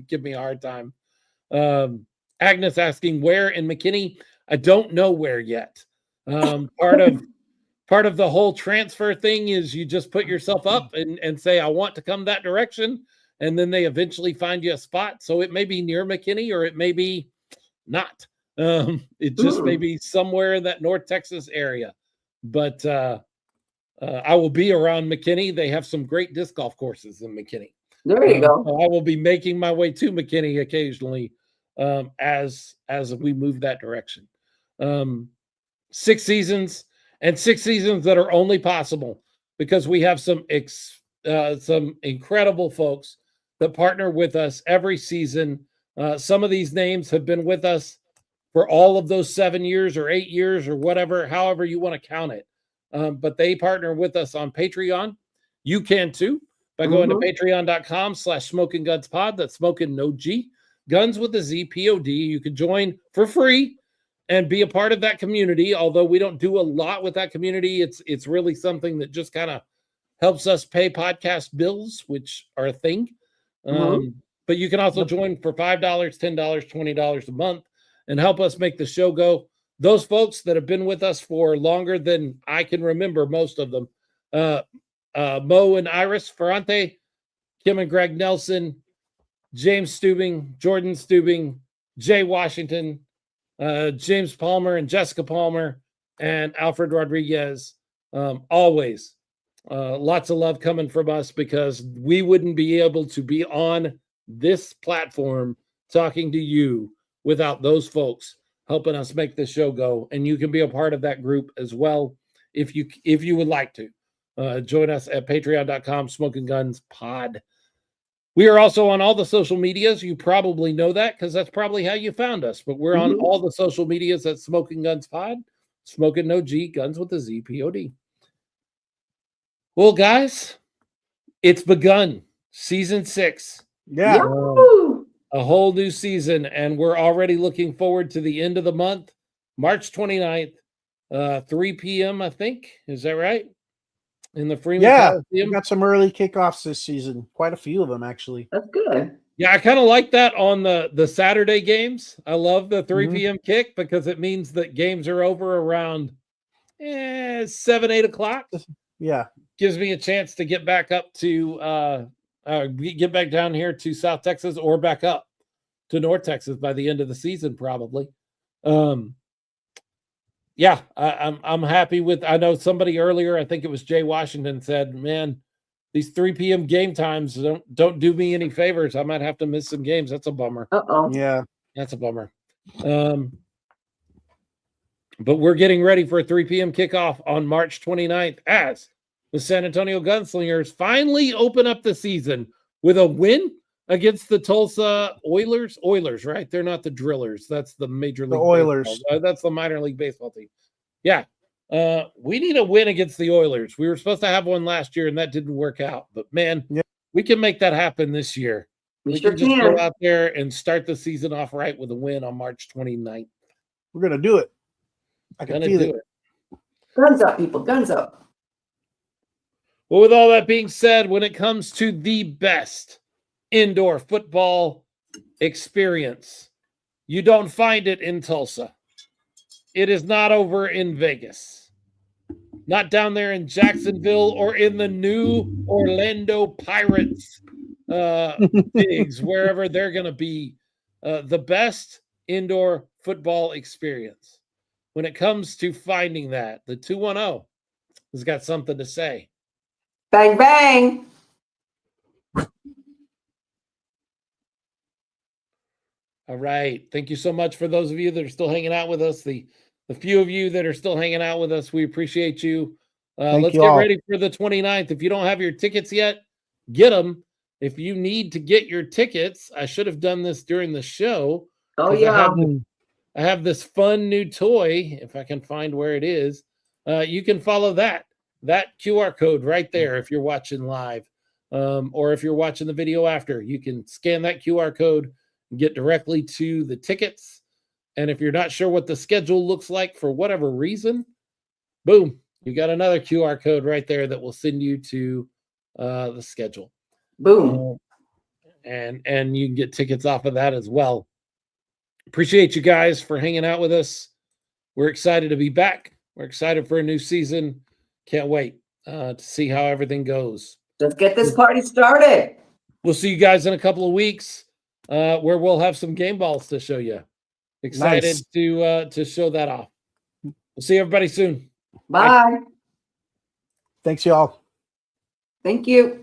give me a hard time. Agnes asking where in McKinney. I don't know where yet. Part of the whole transfer thing is you just put yourself up and say, I want to come that direction. And then they eventually find you a spot. So it may be near McKinney or it may be not. It just may be somewhere in that North Texas area. But I will be around McKinney. They have some great disc golf courses in McKinney. There you go. So I will be making my way to McKinney occasionally as we move that direction. 6 seasons, and 6 seasons that are only possible because we have some incredible folks that partner with us every season. Some of these names have been with us for all of those 7 years or 8 years or whatever, however you want to count it. But they partner with us on Patreon. You can too by going to patreon.com/smokinggunspod. That's smoking no G, guns with a Z, POD. You can join for free and be a part of that community. Although we don't do a lot with that community, it's really something that just kind of helps us pay podcast bills, which are a thing. But you can also join for $5, $10, $20 a month and help us make the show go. Those folks that have been with us for longer than I can remember, most of them, Mo and Iris Ferrante, Kim and Greg Nelson, James Stubing, Jordan Stubing, Jay Washington, James Palmer and Jessica Palmer, and Alfred Rodriguez. Always lots of love coming from us, because we wouldn't be able to be on this platform talking to you without those folks helping us make this show go. And you can be a part of that group as well if you would like to. Join us at patreon.com, Smoking Guns Pod. We are also on all the social medias. You probably know that because that's probably how you found us. But we're on all the social medias at Smoking Guns Pod. Smoking no G, guns with a Z, P-O-D. Well, guys, it's begun. Season 6. Yeah. Yahoo! A whole new season, and we're already looking forward to the end of the month, March 29th, 3 p.m., I think. Is that right? In the Freeman Coliseum? We got some early kickoffs this season. Quite a few of them, actually. That's good. Yeah, I kind of like that on the Saturday games. I love the 3 p.m. kick because it means that games are over around 7, 8 o'clock. Yeah. Gives me a chance to get back up to get back down here to South Texas or back up to North Texas by the end of the season, probably. Yeah, I'm happy with. I know somebody earlier, I think it was Jay Washington, said, "Man, these 3 p.m. game times don't do me any favors. I might have to miss some games. That's a bummer." Yeah, that's a bummer. But we're getting ready for a 3 p.m. kickoff on March 29th as the San Antonio Gunslingers finally open up the season with a win against the Tulsa Oilers. Oilers, right? They're not the Drillers. That's the Major League. The Oilers. Baseball. That's the minor league baseball team. Yeah. We need a win against the Oilers. We were supposed to have one last year, and that didn't work out. But, man, we can make that happen this year. We can sure just go out there and start the season off right with a win on March 29th. We're going to do it. I can feel it. Guns up, people. Guns up. Well, with all that being said, when it comes to the best indoor football experience, you don't find it in Tulsa. It is not over in Vegas, not down there in Jacksonville or in the new Orlando Pirates digs, wherever they're going to be. The best indoor football experience. When it comes to finding that, the 210 has got something to say. Bang, bang. All right. Thank you so much for those of you that are still hanging out with us. The few of you that are still hanging out with us, we appreciate you. Let's get ready for the 29th. If you don't have your tickets yet, get them. If you need to get your tickets, I should have done this during the show. Oh, yeah. I have this fun new toy. If I can find where it is, you can follow that QR code right there. If you're watching live, or if you're watching the video after, you can scan that QR code and get directly to the tickets. And if you're not sure what the schedule looks like for whatever reason, boom, you got another QR code right there that will send you to the schedule. Boom. And you can get tickets off of that as well. Appreciate you guys for hanging out with us. We're excited to be back. We're excited for a new season. Can't wait to see how everything goes. Let's get this party started. We'll see you guys in a couple of weeks where we'll have some game balls to show you. Excited to show that off. We'll see everybody soon. Bye. Thanks, y'all. Thank you.